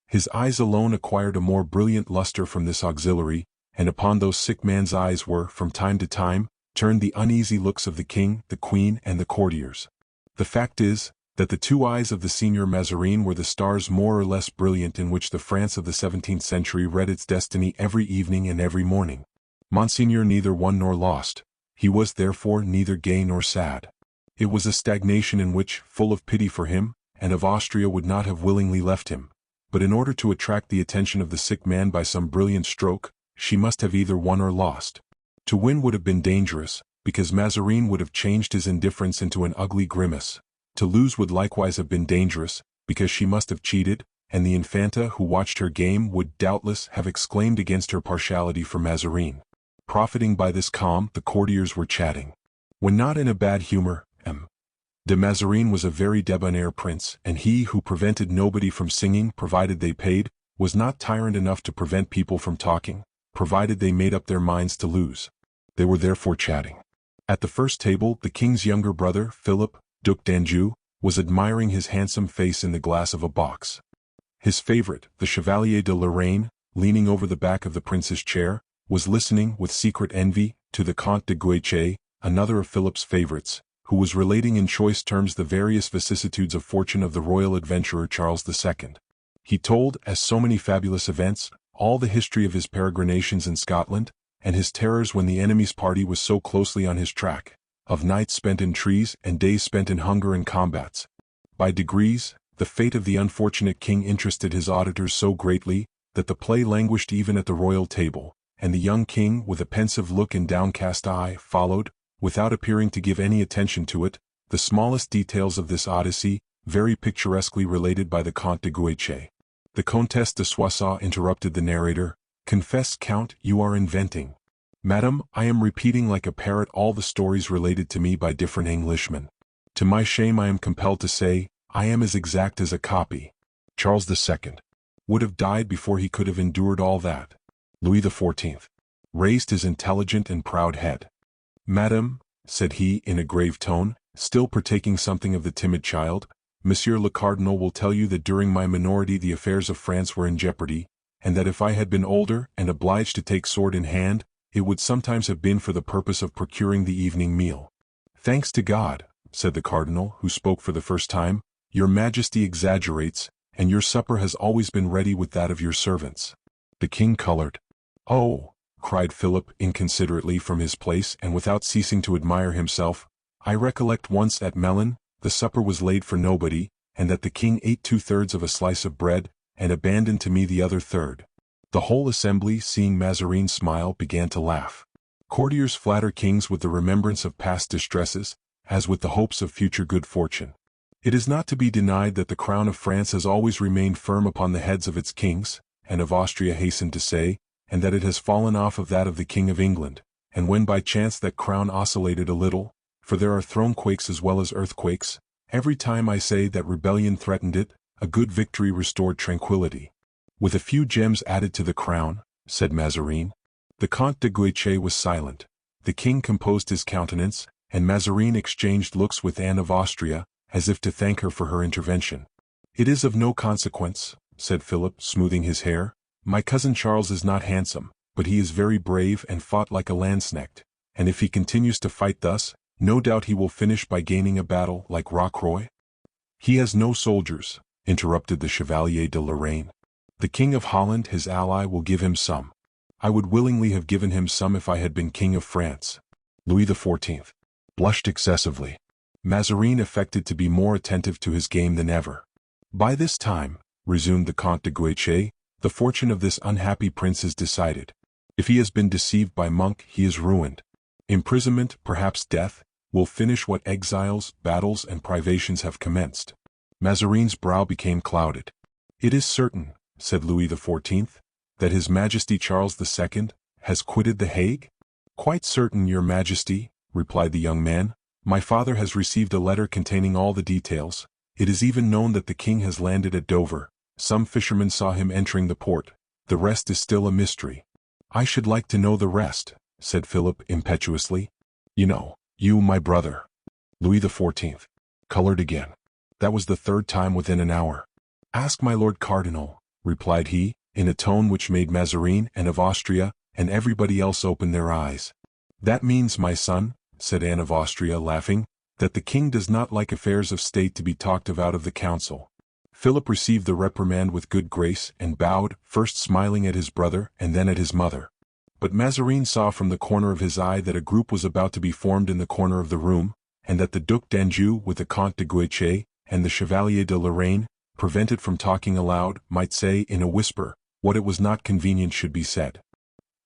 His eyes alone acquired a more brilliant luster from this auxiliary, and upon those sick man's eyes were, from time to time, turned the uneasy looks of the king, the queen, and the courtiers. The fact is, that the 2 eyes of the Seigneur Mazarin were the stars more or less brilliant in which the France of the 17th century read its destiny every evening and every morning. Monseigneur neither won nor lost. He was therefore neither gay nor sad. It was a stagnation in which, full of pity for him, Anne of Austria would not have willingly left him, but in order to attract the attention of the sick man by some brilliant stroke, she must have either won or lost. To win would have been dangerous, because Mazarin would have changed his indifference into an ugly grimace. To lose would likewise have been dangerous, because she must have cheated, and the Infanta who watched her game would doubtless have exclaimed against her partiality for Mazarin. Profiting by this calm, the courtiers were chatting. When not in a bad humor, de Mazarin was a very debonair prince, and he who prevented nobody from singing provided they paid, was not tyrant enough to prevent people from talking, provided they made up their minds to lose. They were therefore chatting. At the first table the king's younger brother, Philip, Duc d'Anjou, was admiring his handsome face in the glass of a box. His favorite, the Chevalier de Lorraine, leaning over the back of the prince's chair, was listening with secret envy to the Comte de Guiche, another of Philip's favorites, who was relating in choice terms the various vicissitudes of fortune of the royal adventurer Charles II. He told, as so many fabulous events, all the history of his peregrinations in Scotland, and his terrors when the enemy's party was so closely on his track, of nights spent in trees and days spent in hunger and combats. By degrees, the fate of the unfortunate king interested his auditors so greatly, that the play languished even at the royal table, and the young king, with a pensive look and downcast eye, followed, without appearing to give any attention to it, the smallest details of this odyssey, very picturesquely related by the Comte de Guiche. The Comtesse de Soissons interrupted the narrator. "Confess, Count, you are inventing." "Madam, I am repeating like a parrot all the stories related to me by different Englishmen. To my shame I am compelled to say, I am as exact as a copy." Charles II would have died before he could have endured all that. Louis XIV raised his intelligent and proud head. "Madam," said he in a grave tone, still partaking something of the timid child, "Monsieur le Cardinal will tell you that during my minority the affairs of France were in jeopardy, and that if I had been older and obliged to take sword in hand, it would sometimes have been for the purpose of procuring the evening meal." "Thanks to God," said the cardinal, who spoke for the first time, "your majesty exaggerates, and your supper has always been ready with that of your servants." The king colored. "Oh," cried Philip inconsiderately from his place and without ceasing to admire himself, "I recollect once at Melun, the supper was laid for nobody, and that the king ate 2/3 of a slice of bread, and abandoned to me the other third." The whole assembly, seeing Mazarin smile, began to laugh. Courtiers flatter kings with the remembrance of past distresses, as with the hopes of future good fortune. It is not to be denied that the crown of France has always remained firm upon the heads of its kings, and of Austria hastened to say, and that it has fallen off of that of the King of England, and when by chance that crown oscillated a little, for there are thronequakes as well as earthquakes, every time I say that rebellion threatened it, a good victory restored tranquility. "With a few gems added to the crown," said Mazarin. The Comte de Guiche was silent. The king composed his countenance, and Mazarin exchanged looks with Anne of Austria, as if to thank her for her intervention. "It is of no consequence," said Philip, smoothing his hair. "My cousin Charles is not handsome, but he is very brave and fought like a landsknecht, and if he continues to fight thus, no doubt he will finish by gaining a battle like Rocroi." "He has no soldiers," interrupted the Chevalier de Lorraine. "The King of Holland, his ally, will give him some. I would willingly have given him some if I had been King of France." Louis XIV blushed excessively. Mazarin affected to be more attentive to his game than ever. "By this time," resumed the Comte de Guiche, "the fortune of this unhappy prince is decided. If he has been deceived by Monk, he is ruined. Imprisonment, perhaps death, will finish what exiles, battles, and privations have commenced." Mazarin's brow became clouded. "It is certain," said Louis XIV, "that His Majesty Charles II has quitted The Hague?" "Quite certain, your Majesty," replied the young man. "My father has received a letter containing all the details. It is even known that the king has landed at Dover. Some fishermen saw him entering the port. The rest is still a mystery." "I should like to know the rest," said Philip impetuously. You, my brother." Louis XIV colored again. That was the third time within an hour. "Ask my Lord Cardinal," replied he, in a tone which made Mazarin and of Austria and everybody else open their eyes. "That means, my son," said Anne of Austria, laughing, "that the king does not like affairs of state to be talked of out of the council." Philip received the reprimand with good grace and bowed, first smiling at his brother and then at his mother. But Mazarin saw from the corner of his eye that a group was about to be formed in the corner of the room, and that the Duc d'Anjou with the Comte de Guiche and the Chevalier de Lorraine, prevented from talking aloud, might say in a whisper what it was not convenient should be said.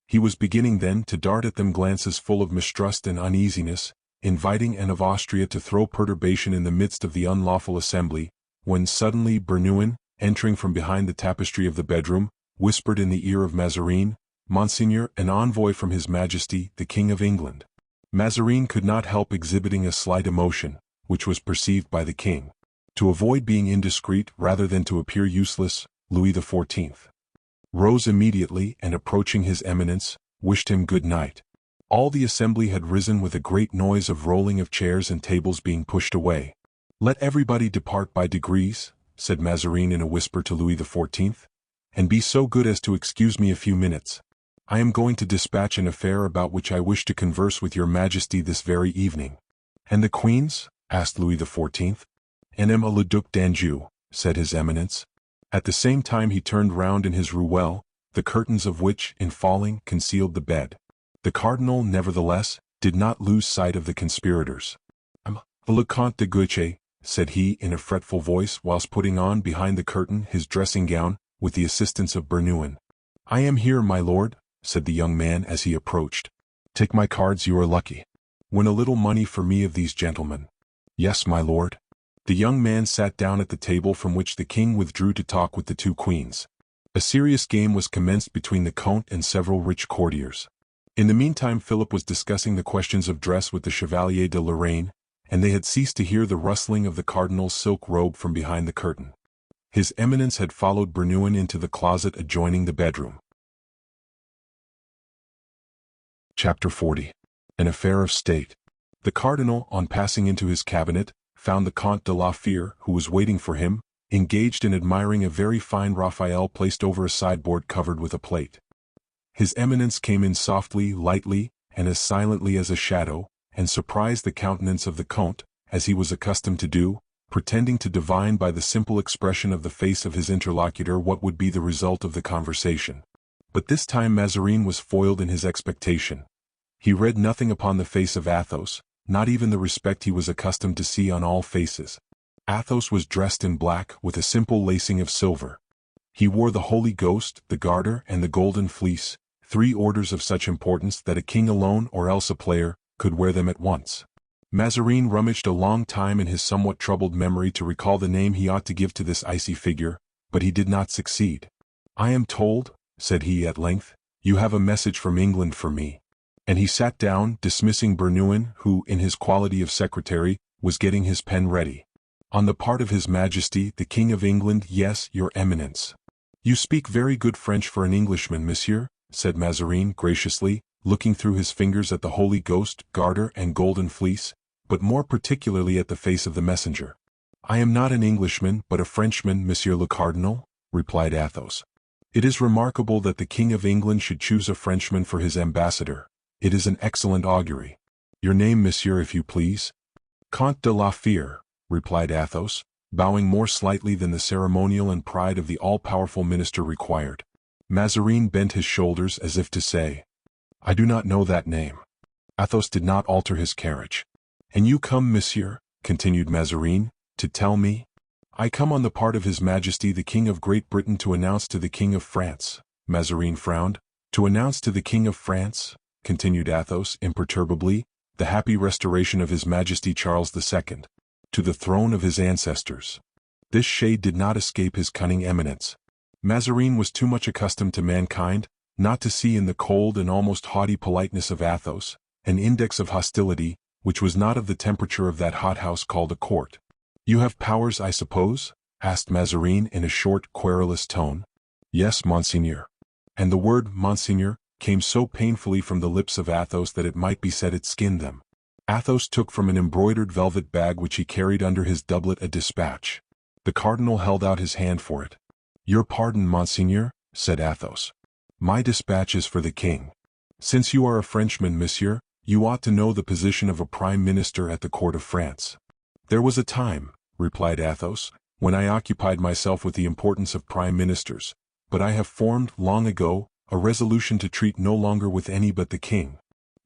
He was beginning then to dart at them glances full of mistrust and uneasiness, inviting Anne of Austria to throw perturbation in the midst of the unlawful assembly, when suddenly Bernouin, entering from behind the tapestry of the bedroom, whispered in the ear of Mazarin, "Monseigneur, an envoy from His Majesty, the King of England." Mazarin could not help exhibiting a slight emotion, which was perceived by the king. To avoid being indiscreet rather than to appear useless, Louis XIV rose immediately and approaching His Eminence, wished him good night. All the assembly had risen with a great noise of rolling of chairs and tables being pushed away. "Let everybody depart by degrees," said Mazarin in a whisper to Louis XIV, "and be so good as to excuse me a few minutes. I am going to dispatch an affair about which I wish to converse with your Majesty this very evening." "And the Queen's?" asked Louis XIV. "And am le Duc d'Anjou," said His Eminence. At the same time he turned round in his ruelle, the curtains of which, in falling, concealed the bed. The cardinal, nevertheless, did not lose sight of the conspirators. "I'm le Comte de Guiche," said he in a fretful voice whilst putting on behind the curtain his dressing gown, with the assistance of Bernouin. "I am here, my lord," said the young man as he approached. "Take my cards, you are lucky. Win a little money for me of these gentlemen." "Yes, my lord." The young man sat down at the table from which the king withdrew to talk with the two queens. A serious game was commenced between the Comte and several rich courtiers. In the meantime Philip was discussing the questions of dress with the Chevalier de Lorraine, and they had ceased to hear the rustling of the cardinal's silk robe from behind the curtain. His Eminence had followed Bernouin into the closet adjoining the bedroom. Chapter 40. An Affair of State. The cardinal, on passing into his cabinet, found the Comte de la Fere, who was waiting for him, engaged in admiring a very fine Raphael placed over a sideboard covered with a plate. His Eminence came in softly, lightly, and as silently as a shadow, and surprised the countenance of the Comte, as he was accustomed to do, pretending to divine by the simple expression of the face of his interlocutor what would be the result of the conversation. But this time Mazarin was foiled in his expectation. He read nothing upon the face of Athos, not even the respect he was accustomed to see on all faces. Athos was dressed in black with a simple lacing of silver. He wore the Holy Ghost, the Garter, and the Golden Fleece, 3 orders of such importance that a king alone or else a player could wear them at once. Mazarin rummaged a long time in his somewhat troubled memory to recall the name he ought to give to this icy figure, but he did not succeed. "I am told," said he at length, "you have a message from England for me." And he sat down, dismissing Bernouin, who, in his quality of secretary, was getting his pen ready. "On the part of His Majesty, the King of England, yes, your Eminence." "You speak very good French for an Englishman, monsieur," said Mazarin graciously, looking through his fingers at the Holy Ghost, Garter, and Golden Fleece, but more particularly at the face of the messenger. "I am not an Englishman, but a Frenchman, Monsieur le Cardinal," replied Athos. "It is remarkable that the King of England should choose a Frenchman for his ambassador. It is an excellent augury. Your name, monsieur, if you please? Comte de la Fere, replied Athos, bowing more slightly than the ceremonial and pride of the all-powerful minister required. Mazarin bent his shoulders as if to say, I do not know that name. Athos did not alter his carriage. And you come, monsieur, continued Mazarin, to tell me? I come on the part of His Majesty the King of Great Britain to announce to the King of France. Mazarin frowned. To announce to the King of France, continued Athos imperturbably, the happy restoration of His Majesty Charles II, to the throne of his ancestors. This shade did not escape his cunning eminence. Mazarin was too much accustomed to mankind, not to see in the cold and almost haughty politeness of Athos an index of hostility, which was not of the temperature of that hothouse called a court. You have powers, I suppose? Asked Mazarin in a short, querulous tone. Yes, monseigneur. And the word monseigneur came so painfully from the lips of Athos that it might be said it skinned them. Athos took from an embroidered velvet bag which he carried under his doublet a dispatch. The cardinal held out his hand for it. Your pardon, monseigneur, said Athos. My dispatch is for the king. Since you are a Frenchman, monsieur, you ought to know the position of a prime minister at the court of France. There was a time, replied Athos, when I occupied myself with the importance of prime ministers, but I have formed, long ago, a resolution to treat no longer with any but the king.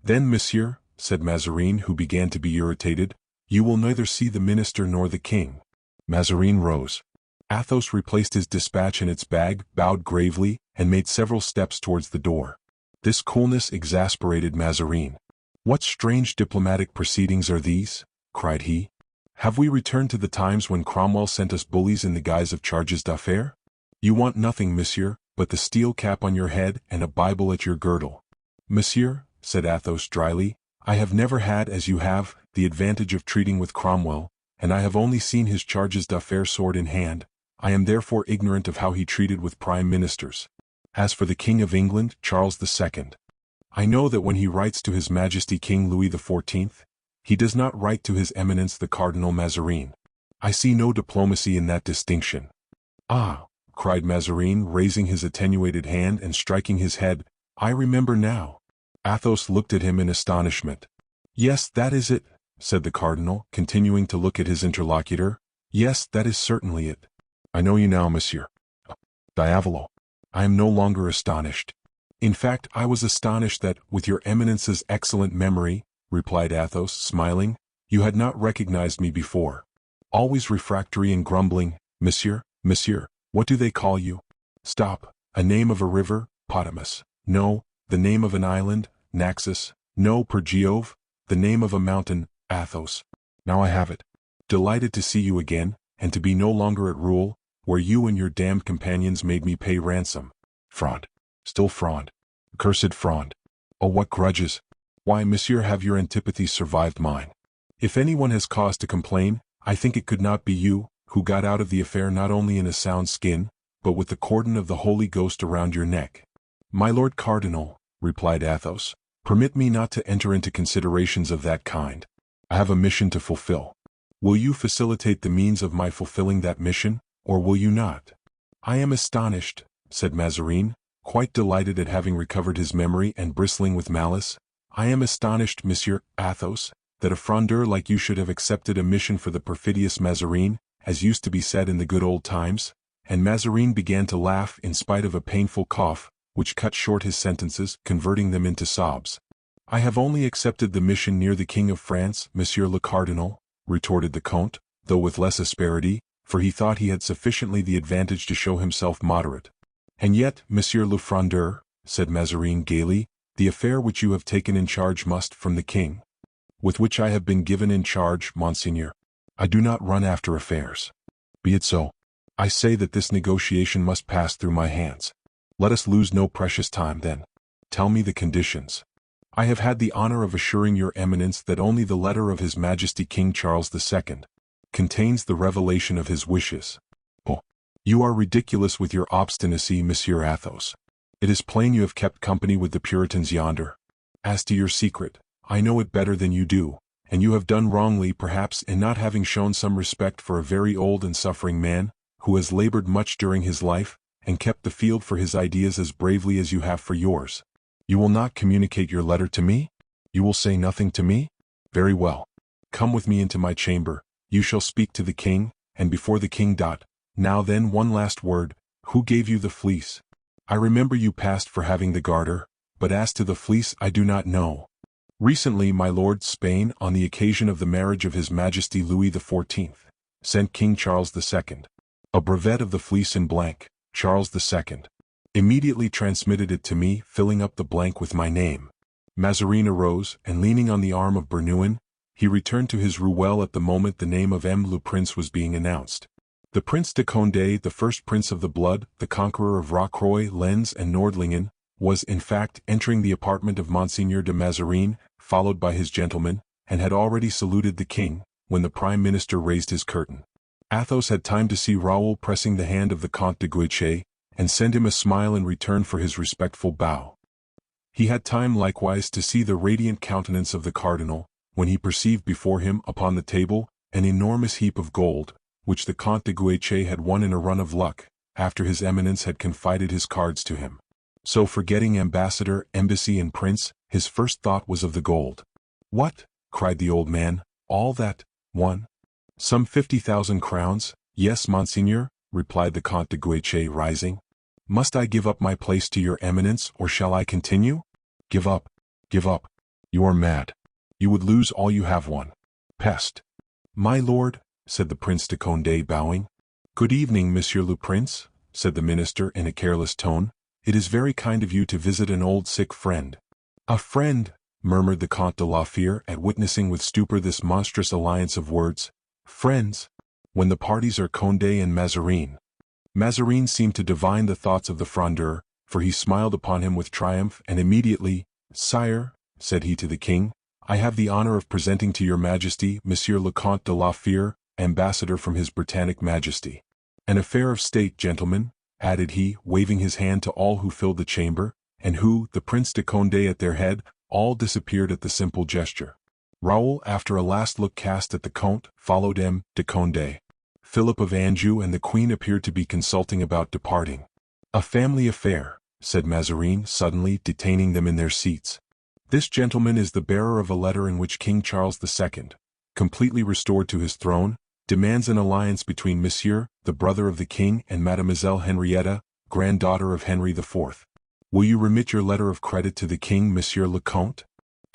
Then, monsieur, said Mazarin, who began to be irritated, you will neither see the minister nor the king. Mazarin rose. Athos replaced his dispatch in its bag, bowed gravely, and made several steps towards the door. This coolness exasperated Mazarin. What strange diplomatic proceedings are these? Cried he. Have we returned to the times when Cromwell sent us bullies in the guise of charges d'affaires? You want nothing, monsieur, but the steel cap on your head and a Bible at your girdle. Monsieur, said Athos dryly, I have never had, as you have, the advantage of treating with Cromwell, and I have only seen his charges d'affaires sword in hand. I am therefore ignorant of how he treated with prime ministers. As for the King of England, Charles II, I know that when he writes to His Majesty King Louis XIV, he does not write to His Eminence the Cardinal Mazarin. I see no diplomacy in that distinction. Ah, cried Mazarin, raising his attenuated hand and striking his head, I remember now. Athos looked at him in astonishment. Yes, that is it, said the cardinal, continuing to look at his interlocutor. Yes, that is certainly it. I know you now, monsieur. Diavolo. I am no longer astonished. In fact, I was astonished that, with your Eminence's excellent memory, replied Athos, smiling, you had not recognized me before. Always refractory and grumbling, monsieur, what do they call you? Stop, a name of a river, Potamus. No, the name of an island, Naxos. No, per Jove, the name of a mountain, Athos. Now I have it. Delighted to see you again, and to be no longer at Rouen, where you and your damned companions made me pay ransom. Fraud. Still fraud. Cursed fraud. Oh, what grudges! Why, monsieur, have your antipathies survived mine? If anyone has cause to complain, I think it could not be you, who got out of the affair not only in a sound skin, but with the cordon of the Holy Ghost around your neck. My lord cardinal, replied Athos, permit me not to enter into considerations of that kind. I have a mission to fulfill. Will you facilitate the means of my fulfilling that mission, or will you not? I am astonished, said Mazarin, quite delighted at having recovered his memory and bristling with malice. I am astonished, Monsieur Athos, that a frondeur like you should have accepted a mission for the perfidious Mazarin, as used to be said in the good old times. And Mazarin began to laugh in spite of a painful cough, which cut short his sentences, converting them into sobs. I have only accepted the mission near the King of France, Monsieur le Cardinal, retorted the Comte, though with less asperity, for he thought he had sufficiently the advantage to show himself moderate. And yet, Monsieur le Frondeur, said Mazarin gaily, the affair which you have taken in charge must, from the king, with which I have been given in charge, monseigneur. I do not run after affairs. Be it so. I say that this negotiation must pass through my hands. Let us lose no precious time, then. Tell me the conditions. I have had the honor of assuring your Eminence that only the letter of His Majesty King Charles II contains the revelation of his wishes. Oh, you are ridiculous with your obstinacy, Monsieur Athos. It is plain you have kept company with the Puritans yonder. As to your secret, I know it better than you do, and you have done wrongly perhaps in not having shown some respect for a very old and suffering man, who has labored much during his life, and kept the field for his ideas as bravely as you have for yours. You will not communicate your letter to me? You will say nothing to me? Very well. Come with me into my chamber, you shall speak to the king, and before the king. Now then, one last word, who gave you the fleece? I remember you passed for having the garter, but as to the fleece I do not know. Recently my lord Spain, on the occasion of the marriage of His Majesty Louis XIV, sent King Charles II a brevet of the fleece in blank. Charles II immediately transmitted it to me, filling up the blank with my name. Mazarin arose, and leaning on the arm of Bernouin, he returned to his ruelle at the moment the name of M. le Prince was being announced. The Prince de Condé, the first prince of the blood, the conqueror of Rocroi, Lens and Nordlingen, was in fact entering the apartment of Monseigneur de Mazarin, followed by his gentlemen, and had already saluted the king, when the prime minister raised his curtain. Athos had time to see Raoul pressing the hand of the Comte de Guiche, and send him a smile in return for his respectful bow. He had time likewise to see the radiant countenance of the cardinal, when he perceived before him upon the table an enormous heap of gold, which the Comte de Guiche had won in a run of luck, after his eminence had confided his cards to him. So forgetting ambassador, embassy and prince, his first thought was of the gold. What? Cried the old man, all that? One? Some 50,000 crowns? Yes, monseigneur, replied the Comte de Guiche, rising. Must I give up my place to your eminence, or shall I continue? Give up. Give up. You are mad. You would lose all you have won. Peste. My lord, said the Prince de Condé, bowing. Good evening, Monsieur le Prince, said the minister in a careless tone. It is very kind of you to visit an old sick friend. A friend, murmured the Comte de la Fere at witnessing with stupor this monstrous alliance of words. Friends? When the parties are Condé and Mazarin. Mazarin seemed to divine the thoughts of the Frondeur, for he smiled upon him with triumph, and immediately, Sire, said he to the king, I have the honor of presenting to your majesty Monsieur le Comte de la Fere, ambassador from his Britannic Majesty. An affair of state, gentlemen, added he, waving his hand to all who filled the chamber, and who, the Prince de Condé at their head, all disappeared at the simple gesture. Raoul, after a last look cast at the Comte, followed M. de Condé. Philip of Anjou and the Queen appeared to be consulting about departing. A family affair, said Mazarin, suddenly detaining them in their seats. This gentleman is the bearer of a letter in which King Charles II, completely restored to his throne, demands an alliance between Monsieur, the brother of the king, and Mademoiselle Henrietta, granddaughter of Henry IV. Will you remit your letter of credit to the king, Monsieur le Comte?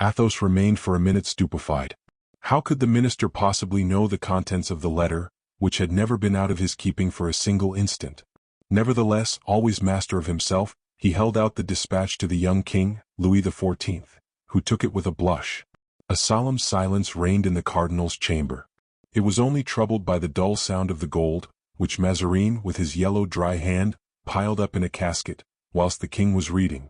Athos remained for a minute stupefied. How could the minister possibly know the contents of the letter, which had never been out of his keeping for a single instant? Nevertheless, always master of himself, he held out the dispatch to the young king, Louis XIV, who took it with a blush. A solemn silence reigned in the cardinal's chamber. It was only troubled by the dull sound of the gold, which Mazarin, with his yellow dry hand, piled up in a casket, whilst the king was reading.